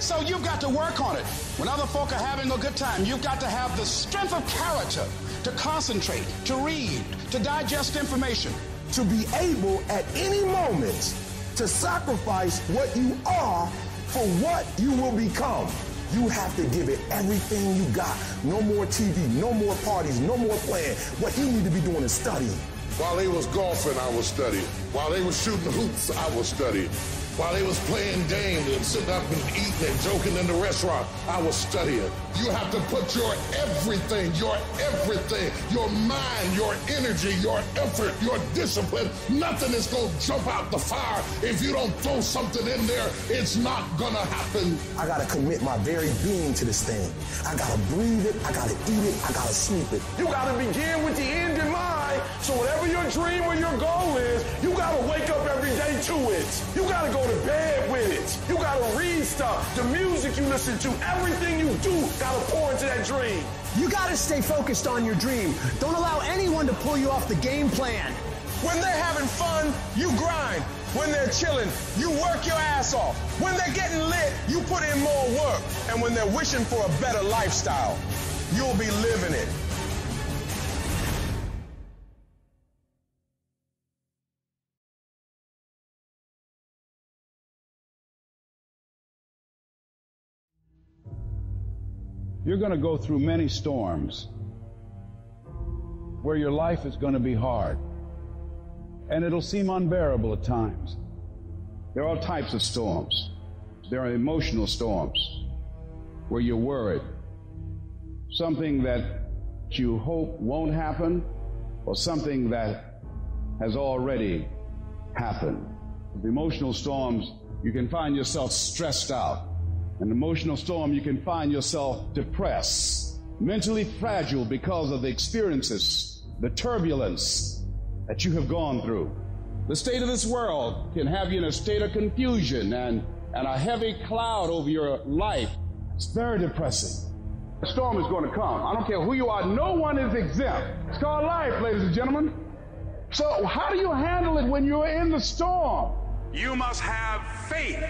So you've got to work on it. When other folk are having a good time, you've got to have the strength of character to concentrate, to read, to digest information. To be able at any moment to sacrifice what you are for what you will become. You have to give it everything you got. No more TV, no more parties, no more playing. What you need to be doing is studying. While they was golfing, I was studying. While they was shooting hoops, I was studying. While they was playing games and sitting up and eating and joking in the restaurant, I was studying. You have to put your everything, your mind, your energy, your effort, your discipline. Nothing is going to jump out the fire. If you don't throw something in there, it's not going to happen. I got to commit my very being to this thing. I got to breathe it. I got to eat it. I got to sleep it. You got to begin with the end in mind. So whatever your dream or your goal is, you got to wake up every day to it. You got to go to bed with it. You got to read stuff. The music you listen to, everything you do, got to pour into that dream. You got to stay focused on your dream. Don't allow anyone to pull you off the game plan. When they're having fun, you grind. When they're chilling, you work your ass off. When they're getting lit, you put in more work. And when they're wishing for a better lifestyle, you'll be living it. You're going to go through many storms where your life is going to be hard, and it'll seem unbearable at times. There are all types of storms. There are emotional storms where you're worried, something that you hope won't happen, or something that has already happened. With emotional storms, you can find yourself stressed out. An emotional storm, you can find yourself depressed, mentally fragile because of the experiences, the turbulence that you have gone through. The state of this world can have you in a state of confusion and a heavy cloud over your life. It's very depressing. The storm is going to come. I don't care who you are. No one is exempt. It's called life, ladies and gentlemen. So how do you handle it when you're in the storm? You must have faith.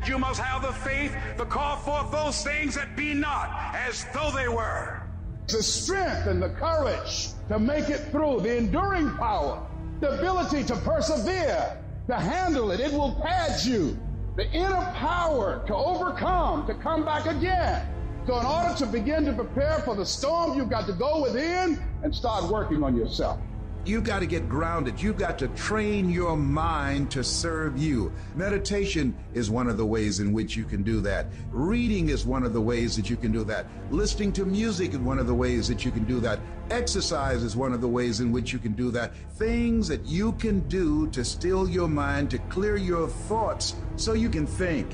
You must have the faith to call forth those things that be not as though they were. The strength and the courage to make it through, the enduring power, the ability to persevere, to handle it. It will pad you. The inner power to overcome, to come back again. So in order to begin to prepare for the storm, you've got to go within and start working on yourself. You've got to get grounded. You've got to train your mind to serve you. Meditation is one of the ways in which you can do that. Reading is one of the ways that you can do that. Listening to music is one of the ways that you can do that. Exercise is one of the ways in which you can do that. Things that you can do to still your mind, to clear your thoughts so you can think.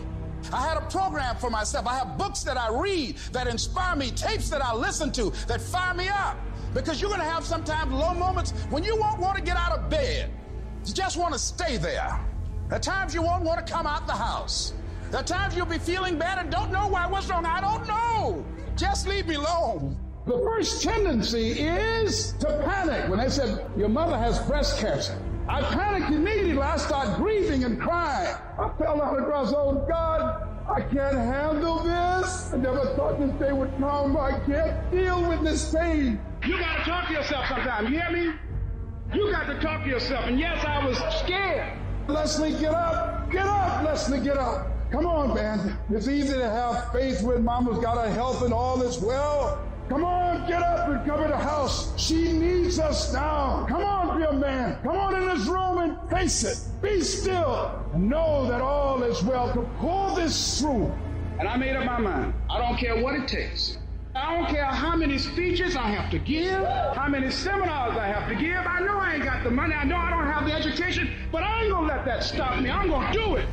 I had a program for myself. I have books that I read that inspire me, tapes that I listen to that fire me up. Because you're going to have sometimes low moments when you won't want to get out of bed. You just want to stay there. At times you won't want to come out the house. At times you'll be feeling bad and don't know why. What's wrong? I don't know. Just leave me alone. The first tendency is to panic. When they said, your mother has breast cancer, I panicked immediately. I started grieving and crying. I fell down across, oh God, I can't handle this. I never thought this day would come. I can't deal with this pain. You got to talk to yourself sometimes. You hear me? You got to talk to yourself. And yes, I was scared. Leslie, get up! Get up, Leslie, get up! Come on, man. It's easy to have faith when mama's got her health and all is well. Come on, get up and come in the house. She needs us now. Come on, be a man. Come on in this room and face it. Be still and know that all is well. To pull this through. And I made up my mind. I don't care what it takes. I don't care how many speeches I have to give, how many seminars I have to give. I know I ain't got the money. I know I don't have the education, but I ain't going to let that stop me. I'm going to do it.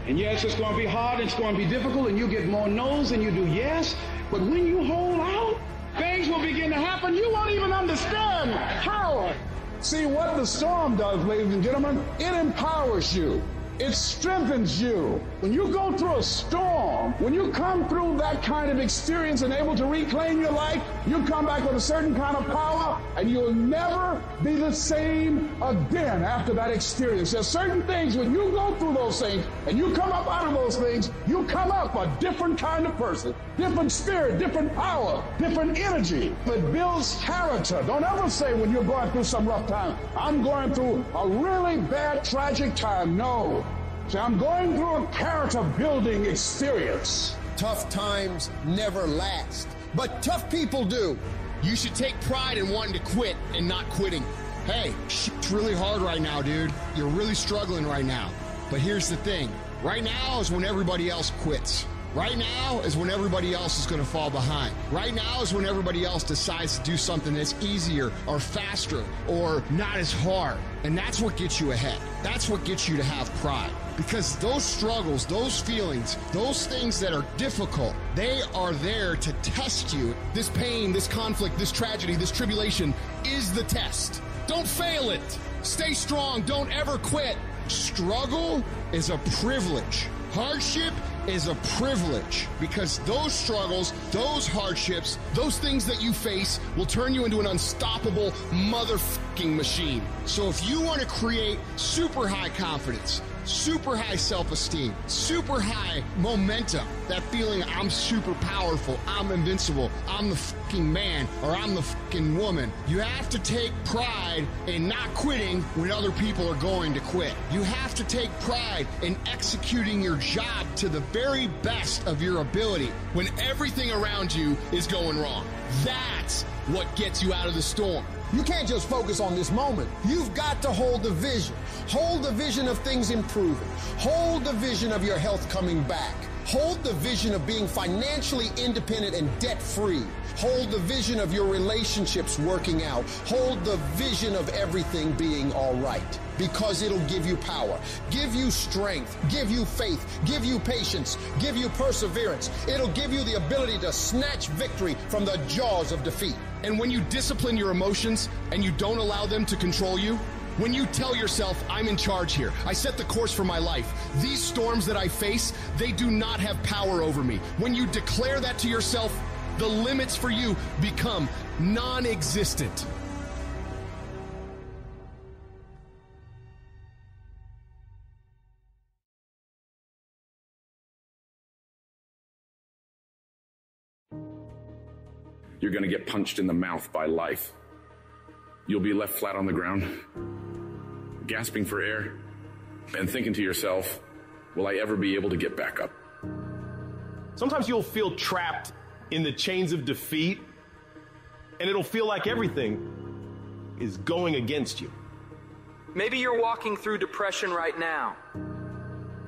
And yes, it's going to be hard. It's going to be difficult, and you get more no's than you do yes. But when you hold out, things will begin to happen. You won't even understand how. See, what the storm does, ladies and gentlemen, it empowers you. It strengthens you. When you go through a storm, when you come through that kind of experience and able to reclaim your life, you come back with a certain kind of power, and you'll never be the same again after that experience. There's certain things, when you go through those things and you come up out of those things, you come up a different kind of person, different spirit, different power, different energy. It builds character. Don't ever say when you're going through some rough time, I'm going through a really bad, tragic time. No. So I'm going through a character-building experience. Tough times never last, but tough people do. You should take pride in wanting to quit and not quitting. Hey, it's really hard right now, dude. You're really struggling right now. But here's the thing. Right now is when everybody else quits. Right now is when everybody else is going to fall behind. Right now is when everybody else decides to do something that's easier or faster or not as hard. And that's what gets you ahead. That's what gets you to have pride. Because those struggles, those feelings, those things that are difficult, they are there to test you. This pain, this conflict, this tragedy, this tribulation is the test. Don't fail it. Stay strong. Don't ever quit. Struggle is a privilege. Hardship is a privilege, because those struggles, those hardships, those things that you face will turn you into an unstoppable motherfucking machine. So if you want to create super high confidence, super high self-esteem, super high momentum, that feeling I'm super powerful, I'm invincible, I'm the fucking man, or I'm the fucking woman, you have to take pride in not quitting when other people are going to quit. You have to take pride in executing your job to the very best of your ability when everything around you is going wrong. That's what gets you out of the storm. You can't just focus on this moment. You've got to hold the vision. Hold the vision of things improving. Hold the vision of your health coming back. Hold the vision of being financially independent and debt-free. Hold the vision of your relationships working out. Hold the vision of everything being all right, because it'll give you power, give you strength, give you faith, give you patience, give you perseverance. It'll give you the ability to snatch victory from the jaws of defeat. And when you discipline your emotions and you don't allow them to control you, when you tell yourself, I'm in charge here, I set the course for my life, these storms that I face, they do not have power over me. When you declare that to yourself, the limits for you become non-existent. You're going to get punched in the mouth by life. You'll be left flat on the ground, gasping for air, and thinking to yourself, will I ever be able to get back up? Sometimes you'll feel trapped in the chains of defeat, and it'll feel like everything is going against you. Maybe you're walking through depression right now.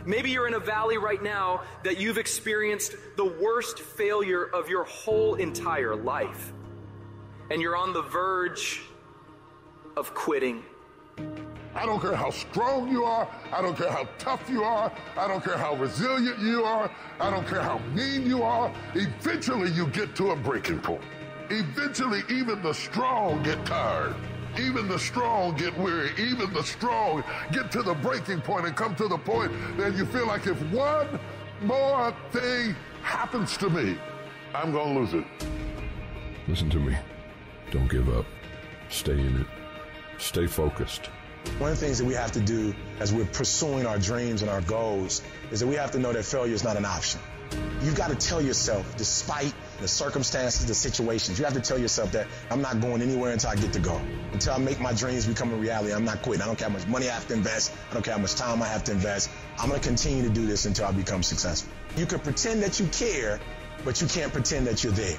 Maybe you're in a valley right now that you've experienced the worst failure of your whole entire life. And you're on the verge of quitting. I don't care how strong you are. I don't care how tough you are. I don't care how resilient you are. I don't care how mean you are. Eventually you get to a breaking point. Eventually even the strong get tired. Even the strong get weary. Even the strong get to the breaking point and come to the point that you feel like if one more thing happens to me, I'm going to lose it. Listen to me. Don't give up. Stay in it. Stay focused. One of the things that we have to do as we're pursuing our dreams and our goals is that we have to know that failure is not an option. You've got to tell yourself, despite the circumstances, the situations. You have to tell yourself that I'm not going anywhere until I get to go. Until I make my dreams become a reality, I'm not quitting. I don't care how much money I have to invest. I don't care how much time I have to invest. I'm going to continue to do this until I become successful. You can pretend that you care, but you can't pretend that you're there.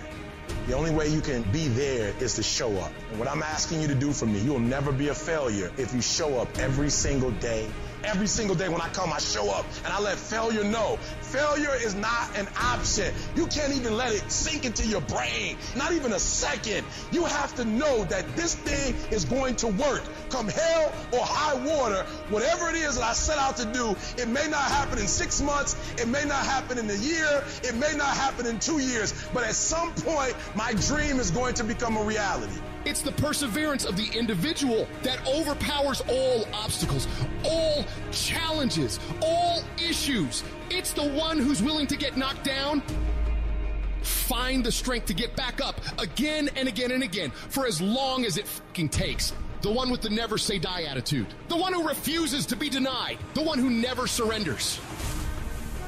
The only way you can be there is to show up. And what I'm asking you to do for me, you'll never be a failure if you show up every single day. Every single day when I come, I show up and I let failure know. Failure is not an option. You can't even let it sink into your brain, not even a second. You have to know that this thing is going to work. Come hell or high water, whatever it is that I set out to do, it may not happen in 6 months, it may not happen in a year, it may not happen in 2 years, but at some point, my dream is going to become a reality. It's the perseverance of the individual that overpowers all obstacles, all challenges, all issues. It's the one who's willing to get knocked down, find the strength to get back up again and again and again for as long as it fucking takes. The one with the never say die attitude. The one who refuses to be denied. The one who never surrenders.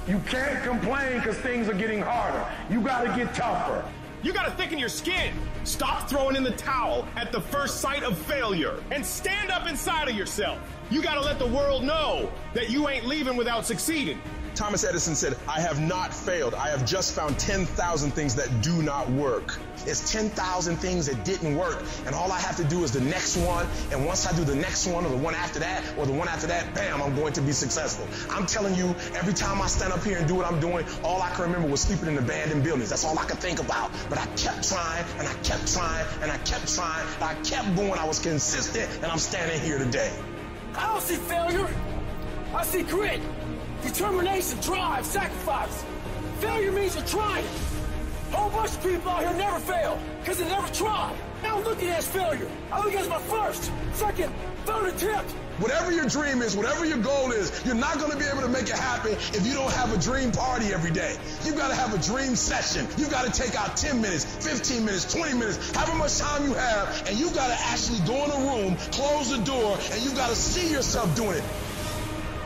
You can't complain because things are getting harder. You got to get tougher. You gotta thicken your skin. Stop throwing in the towel at the first sight of failure and stand up inside of yourself. You gotta let the world know that you ain't leaving without succeeding. Thomas Edison said, I have not failed. I have just found 10,000 things that do not work. It's 10,000 things that didn't work, and all I have to do is the next one, and once I do the next one or the one after that or the one after that, bam, I'm going to be successful. I'm telling you, every time I stand up here and do what I'm doing, all I can remember was sleeping in abandoned buildings. That's all I could think about. But I kept trying, and I kept trying, and I kept trying, and I kept going. I was consistent, and I'm standing here today. I don't see failure. I see grit, determination, drive, sacrifice. Failure means you're trying. A whole bunch of people out here never fail because they never tried. I don't look at it as failure. I look at it as my first, second, third attempt. Whatever your dream is, whatever your goal is, you're not going to be able to make it happen if you don't have a dream party every day. You've got to have a dream session. You've got to take out 10 minutes, 15 minutes, 20 minutes, however much time you have, and you've got to actually go in a room, close the door, and you've got to see yourself doing it.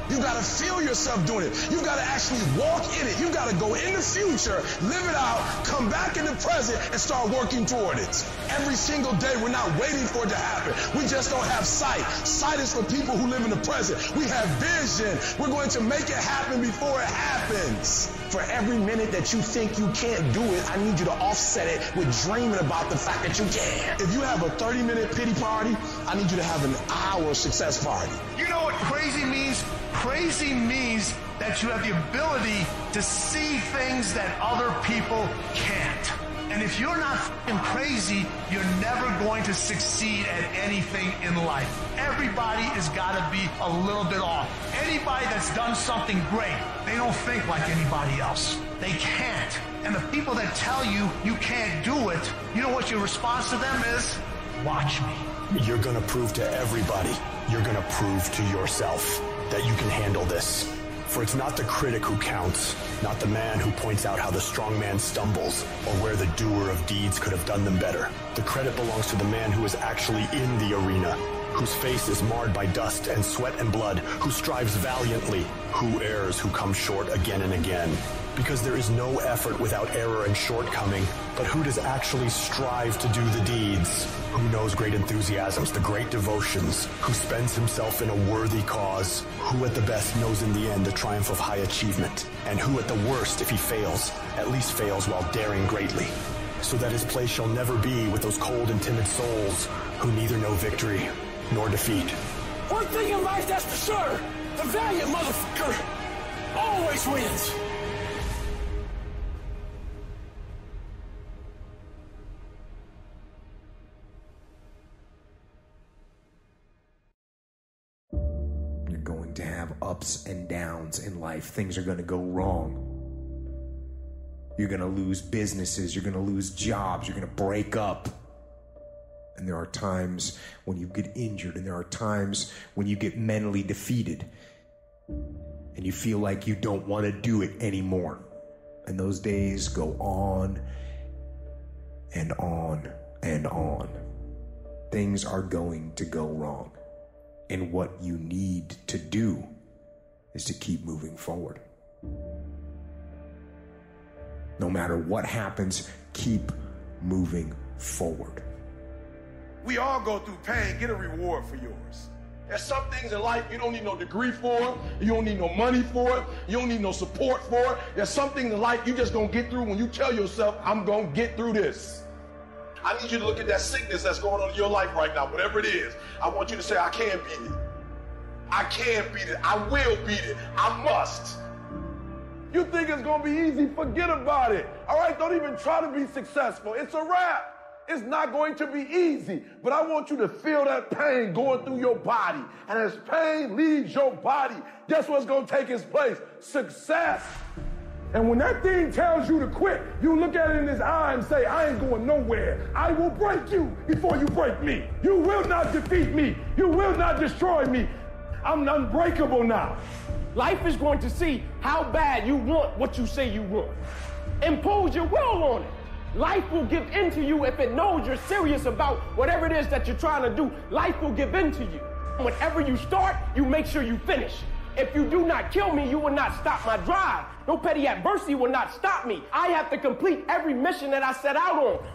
You've got to feel yourself doing it. You've got to actually walk in it. You've got to go in the future, live it out, come back in the present, and start working toward it. Every single day, we're not waiting for it to happen. We just don't have sight. Sight is for people who live in the present. We have vision. We're going to make it happen before it happens. For every minute that you think you can't do it, I need you to offset it with dreaming about the fact that you can. If you have a 30-minute pity party, I need you to have an hour success party. You know what crazy means? Crazy means that you have the ability to see things that other people can't. And if you're not f***ing crazy, you're never going to succeed at anything in life. Everybody has got to be a little bit off. Anybody that's done something great, they don't think like anybody else. They can't. And the people that tell you you can't do it, you know what your response to them is? Watch me. You're going to prove to everybody, you're going to prove to yourself that you can handle this. For it's not the critic who counts, not the man who points out how the strong man stumbles, or where the doer of deeds could have done them better. The credit belongs to the man who is actually in the arena, whose face is marred by dust and sweat and blood, who strives valiantly, who errs, who comes short again and again. Because there is no effort without error and shortcoming, but who does actually strive to do the deeds? Who knows great enthusiasms, the great devotions, who spends himself in a worthy cause, who at the best knows in the end the triumph of high achievement, and who at the worst, if he fails, at least fails while daring greatly, so that his place shall never be with those cold and timid souls who neither know victory nor defeat. One thing in life that's for sure, the valiant motherfucker always wins. You're going to have ups and downs in life. Things are going to go wrong. You're going to lose businesses. You're going to lose jobs. You're going to break up. And there are times when you get injured, and there are times when you get mentally defeated, and you feel like you don't want to do it anymore. And those days go on and on and on. Things are going to go wrong. And what you need to do is to keep moving forward. No matter what happens, keep moving forward. We all go through pain. Get a reward for yours. There's some things in life you don't need no degree for. You don't need no money for it. You don't need no support for it. There's some things in life you just gonna get through when you tell yourself, I'm gonna get through this. I need you to look at that sickness that's going on in your life right now, whatever it is. I want you to say, I can beat it. I can beat it. I will beat it. I must. You think it's gonna be easy? Forget about it. All right, don't even try to be successful. It's a wrap. It's not going to be easy, but I want you to feel that pain going through your body. And as pain leaves your body, guess what's going to take its place? Success. And when that thing tells you to quit, you look at it in his eye and say, I ain't going nowhere. I will break you before you break me. You will not defeat me. You will not destroy me. I'm unbreakable now. Life is going to see how bad you want what you say you want. Impose your will on it. Life will give in to you if it knows you're serious about whatever it is that you're trying to do. Life will give in to you. Whenever you start, you make sure you finish. If you do not kill me, you will not stop my drive. No petty adversity will not stop me. I have to complete every mission that I set out on.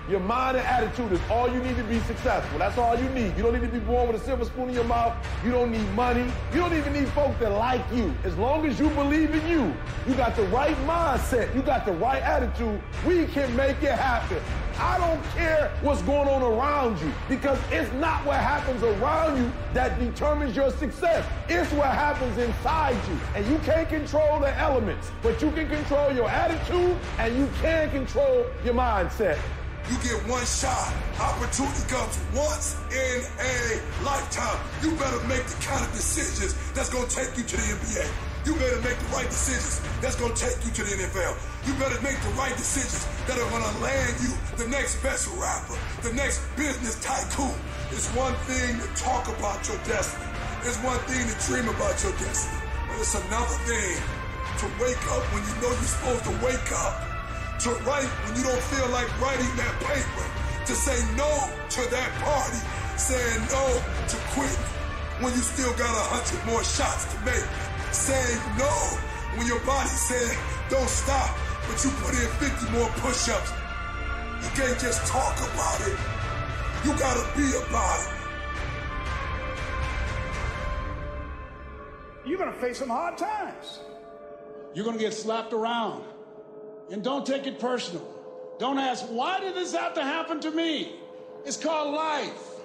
Your mind and attitude is all you need to be successful. That's all you need. You don't need to be born with a silver spoon in your mouth. You don't need money. You don't even need folks that like you. As long as you believe in you, you got the right mindset, you got the right attitude, we can make it happen. I don't care what's going on around you, because it's not what happens around you that determines your success. It's what happens inside you. And you can't control the elements, but you can control your attitude and you can control your mindset. You get one shot. Opportunity comes once in a lifetime. You better make the kind of decisions that's going to take you to the NBA. You better make the right decisions that's going to take you to the NFL. You better make the right decisions that are going to land you the next best rapper, the next business tycoon. It's one thing to talk about your destiny. It's one thing to dream about your destiny. But it's another thing to wake up when you know you're supposed to wake up. To write when you don't feel like writing that paper, to say no to that party, saying no to quitting when you still got 100 more shots to make, saying no when your body said don't stop, but you put in 50 more push-ups. You can't just talk about it, you gotta be about it. You're gonna face some hard times. You're gonna get slapped around. And don't take it personal. Don't ask, why did this have to happen to me? It's called life.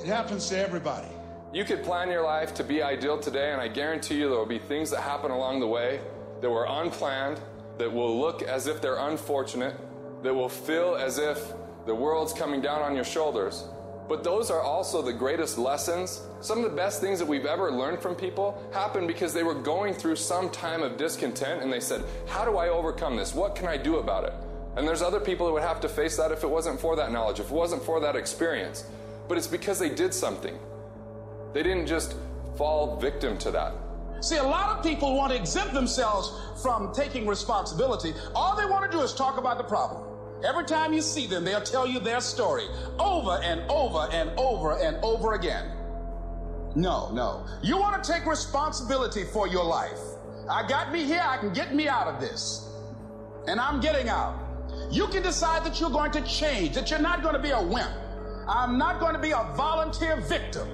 It happens to everybody. You could plan your life to be ideal today, and I guarantee you there will be things that happen along the way that were unplanned, that will look as if they're unfortunate, that will feel as if the world's coming down on your shoulders. But those are also the greatest lessons. Some of the best things that we've ever learned from people happened because they were going through some time of discontent and they said, how do I overcome this? What can I do about it? And there's other people that would have to face that if it wasn't for that knowledge, if it wasn't for that experience. But it's because they did something. They didn't just fall victim to that. See, a lot of people want to exempt themselves from taking responsibility. All they want to do is talk about the problem. Every time you see them, they'll tell you their story over and over and over and over again. No. You want to take responsibility for your life. I got me here, I can get me out of this. And I'm getting out. You can decide that you're going to change, that you're not going to be a wimp. I'm not going to be a volunteer victim.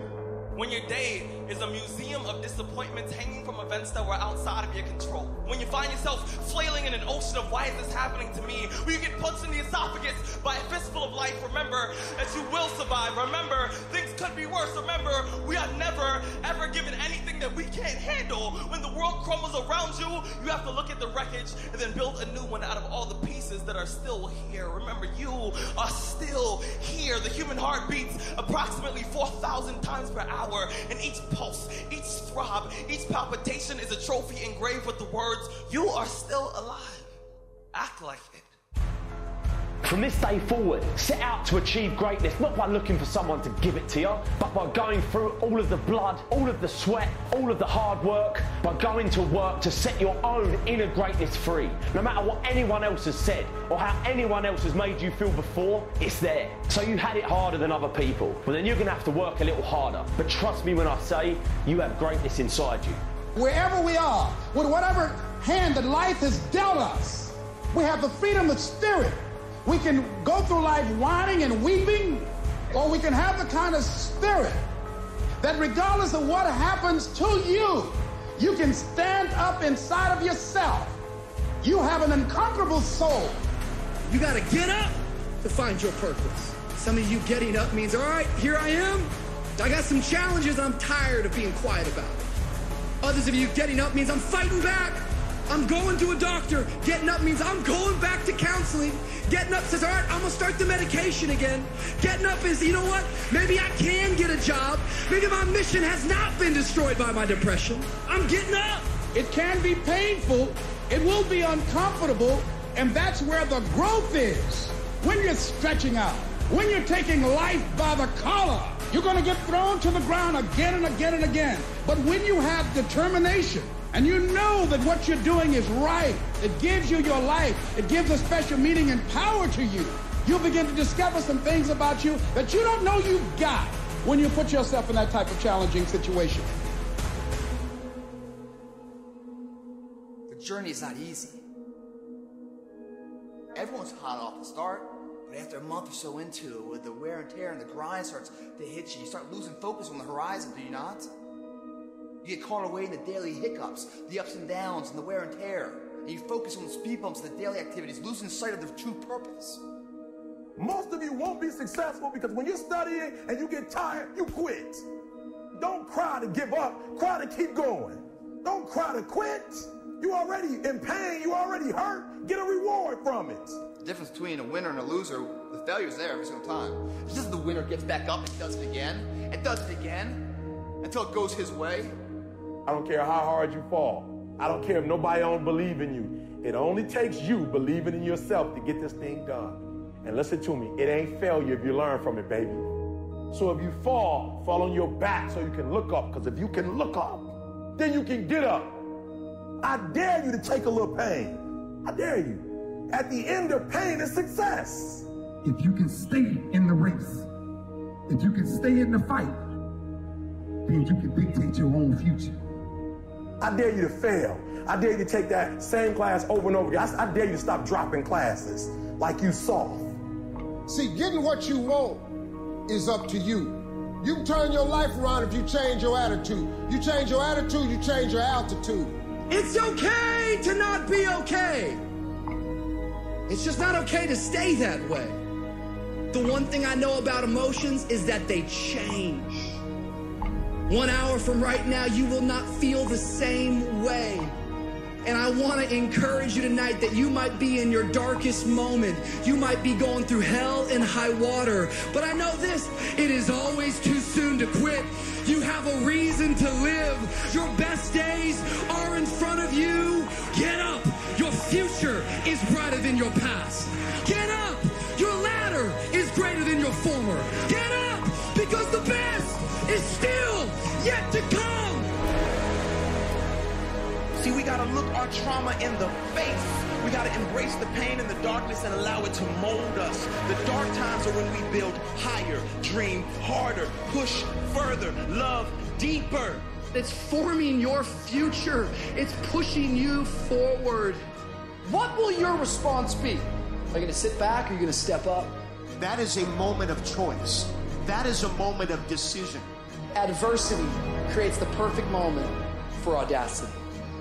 When your day is a museum of disappointments hanging from events that were outside of your control. When you find yourself flailing in an ocean of why is this happening to me? When you get punched in the esophagus by a fistful of life, remember that you will survive. Remember, things could be worse. Remember, we are never, ever given anything that we can't handle. When the world crumbles around you, you have to look at the wreckage and then build a new one out of all the pieces that are still here. Remember, you are still here. The human heart beats approximately 4,000 times per hour, and each pulse, each throb, each palpitation is a trophy engraved with the words, you are still alive. Act like it. From this day forward, set out to achieve greatness, not by looking for someone to give it to you, but by going through all of the blood, all of the sweat, all of the hard work, by going to work to set your own inner greatness free. No matter what anyone else has said, or how anyone else has made you feel before, it's there. So you had it harder than other people, well then you're gonna have to work a little harder. But trust me when I say, you have greatness inside you. Wherever we are, with whatever hand that life has dealt us, We have the freedom of spirit. We can go through life whining and weeping, or we can have the kind of spirit that regardless of what happens to you, you can stand up inside of yourself. You have an unconquerable soul. You got to get up to find your purpose. Some of you getting up means, all right, here I am. I got some challenges I'm tired of being quiet about. Others of you getting up means I'm fighting back. I'm going to a doctor. Getting up means I'm going back to counseling. Getting up says, all right, I'm going to start the medication again. Getting up is, you know what? Maybe I can get a job. Maybe my mission has not been destroyed by my depression. I'm getting up. It can be painful. It will be uncomfortable. And that's where the growth is. When you're stretching out, when you're taking life by the collar, you're going to get thrown to the ground again and again and again. But when you have determination, and you know that what you're doing is right, it gives you your life, it gives a special meaning and power to you, you'll begin to discover some things about you that you don't know you've got when you put yourself in that type of challenging situation. The journey is not easy. Everyone's hot off the start, but after a month or so into it, with the wear and tear and the grind starts to hit you, you start losing focus on the horizon, do you not? You get caught away in the daily hiccups, the ups and downs, and the wear and tear. And you focus on the speed bumps, the daily activities, losing sight of the true purpose. Most of you won't be successful because when you're studying and you get tired, you quit. Don't cry to give up, cry to keep going. Don't cry to quit. You already in pain, you already hurt. Get a reward from it. The difference between a winner and a loser, the failure's there every single time. It's just the winner gets back up and does it again, until it goes his way. I don't care how hard you fall. I don't care if nobody don't believe in you. It only takes you believing in yourself to get this thing done. And listen to me, it ain't failure if you learn from it, baby. So if you fall on your back so you can look up, because if you can look up, then you can get up. I dare you to take a little pain. I dare you. At the end of pain is success. If you can stay in the race, if you can stay in the fight, then you can dictate your own future. I dare you to fail. I dare you to take that same class over and over again. I dare you to stop dropping classes like you soft. See, getting what you want is up to you. You can turn your life around if you change your attitude. You change your attitude, you change your altitude. It's okay to not be okay. It's just not okay to stay that way. The one thing I know about emotions is that they change. 1 hour from right now, you will not feel the same way. And I want to encourage you tonight that you might be in your darkest moment. You might be going through hell and high water. But I know this, it is always too soon to quit. You have a reason to live. Your best days are in front of you. Get up. Your future is brighter than your past. Get up. Your ladder is greater than your former. Get up, because the best is still yet to come. See, we gotta look our trauma in the face. We gotta embrace the pain and the darkness and allow it to mold us. The dark times are when we build higher, dream harder, push further, love deeper. It's forming your future. It's pushing you forward. What will your response be? Are you gonna sit back or are you gonna step up? That is a moment of choice. That is a moment of decision. Adversity creates the perfect moment for audacity.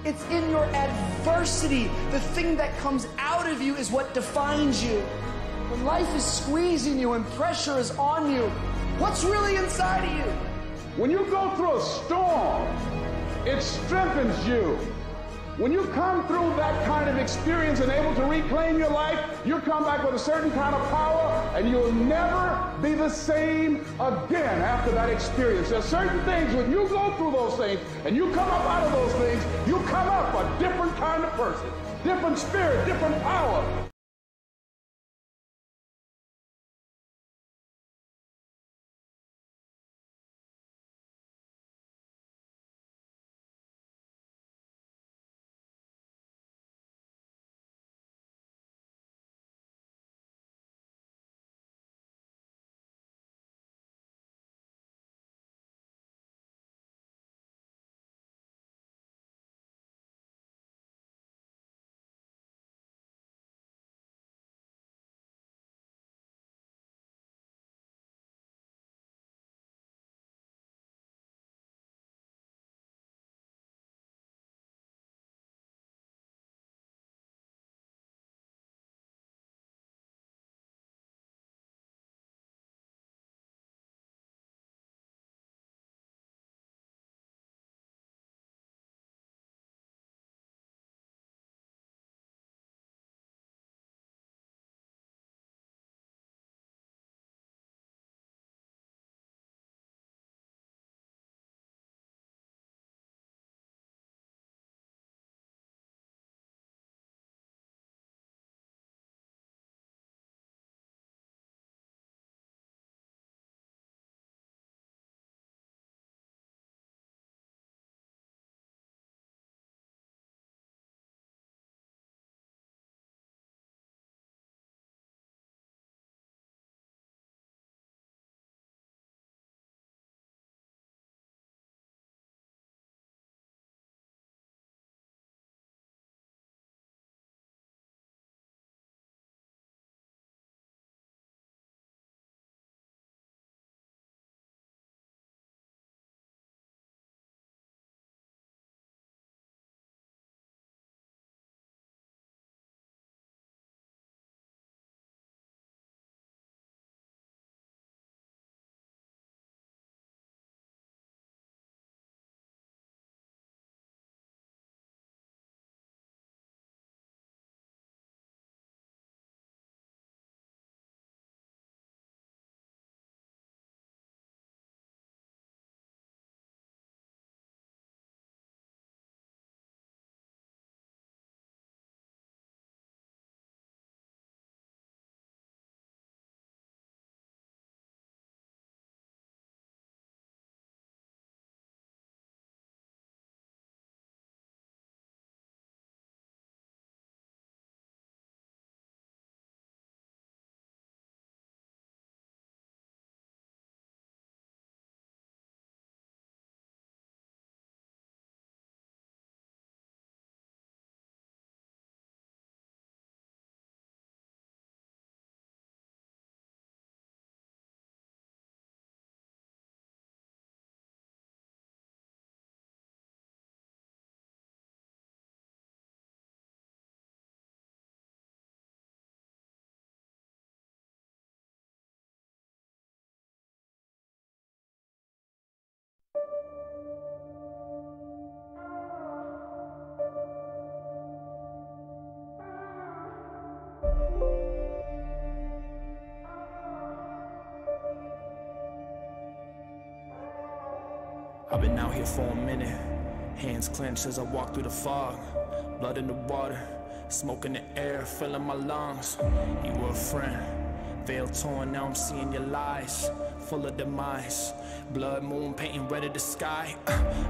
It's in your adversity. The thing that comes out of you is what defines you. When life is squeezing you and pressure is on you, what's really inside of you? When you go through a storm, it strengthens you. When you come through that kind of experience and able to reclaim your life, you come back with a certain kind of power, and you'll never be the same again after that experience. There's certain things, when you go through those things and you come up out of those things, you come up a different kind of person, different spirit, different power. I've been out here for a minute, hands clenched as I walk through the fog. Blood in the water, smoke in the air, filling my lungs. You were a friend, veil torn, now I'm seeing your lies, full of demise. Blood moon painting red of the sky,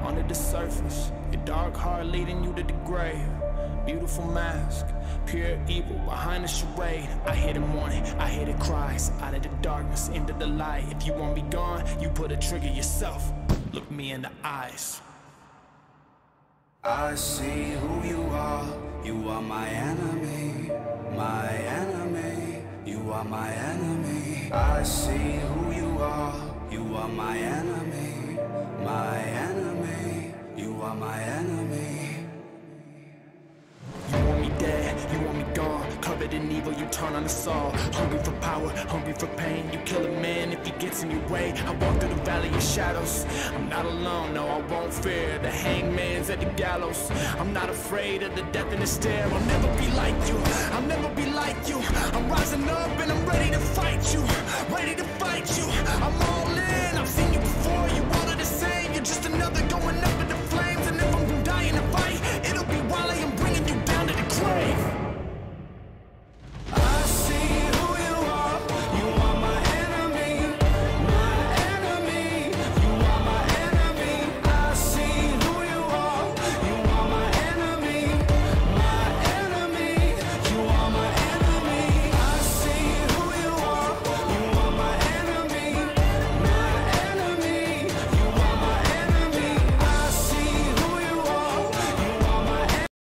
under the surface, your dark heart leading you to the grave. Beautiful mask, pure evil behind the charade. I hear the mourning, I hear the cries, out of the darkness into the light. If you want me gone, you put a trigger yourself. Look me in the eyes. I see who you are my enemy, my enemy. You are my enemy. I see who you are my enemy, my enemy. You are my enemy. You want me dead, you want me gone, covered in evil, you turn on us all. Hungry for power, hungry for pain, you kill a man if he gets in your way. I walk through the valley of shadows, I'm not alone, no I won't fear. The hangman's at the gallows, I'm not afraid of the death in the stare. I'll never be like you, I'll never be like you. I'm rising up and I'm ready to fight you, ready to fight you. I'm on